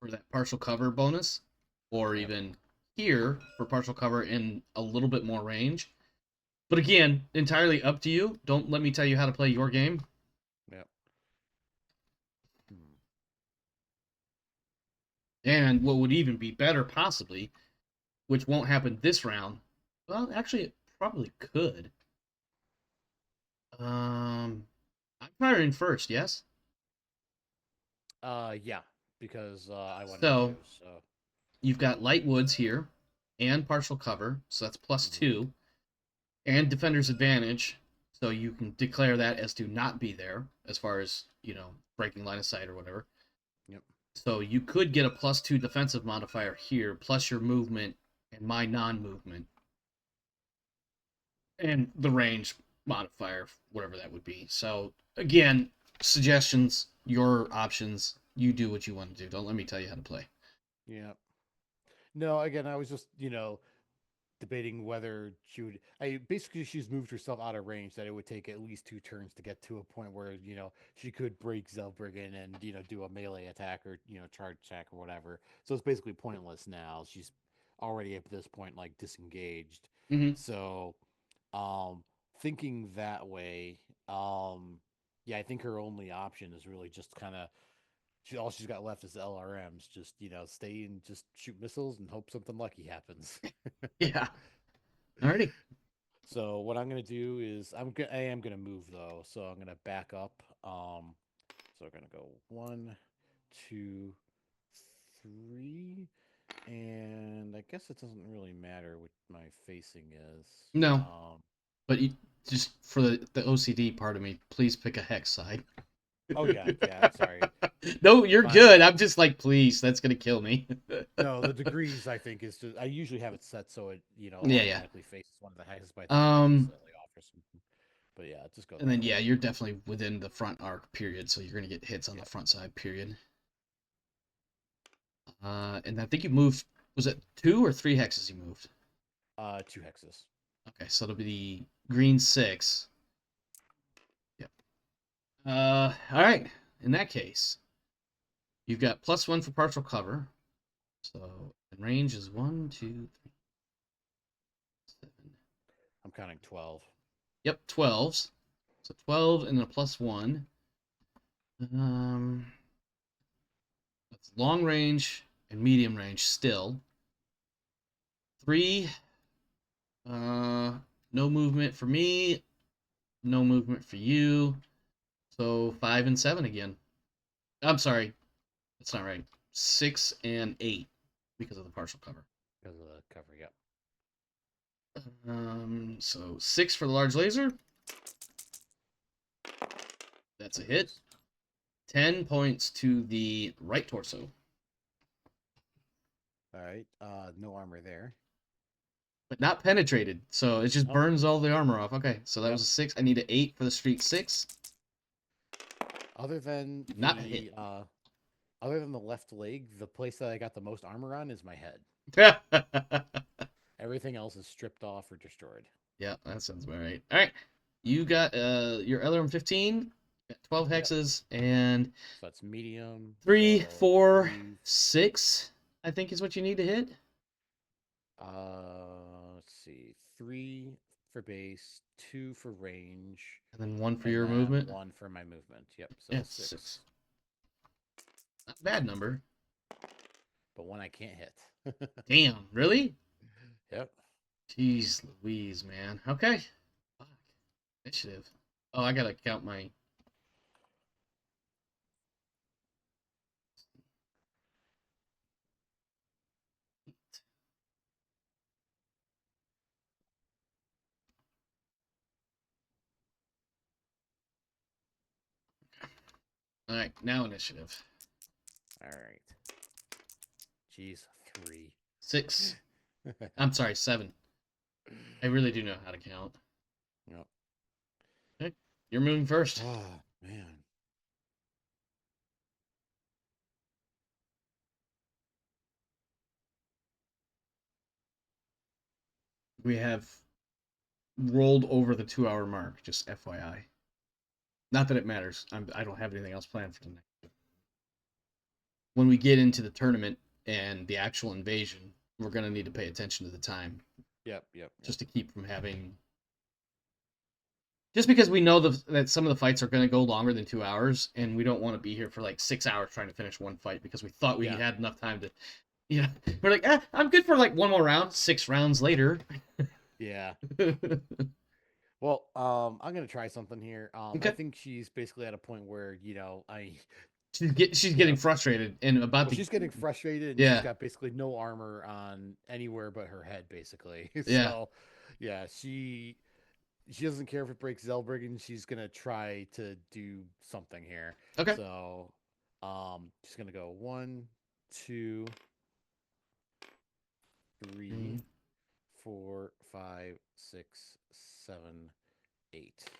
for that partial cover bonus, or even here for partial cover in a little bit more range. But again, entirely up to you. Don't let me tell you how to play your game. Yep. And what would even be better, possibly, which won't happen this round. Well, actually, it probably could. I'm firing first, yes? Yeah, because I want So, to. So you've got light woods here and partial cover, so that's +2, and defender's advantage, so you can declare that as to not be there as far as, breaking line of sight or whatever. Yep. So you could get a +2 defensive modifier here, plus your movement and my non-movement. And the range modifier, whatever that would be. So, again, suggestions, your options. You do what you want to do. Don't let me tell you how to play. Yeah. No, again, I was just, debating whether she would. She's moved herself out of range that it would take at least 2 turns to get to a point where she could break Zellbriggen and do a melee attack or charge attack or whatever. So it's basically pointless now. She's already at this point like disengaged. Mm-hmm. So, thinking that way, yeah, I think her only option is really just kind of. All she's got left is LRMs. Just stay and just shoot missiles and hope something lucky happens. Yeah. Alrighty. So what I'm gonna do is I am gonna move though. So I'm gonna back up. So we're gonna go 1, 2, 3, And I guess it doesn't really matter what my facing is. No, but you, just for the OCD part of me, please pick a hex side. Oh yeah, yeah. I'm sorry. No, you're My good. I'm just like, please, that's gonna kill me. No, the degrees I think is just I usually have it set so it Yeah, yeah. automatically faces one of the hexes, but I think it might be Um, slightly off or something. But yeah, just go and that then way. yeah, you're definitely within the front arc period, so you're gonna get hits on the Yep. front side period. And I think you moved. Was it 2 or 3 hexes you moved? 2 hexes. Okay, so it'll be the green 6. Yep. All right. In that case, you've got +1 for partial cover. So and range is 1, 2, 3, 7. I'm counting 12. Yep, 12s. So 12 and then a +1. Um, that's long range and medium range still. 3. No movement for me. No movement for you. So 5 and 7 again. I'm sorry, that's not right. 6 and 8 because of the partial cover. Because of the cover, yep. So 6 for the large laser. That's a hit. 10 points to the right torso. All right. No armor there. But not penetrated, so it just Oh, burns all the armor off. Okay, so that yep. was a 6. I need an 8 for the streak 6. Other than Not a hit. other than the left leg, the place that I got the most armor on is my head. Everything else is stripped off or destroyed. Yeah, that sounds about right. All right, you got your LRM 15, got 12 Yep. hexes, and So that's medium. 3, So 4, three. 6. I think is what you need to hit. Let's see. 3 for base, 2 for range, And then 1 for and your then movement. 1 for my movement. Yep. So Yeah, 6. 6. Not a bad number. But one I can't hit. Damn, really? Yep. Jeez Louise, man. Okay. Fuck. Initiative. Oh, I gotta count my. All right, now initiative. All right. Jeez, 3. 6. I'm sorry, 7. I really do know how to count. Yep. Okay, you're moving first. Oh, man. We have rolled over the 2-hour mark, just FYI. Not that it matters. I don't have anything else planned for tonight. When we get into the tournament and the actual invasion, we're going to need to pay attention to the time. Yep. Just to keep from having. Just because we know that some of the fights are going to go longer than 2 hours, and we don't want to be here for like 6 hours trying to finish one fight because we thought we had enough time to. Yeah, we're like, I'm good for like one more round. 6 rounds later. Yeah. Well, I'm gonna try something here. I Okay. think she's basically at a point where She's getting frustrated and about well, she's getting frustrated and she's Yeah. got basically no armor on anywhere but her head, basically. Yeah. So, yeah, she doesn't care if it breaks Zellbriggen. She's gonna try to do something here. Okay. So, she's gonna go 1, 2, 3, 4, 5, 6, 7, 8.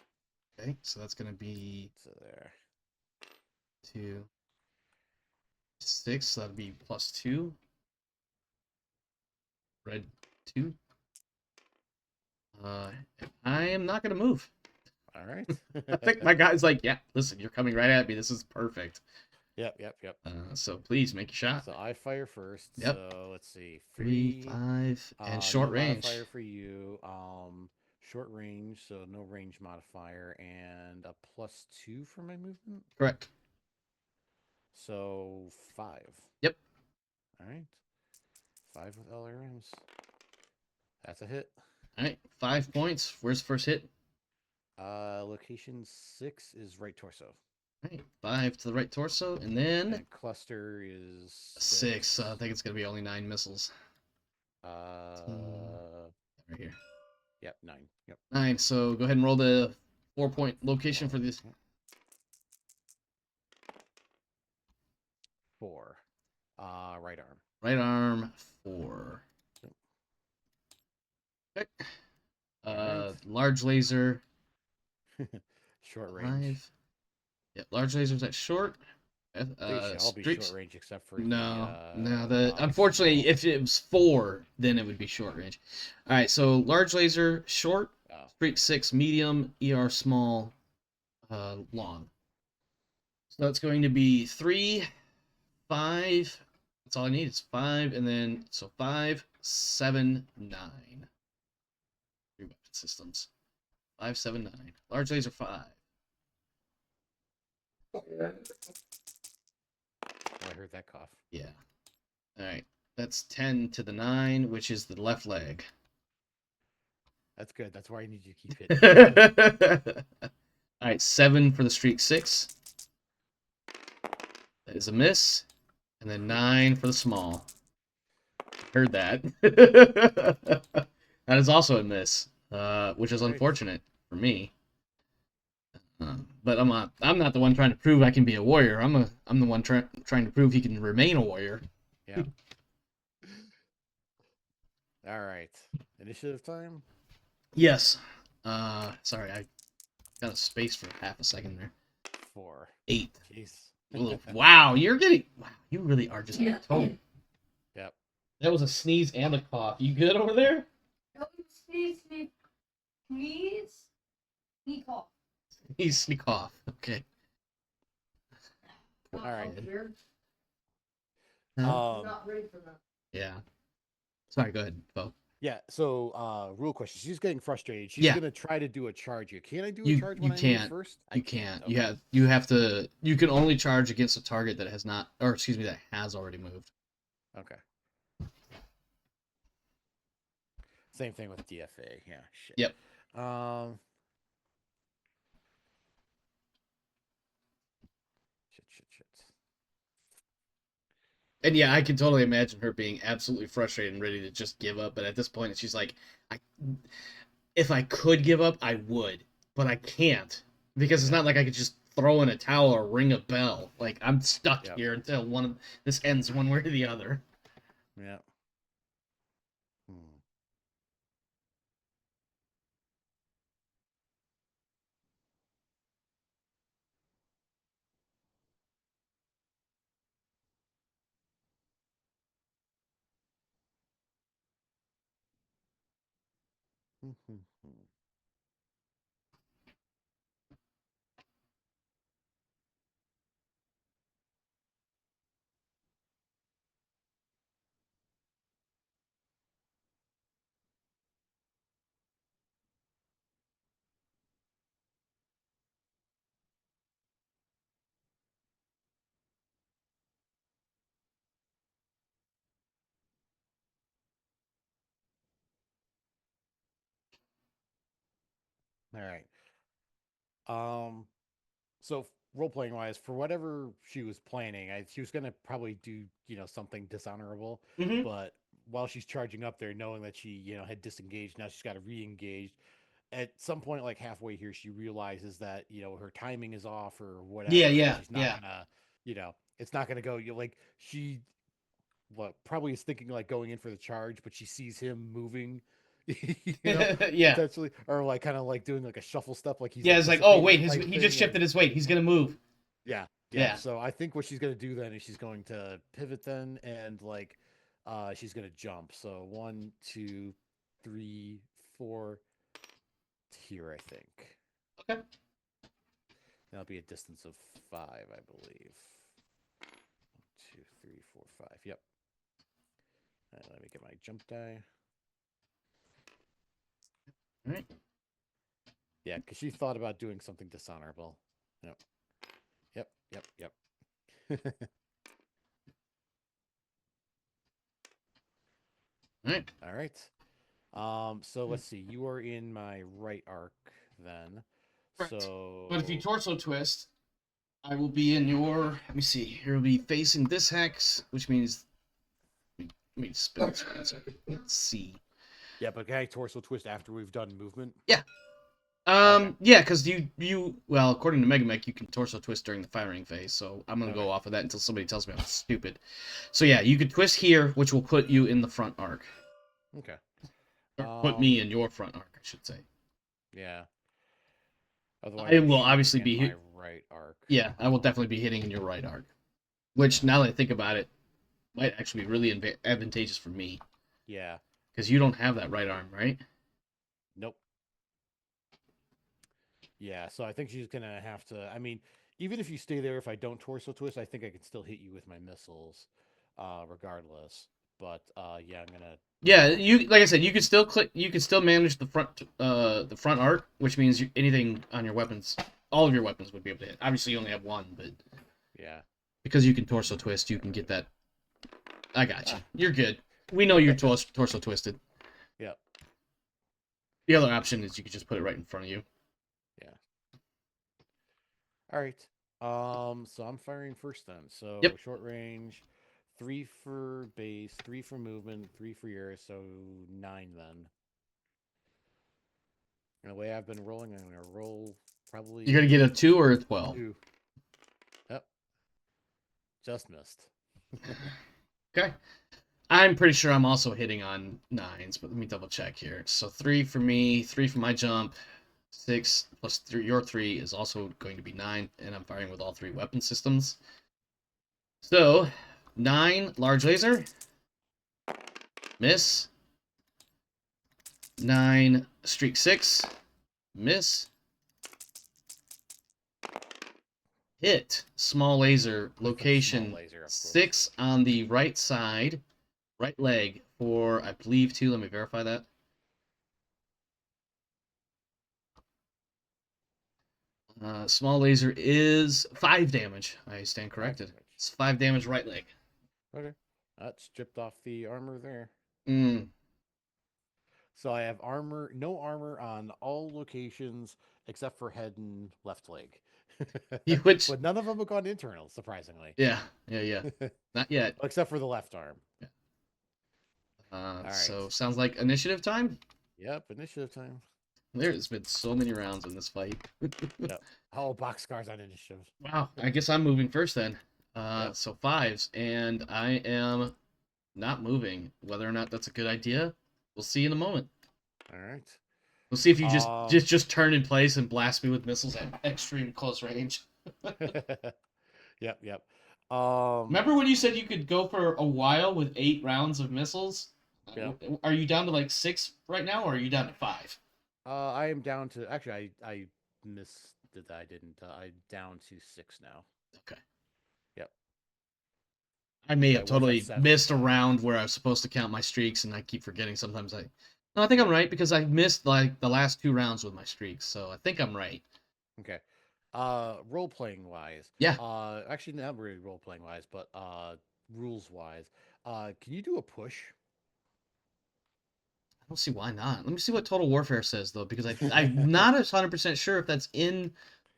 Okay, so that's gonna be So there. 2, 6. So that'd be +2. Red 2. I am not gonna move. All right. I think my guy's like, yeah, listen, you're coming right at me. This is perfect. Yep. So please make a shot. So I fire first. Yep. So let's see. 3, 5, and short no range. modifier for you. Short range, so no range modifier, and a +2 for my movement. Correct. So 5. Yep. All right. 5 with LRMs. That's a hit. All right, 5 points. Where's the first hit? Location 6 is right torso. Right, 5 to the right torso, and then And cluster is 6. 6. I think it's gonna be only 9 missiles. Uh, Right here. yep, 9. Yep. 9. So go ahead and roll the 4-point location for this. 4. Right arm. Right arm 4. Okay. Alright. Large laser Short 5. range. Yeah, large lasers at short. They should all be Streaks. short range except for No, no. the Unfortunately, small. if it was 4, then it would be short range. All right, so large laser short, Oh. streak 6 medium, ER small, long. So that's going to be 3, 5. That's all I need. It's 5, and then so 5, 7, 9. 3 weapon systems. 5, 7, 9. Large laser 5. Oh, I heard that cough. Yeah. All right. That's 10 to the 9, which is the left leg. That's good. That's why I need you to keep hitting. All right, 7 for the streak 6. That is a miss. And then 9 for the small. Heard that. That is also a miss, which is unfortunate for me. But I'm not the one trying to prove I can be a warrior. I'm the one trying to prove he can remain a warrior. Yeah. All right. Initiative time. Yes. Sorry, I got a space for half a second there. 4. 8. Jeez. Wow, you really are just total. Yep. That was a sneeze and a cough. You good over there? Don't sneeze, please. Sneak off. Sneak off. Okay. All right. Not ready for that. Yeah. Sorry, go ahead, Bo. Yeah, so rule question. She's getting frustrated. She's Yeah. gonna try to do a charge here. Can I do a You- charge you when I move can't. first? You I can't. Okay. You have to. You can only charge against a target that has not, or excuse me, that has already moved. Okay. Same thing with DFA. Yeah. Shit. Yep. Shit. And yeah, I can totally imagine her being absolutely frustrated and ready to just give up. But at this point, she's like, if I could give up, I would, but I can't because it's not like I could just throw in a towel or ring a bell. Like I'm stuck Yep. here until this ends one way or the other. Yeah. All right. So role playing wise, for whatever she was planning, she was gonna probably do something dishonorable, Mm-hmm. but while she's charging up there, knowing that she had disengaged, now she's got to re-engage. At some point, like halfway here, she realizes that her timing is off or whatever. Yeah. She's not gonna, it's not gonna go. Like she, probably is thinking like going in for the charge, but she sees him moving. Yeah. Potentially, or like kind of like doing like a shuffle step, like he's It's like, oh wait, anticipating type he just thing, shifted his weight. He's gonna move. yeah. Yeah. So I think what she's gonna do then is she's going to pivot then and like she's gonna jump. So 1, 2, 3, 4 here, I think. Okay. That'll be a distance of 5, I believe. 1, 2, 3, 4, 5. Yep. Let me get my jump die. All right. Yeah, because she thought about doing something dishonorable. Yep. All right. All right. So let's see. You are in my right arc then. Correct. So But if you torso twist, I will be in your. Let me see. You'll be facing this hex, which means. Let me spin this for a second. Let's see. Yeah, but can I torso twist after we've done movement? Yeah. Okay. Yeah, because well, according to Megamech, you can torso twist during the firing phase, so I'm gonna go off of that until somebody tells me I'm stupid. So yeah, you could twist here, which will put you in the front arc. Okay. Or put me in your front arc, I should say. Yeah. Otherwise, I I'm will shooting obviously in be my right arc. Yeah, I will definitely be hitting in your right arc. Which, now that I think about it, might actually be really advantageous for me. Yeah. Because you don't have that right arm, right? Nope. Yeah, so I think she's gonna have to. I mean, even if you stay there, if I don't torso twist, I think I can still hit you with my missiles, regardless. But yeah, I'm gonna. Yeah, like I said, you could still click. You could still manage the front arc, which means anything on your weapons, all of your weapons would be able to hit. Obviously, you only have one, but Yeah. because you can torso twist, you can get that. I got you. You're good. We know you're torso twisted. Yep. The other option is you could just put it right in front of you. Yeah. All right. So I'm firing first then. So Yep. short range, 3 for base, 3 for movement, 3 for yours, so 9 then. And the way I've been rolling, I'm gonna roll probably. You're gonna get a 2 or a 12. 2. Yep. Just missed. Okay. I'm pretty sure I'm also hitting on 9s, but let me double check here. So 3 for me, 3 for my jump, 6 plus 3, your 3 is also going to be 9, and I'm firing with all 3 weapon systems. So 9 large laser, miss. 9 streak 6, miss. Hit small laser location Small laser, of course. 6 on the right side, right leg for I believe 2. Let me verify that. Small laser is 5 damage. I stand corrected. damage. It's 5 damage right leg. Okay. That stripped off the armor there. Mm. So I have armor, no armor on all locations except for head and left leg. Which, but none of them have gone internal, surprisingly. yeah. Not yet. Except for the left arm. Yeah. right. So sounds like initiative time. Yep, initiative time. There's been so many rounds in this fight. Yep. Oh, boxcars on initiative. Wow. I guess I'm moving first then. Yep. So 5s, and I am not moving. Whether or not that's a good idea, we'll see in a moment. All right. We'll see if you just turn in place and blast me with missiles at extreme close range. Yep. Remember when you said you could go for a while with 8 rounds of missiles? Yep. Are you down to like 6 right now, or are you down to 5? I am down to actually I missed that I didn't. I'm down to 6 now. Okay. Yep. I may I have was totally at 7. missed a round where I was supposed to count my streaks, and I keep forgetting. Sometimes No, I think I'm right because I missed like the last 2 rounds with my streaks, so I think I'm right. Okay. Role playing wise. Yeah. Actually not really role playing wise, but rules wise. Can you do a push? I don't see why not. Let me see what Total Warfare says though, because I'm not 100% sure if that's in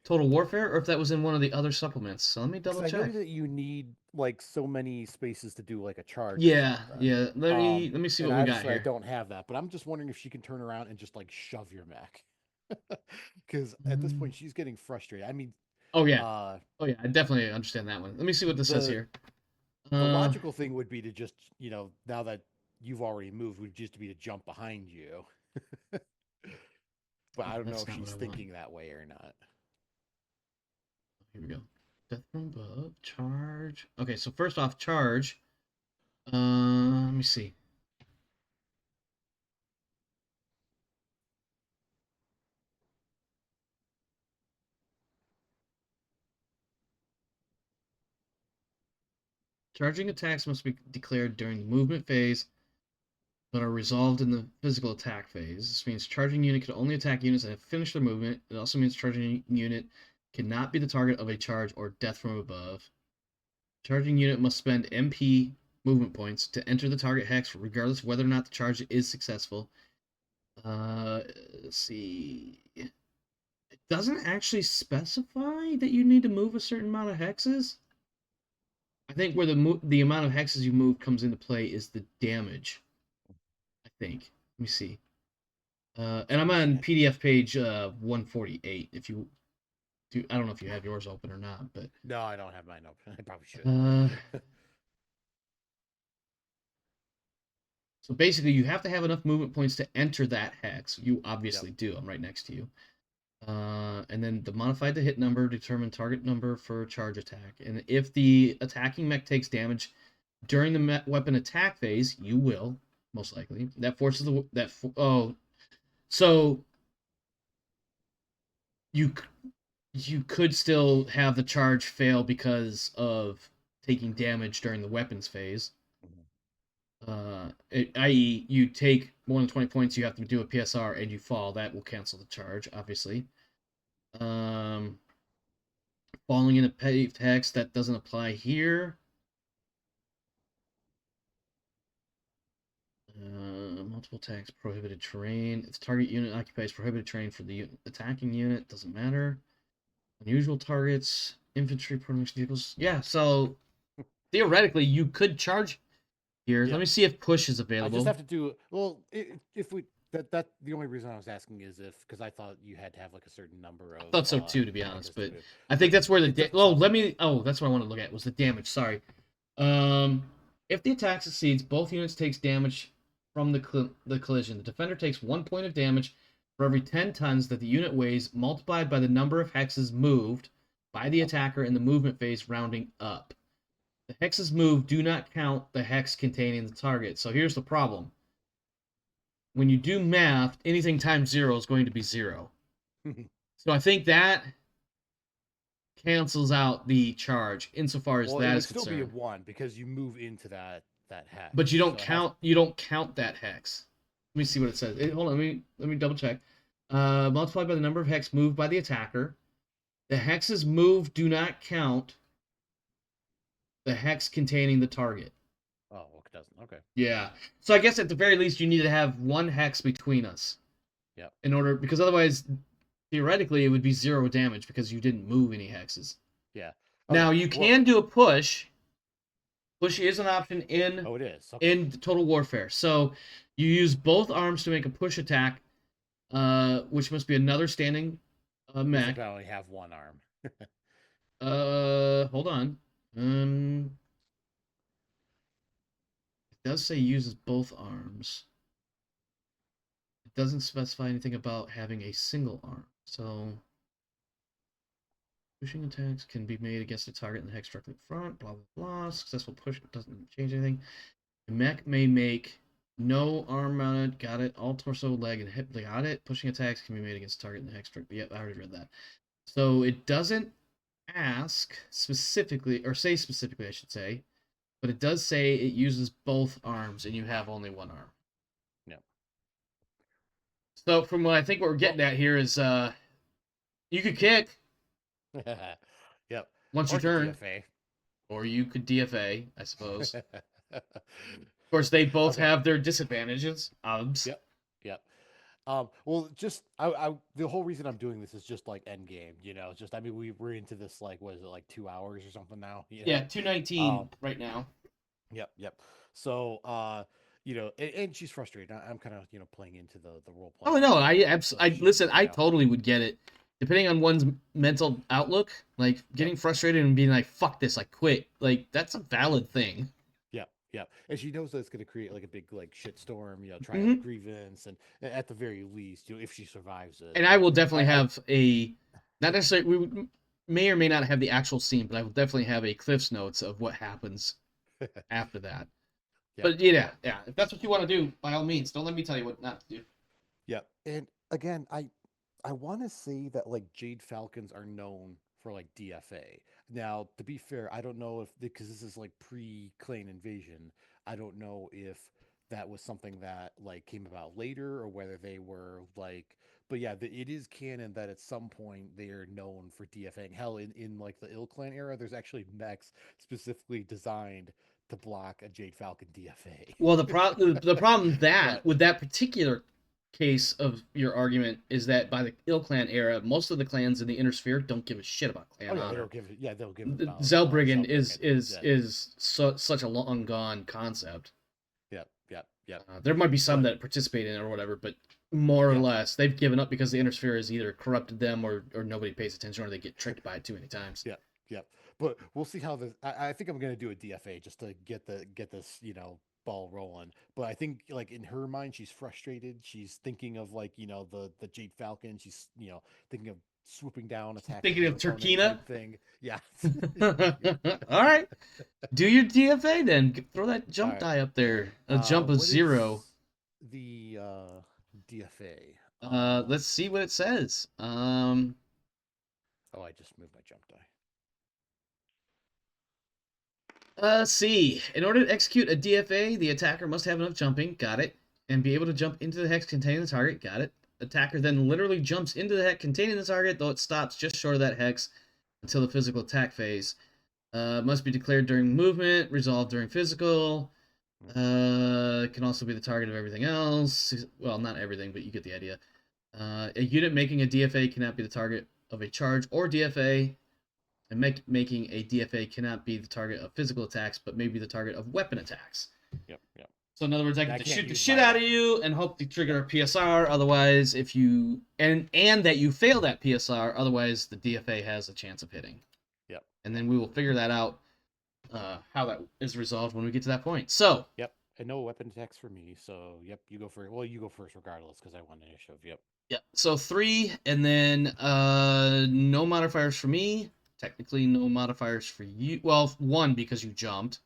Total Warfare or if that was in one of the other supplements. So let me double check. I know that you need like so many spaces to do like a charge. Yeah. Let me see what we got here. I don't have that, but I'm just wondering if she can turn around and just like shove your mech. Because at this point she's getting frustrated. I mean, oh yeah, I definitely understand that one. Let me see what this says here. The logical thing would be to just, now that you've already moved, would just be to jump behind you. But I don't know if she's thinking that way or not. Here we go. Death from above, charge. Okay, so first off, charge. Let me see. Charging attacks must be declared during the movement phase, but are resolved in the physical attack phase. This means charging unit can only attack units that have finished their movement. It also means charging unit cannot be the target of a charge or death from above. Charging unit must spend MP movement points to enter the target hex, regardless of whether or not the charge is successful. Let's see. I doesn't actually specify that you need to move a certain amount of hexes. I think where the amount of hexes you move comes into play is the damage. I think. Let me see. And I'm on PDF page 148. If you do, I don't know if you have yours open or not, but No, I don't have mine open. I probably should. So basically, you have to have enough movement points to enter that hex. You obviously do. I'm right next to you. And then the modified to hit number determine target number for charge attack. And if the attacking mech takes damage during the weapon attack phase, you will most likely. That forces so you could still have the charge fail because of taking damage during the weapons phase. I.e., you take more than 20 points, you have to do a PSR, and you fall. That will cancel the charge, obviously. Falling in a paved hex, that doesn't apply here. Multiple attacks, prohibited terrain. If the target unit occupies prohibited terrain for the attacking unit, doesn't matter. Unusual targets, infantry, prototype vehicles. Yeah, so theoretically, you could charge here. Yeah. Let me see if push is I available. just have to do well. If we that the only reason I was asking is because I thought you had to have like a certain number of. I thought so too, to be honest. But move. I think that's where the It that's what I want to look at was the damage. Sorry. If the attack succeeds, both units takes damage from the collision. The defender takes 1 point of damage for every 10 tons that the unit weighs, multiplied by the number of hexes moved by the attacker in the movement phase, rounding up. The hexes moved do not count the hex containing the target. So here's the problem. When you do math, anything times 0 is going to be 0. So I think that cancels out the charge insofar as that is concerned. It would still be a 1 because you move into that hex. But you don't count that hex. Let me see what it says. Hold on, let me double check. Multiplied by the number of hex moved by the attacker. The hexes moved do not count the hex containing the target. Oh, it doesn't. Okay. Yeah. So I guess at the very least you need to have 1 hex between us. Yeah. Because otherwise, theoretically, it would be 0 damage because you didn't move any hexes. Yeah. Okay. Now you can do a push. Push is an option in. Oh, it is. Okay. In Total Warfare. So you use both arms to make a push attack, which must be another standing mech. I only have 1 arm. Hold on. It does say uses both arms. It doesn't specify anything about having a single arm. So pushing attacks can be made against a target in the hex directly in front, blah, blah, blah. Successful push doesn't change anything. The mech may make no arm mounted, got it. All torso, leg, and hip, got it. Pushing attacks can be made against a target in the hex directly. Yep, I already read that. So it doesn't ask specifically, or say specifically, I should say, but it does say it uses both arms and you have only 1 arm. Yeah. So from what I think what we're getting at here is you could kick. Yep. Once you turn. DFA. Or you could DFA, I suppose. Of course, they both have their disadvantages. Yep. Well, just the whole reason I'm doing this is just like end game, just I mean we're into this like what is it like 2 hours or something now? Yeah, 2:19 right now. Yep. So and she's frustrated. I'm kind of playing into the role play. Oh no, I listen. I totally would get it, depending on one's mental outlook. Like getting frustrated and being like, "Fuck this," like quit. Like that's a valid thing. Yeah, and she knows that it's going to create like a big like shitstorm, try out grievance, and at the very least, if she survives it. And I will definitely have not necessarily we may or may not have the actual scene, but I will definitely have a Cliff's Notes of what happens after that. But yeah, if that's what you want to do, by all means, don't let me tell you what not to do. Yeah, and again, I want to say that like Jade Falcons are known for like DFA. Now, to be fair, I don't know if because this is like pre-Clan Invasion, I don't know if that was something that like came about later or whether they were like. But yeah, it is canon that at some point they are known for DFAing. Hell, in like the Ill Clan era, there's actually mechs specifically designed to block a Jade Falcon DFA. Well, the problem with that particular case of your argument is that by the Ill Clan era, most of the clans in the Inner Sphere don't give a shit about clan Oh yeah, they honor. don't give it. Yeah, they'll give it. About Zelbriggen is Yeah. such a long gone concept. Yep. Yep. Yep. There might be some But- that participate in it or whatever, but more or Yeah. less they've given up because the Inner Sphere has either corrupted them or nobody pays attention or they get tricked by it too many times. Yeah. Yep. But we'll see how this. I think I'm gonna do a DFA just to get this ball rolling. But I think like in her mind, she's frustrated. She's thinking of like the Jade Falcon. She's thinking of swooping down, attacking. Thinking her of opponent Turkina? type thing. Yeah. All right, do your DFA then. Throw that jump All right. die up there. A jump of What is 0. The DFA. Let's see what it says. Oh, I just moved my jump die. See. In order to execute a DFA, the attacker must have enough jumping. Got it. And be able to jump into the hex containing the target. Got it. Attacker then literally jumps into the hex containing the target, though it stops just short of that hex until the physical attack phase. Must be declared during movement, resolved during physical. Can also be the target of everything else. Well, not everything, but you get the idea. A unit making a DFA cannot be the target of a charge or DFA. And making a DFA cannot be the target of physical attacks, but may be the target of weapon attacks. Yep. So in other words, I I get to can't shoot the use shit my out of you and hope to trigger a PSR. Otherwise, if you and that you fail that PSR, otherwise the DFA has a chance of hitting. Yep. And then we will figure that out, how that is resolved when we get to that point. So. Yep. And no weapon attacks for me. So yep, you go first. Well, you go first regardless because I won initiative. Yep. Yeah. So 3, and then no modifiers for me. Technically, no modifiers for you. Well, 1 because you jumped.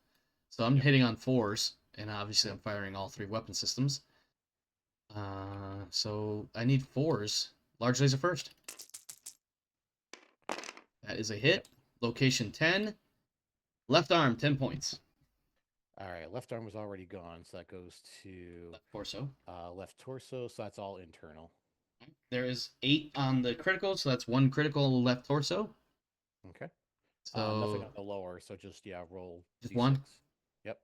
So I'm hitting on 4s. And obviously I'm firing all 3 weapon systems. So I need 4s. Large laser first. That is a hit. Location 10. Left arm, 10 points. All right. Left arm was already gone, so that goes to Left torso. left torso. So that's all internal. There is 8 on the critical, so that's 1 critical left torso. Okay. So nothing on the lower. So just roll. Just D6. 1? Yep.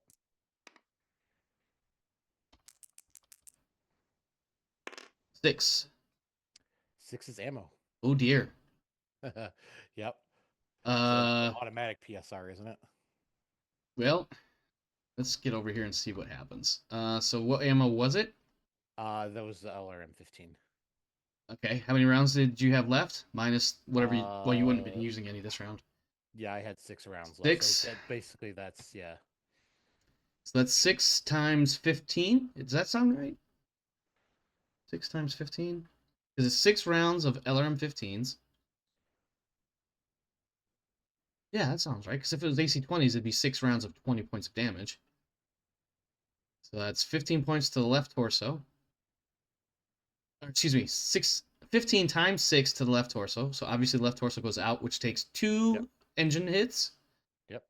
6. 6 is ammo. Oh dear. Yep. So Uh, automatic PSR, isn't it? well, let's get over here and see what happens. So what ammo was it? That was the LRM-15. Okay, how many rounds did you have left? Minus whatever. Well, you wouldn't have been using any this round. Yeah, I had 6 rounds left. 6? So basically, that's yeah. So that's 6 times 15. Does that sound right? 6 times 15? Because it's 6 rounds of LRM-15s. Yeah, that sounds right. Because if it was AC-20s, it'd be 6 rounds of 20 points of damage. So that's 15 points to the left torso. Or, excuse me, 15 times 6 to the left torso. So obviously the left torso goes out, which takes 2 engine hits. Yep.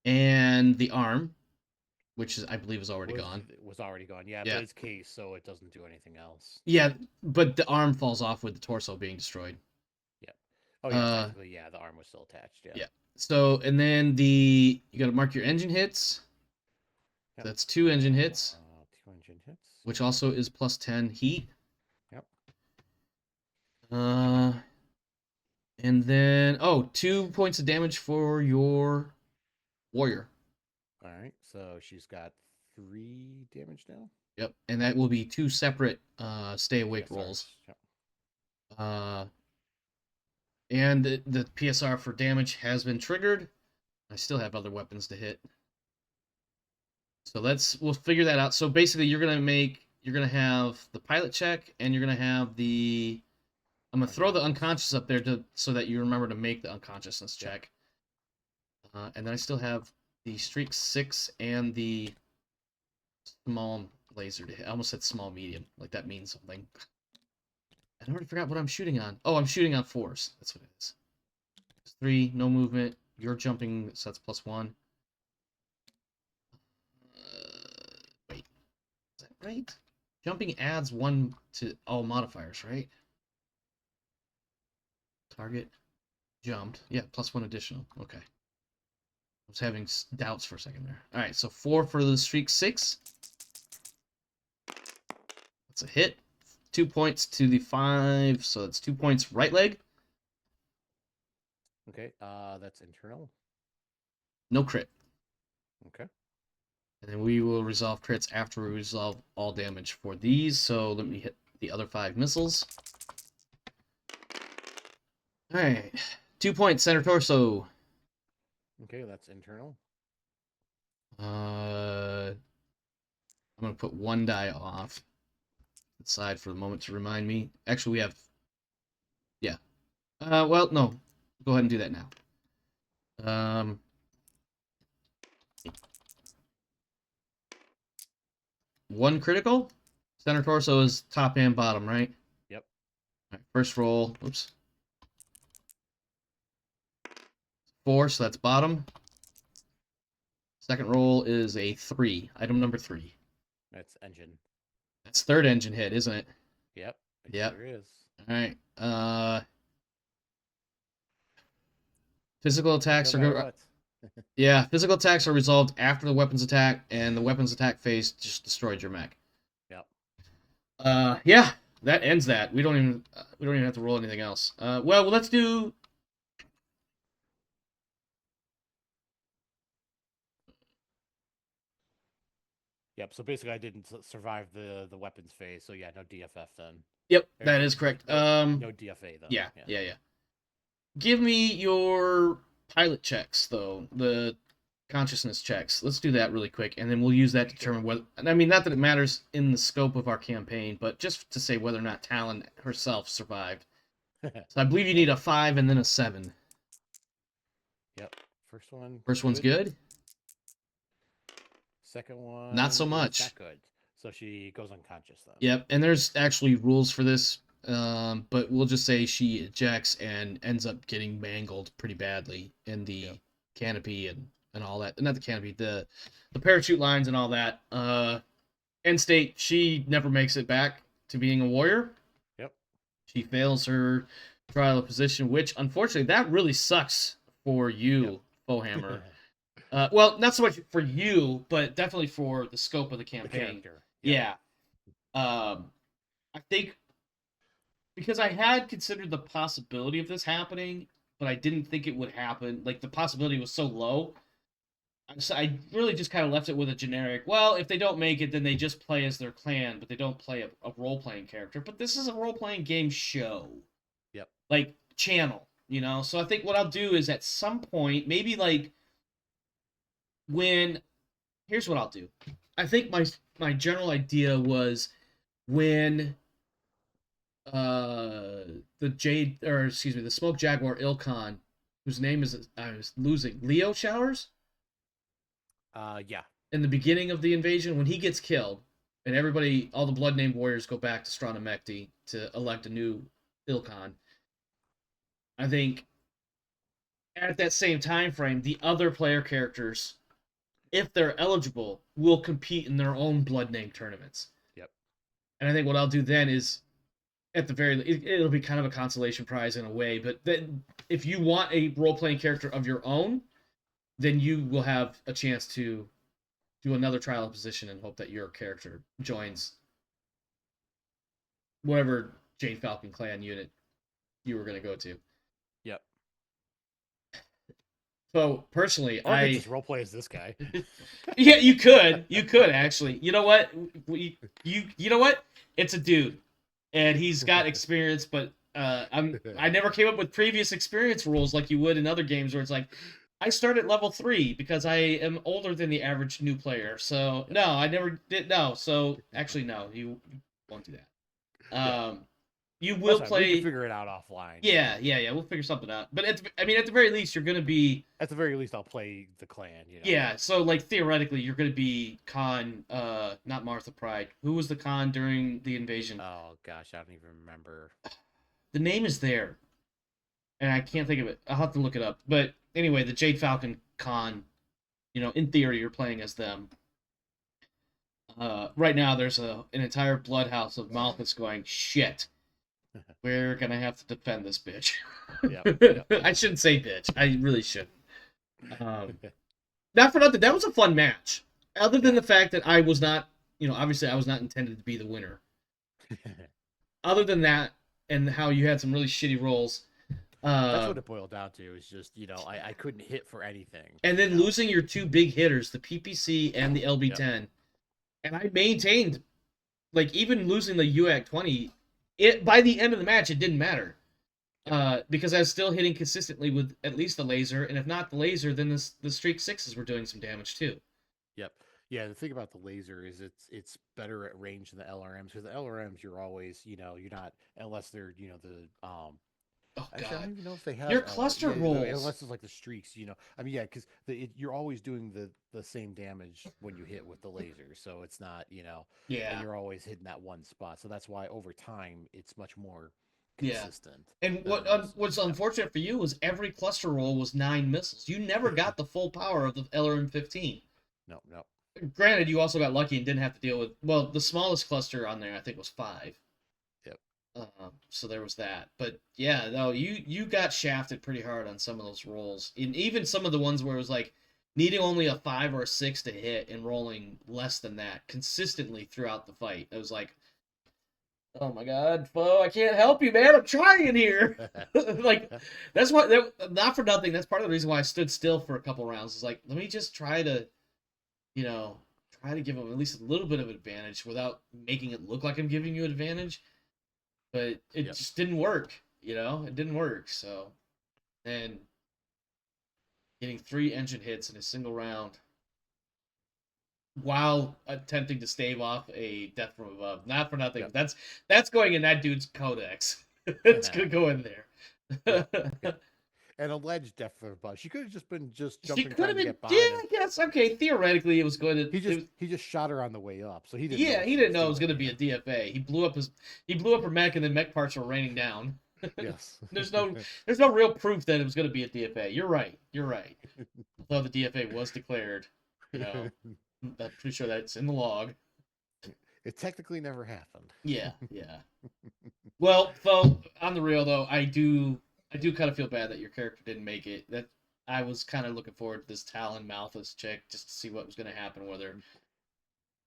And the arm, which is I believe is already gone. Was already gone. Yeah, Yeah. but it's case, so it doesn't do anything else. Yeah, but the arm falls off with the torso being destroyed. Oh yeah, technically, yeah, the arm was still attached. Yeah. Yeah. So and then you got to mark your engine hits. Yep. That's 2 engine hits, 2 engine hits. which also is plus 10 heat. Yep. And then 2 points of damage for your warrior. All right, so she's got 3 damage now. Yep, and that will be 2 separate stay awake PSRs. rolls. Yep. And the PSR for damage has been triggered. I still have other weapons to hit. So we'll figure that out. So basically you're gonna have the pilot check and you're gonna have I'm gonna throw the unconscious up there so that you remember to make the unconsciousness check. And then I still have the streak 6 and the small laser to hit. I almost said small medium, like that means something. I already forgot what I'm shooting on. Oh, I'm shooting on 4s. That's what it is. 3, no movement. You're jumping, so that's +1. Wait, is that right? Jumping adds 1 to all modifiers, right? Target jumped. Yeah, +1 additional. Okay. I was having doubts for a second there. All right, so 4 for the streak 6. That's a hit. 2 points to the 5, so it's 2 points right leg. Okay, that's internal. No crit. Okay. And then we will resolve crits after we resolve all damage for these. So let me hit the other 5 missiles. Alright. 2 points, center torso. Okay, that's internal. I'm going to put 1 die off to the side for the moment to remind me. Actually, we have... Yeah. Well, no. Go ahead and do that now. 1 critical. Center torso is top and bottom, right? Yep. All right, first roll. Oops. 4, so that's bottom. Second roll is a 3. Item number 3. That's engine. That's third engine hit, isn't it? Yep. It Yep. sure is. All right. Physical attacks No matter are what. yeah. Physical attacks are resolved after the weapons attack, and the weapons attack phase just destroyed your mech. Yep. Yeah. That ends that. We don't even have to roll anything else. Well, let's do. Yep. So basically, I didn't survive the weapons phase. So yeah, no DFF then. Yep, that is correct. No DFA though. Yeah. Give me your pilot checks, though. The consciousness checks. Let's do that really quick, and then we'll use that to determine whether... I mean, not that it matters in the scope of our campaign, but just to say whether or not Talon herself survived. So I believe you need a 5 and then a 7. Yep. First one. First one's good. Second one. Not so is much. Not good. So she goes unconscious then. Yep, and there's actually rules for this, but we'll just say she ejects and ends up getting mangled pretty badly in the canopy and all that. Not the canopy, the parachute lines and all that. End state, she never makes it back to being a warrior. Yep. She fails her trial of position, which unfortunately that really sucks for you, Fohammer. Well, not so much for you, but definitely for the scope of the campaign. Yeah. I think because I had considered the possibility of this happening, but I didn't think it would happen. Like, the possibility was so low. So I really just kind of left it with a generic, well, if they don't make it, then they just play as their clan, but they don't play a role-playing character. But this is a role-playing game show. Yep. Like, channel, you know? So I think what I'll do is at some point, maybe, like, here's what I'll do. I think my general idea was when the Jade, or excuse me, the Smoke Jaguar Ilkhan, whose name is I was losing, Leo Showers? Yeah. In the beginning of the invasion, when he gets killed, and everybody, all the blood named warriors go back to Strana Mekti to elect a new Ilkhan. I think at that same time frame, the other player characters, if they're eligible, will compete in their own blood name tournaments. Yep. And I think what I'll do then is, at the very, it'll be kind of a consolation prize in a way, but then if you want a role-playing character of your own, then you will have a chance to do another trial of position and hope that your character joins whatever Jade Falcon clan unit you were going to go to. Yep. So personally, or I could just roleplay as this guy. Yeah, you could actually. You know what? You know what? It's a dude, and he's got experience, but I never came up with previous experience rules like you would in other games where it's like, I start at level 3 because I am older than the average new player. So no, I never did. No, so actually no, you won't do that. You will play. We can figure it out offline. Yeah. We'll figure something out. But at the very least, you're gonna be. At the very least, I'll play the clan. You know? Yeah. So like theoretically, you're gonna be Khan, not Martha Pride. Who was the Khan during the invasion? Oh gosh, I don't even remember. The name is there, and I can't think of it. I'll have to look it up. But anyway, the Jade Falcon Khan. You know, in theory, you're playing as them. Right now, there's an entire bloodhouse of Malthus going, shit. We're gonna have to defend this bitch. Yep. I shouldn't say bitch. I really shouldn't. Not for nothing. That was a fun match. Other than the fact that I was not, obviously I was not intended to be the winner. other than that, and how you had some really shitty rolls, That's what it boiled down to. Is just I couldn't hit for anything. and then losing your two big hitters, the PPC and the LB10, and I maintained, like even losing the UAC 20, it by the end of the match it didn't matter. Because I was still hitting consistently with at least the laser, and if not the laser, then the streak sixes were doing some damage too. Yep. Yeah, the thing about the laser is it's better at range than the LRMs, because the LRMs you're always, you're not, unless they're, Oh actually I don't god, even know if they have your cluster rolls. unless it's like the streaks, I mean, yeah, because you're always doing the same damage when you hit with the laser, so it's not, and Yeah, you're always hitting that one spot, so that's why over time it's much more yeah. consistent. And than it is. what's unfortunate for you was every cluster roll was 9 missiles. You never got the full power of the LRM 15. No, no. Granted, you also got lucky and didn't have to deal with, well, the smallest cluster on there I think was 5. Yep. So there was that. But yeah, no, you got shafted pretty hard on some of those rolls, and even some of the ones where it was like needing only a 5 or a 6 to hit and rolling less than that consistently throughout the fight. It was like, oh my god, foe, I can't help you, man. I'm trying here. Like, that's what, not for nothing. That's part of the reason why I stood still for a couple rounds. Is like, let me just try to, try to give him at least a little bit of advantage without making it look like I'm giving you advantage. But it just didn't work. It didn't work. So, and getting 3 engine hits in a single round while attempting to stave off a death from above. Not for nothing. Yep. That's going in that dude's codex. It's gonna go in there. Yep. An alleged death from above. She could have just been She jumping, could trying have to been. get by. Yeah, I guess. Okay, theoretically, it was going to. He just shot her on the way up, so he didn't. Yeah, he didn't know it was going to be a DFA. He blew up her mech, and then mech parts were raining down. Yes. there's no real proof that it was going to be a DFA. You're right. Although the DFA was declared, I'm pretty sure that's in the log. It technically never happened. Yeah. Well, Fo, on the real though, I do kind of feel bad that your character didn't make it. That I was kind of looking forward to this Talon Malthus chick just to see what was going to happen with her.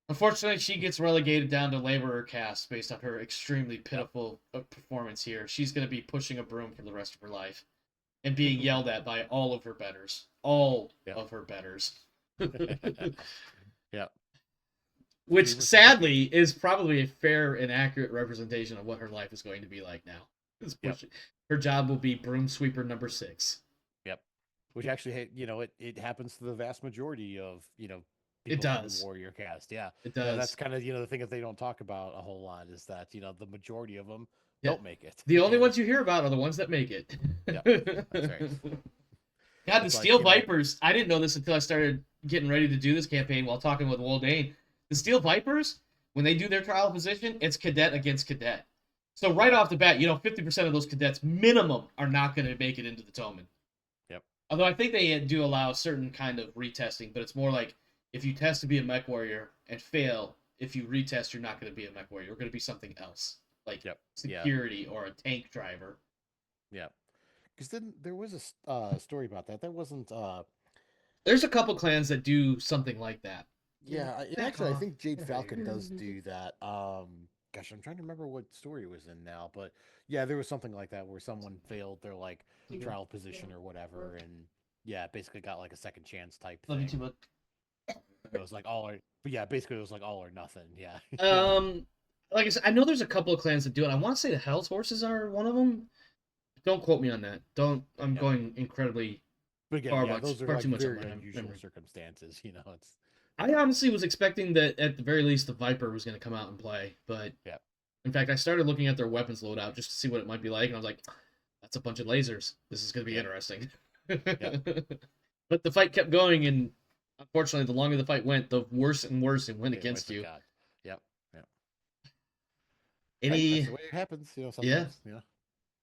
Unfortunately, she gets relegated down to laborer cast based on her extremely pitiful performance here. She's going to be pushing a broom for the rest of her life and being yelled at by all of her betters. All of her betters. Yeah. Which, sadly, is probably a fair and accurate representation of what her life is going to be like now. Her job will be broom sweeper number 6. Yep. Which actually, it happens to the vast majority of, people it does. From the warrior cast. Yeah. It does. And that's kind of, the thing that they don't talk about a whole lot is that, the majority of them don't make it. The only ones you hear about are the ones that make it. Yep. That's right. God, the Steel Vipers, I didn't know this until I started getting ready to do this campaign while talking with Woldane. The Steel Vipers, when they do their trial position, it's cadet against cadet. So right off the bat, 50% of those cadets minimum are not going to make it into the Toman. Yep. Although I think they do allow a certain kind of retesting, but it's more like if you test to be a mech warrior and fail, if you retest, you're not going to be a mech warrior. You're going to be something else, like security or a tank driver. Yeah. Because then there was a story about that. That wasn't. There's a couple clans that do something like that. Yeah, actually, I think Jade Falcon does do that. Gosh, I'm trying to remember what story it was in now, but yeah, there was something like that where someone failed their trial position or whatever, and basically got like a second chance type thing. It was like all or basically it was like all or nothing. Yeah. Like I said, I know there's a couple of clans that do it. I want to say the Hell's Horses are one of them. Don't quote me on that. I'm going incredibly far those are too much very on my unusual memory. circumstances. It's. I honestly was expecting that at the very least the Viper was going to come out and play, but in fact I started looking at their weapons loadout just to see what it might be like, and I was like, that's a bunch of lasers. This is going to be interesting. But the fight kept going, and unfortunately, the longer the fight went, the worse and worse it went against you. Yep. Any? That's the way it happens, sometimes. Yeah.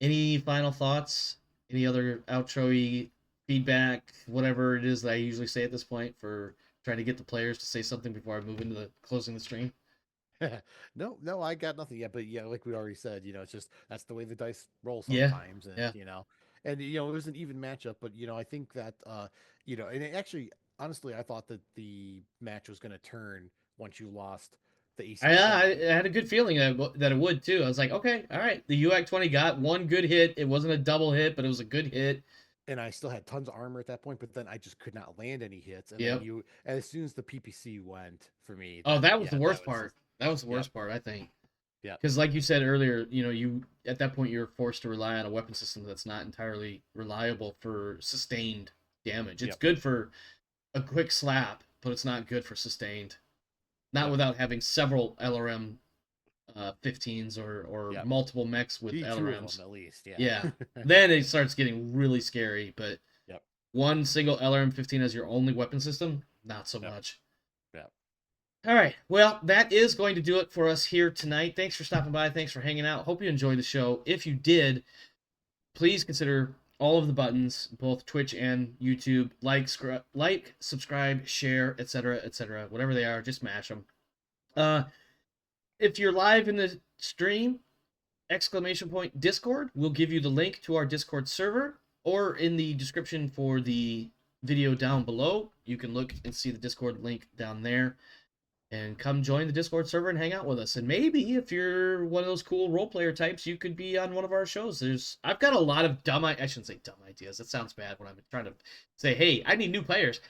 Any final thoughts? Any other outro-y feedback? Whatever it is that I usually say at this point for trying to get the players to say something before I move into the closing the stream. No, I got nothing yet. But like we already said, it's just that's the way the dice roll sometimes, and and it was an even matchup. But I think that and actually, honestly, I thought that the match was going to turn once you lost the AC. I had a good feeling that it would too. I was like, okay, all right. The UAC 20 got one good hit. It wasn't a double hit, but it was a good hit. And I still had tons of armor at that point, but then I just could not land any hits. And Yep. then as soon as the PPC went for me, Oh, then, that was yeah, the worst that was part. just- That was the Yep. worst part, I think. Yeah. Because like you said earlier, you at that point you're forced to rely on a weapon system that's not entirely reliable for sustained damage. It's Yep. good for a quick slap, but it's not good for sustained. Not Yep. without having several LRM 15s or Yep. multiple mechs with Two of LRMs. them at least. Yeah. Yeah. Then it starts getting really scary, but Yep. one single LRM 15 as your only weapon system, not so Yep. much. Yep. All right. Well, that is going to do it for us here tonight. Thanks for stopping by. Thanks for hanging out. Hope you enjoyed the show. If you did, please consider all of the buttons, both Twitch and YouTube, like, subscribe, share, etc., whatever they are, just mash them. If you're live in the stream, ! Discord, we'll give you the link to our Discord server, or in the description for the video down below, you can look and see the Discord link down there. And come join the Discord server and hang out with us. And maybe if you're one of those cool role player types, you could be on one of our shows. I've got a lot of I shouldn't say dumb ideas. That sounds bad when I'm trying to say, hey, I need new players.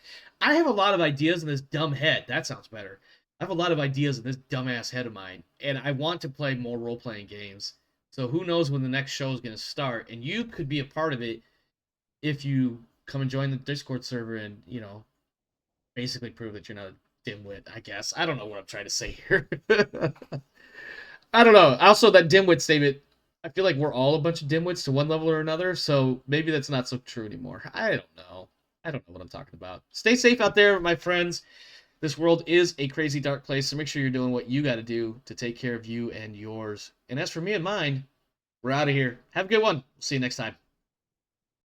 I have a lot of ideas in this dumb head. That sounds better. I have a lot of ideas in this dumbass head of mine, and I want to play more role playing games. So who knows when the next show is going to start? And you could be a part of it if you come and join the Discord server and basically prove that you're not a dimwit, I guess. I don't know what I'm trying to say here. I don't know. Also, that dimwit statement, I feel like we're all a bunch of dimwits to one level or another, so maybe that's not so true anymore. I don't know. I don't know what I'm talking about. Stay safe out there, my friends. This world is a crazy dark place, so make sure you're doing what you got to do to take care of you and yours. And as for me and mine, we're out of here. Have a good one. See you next time.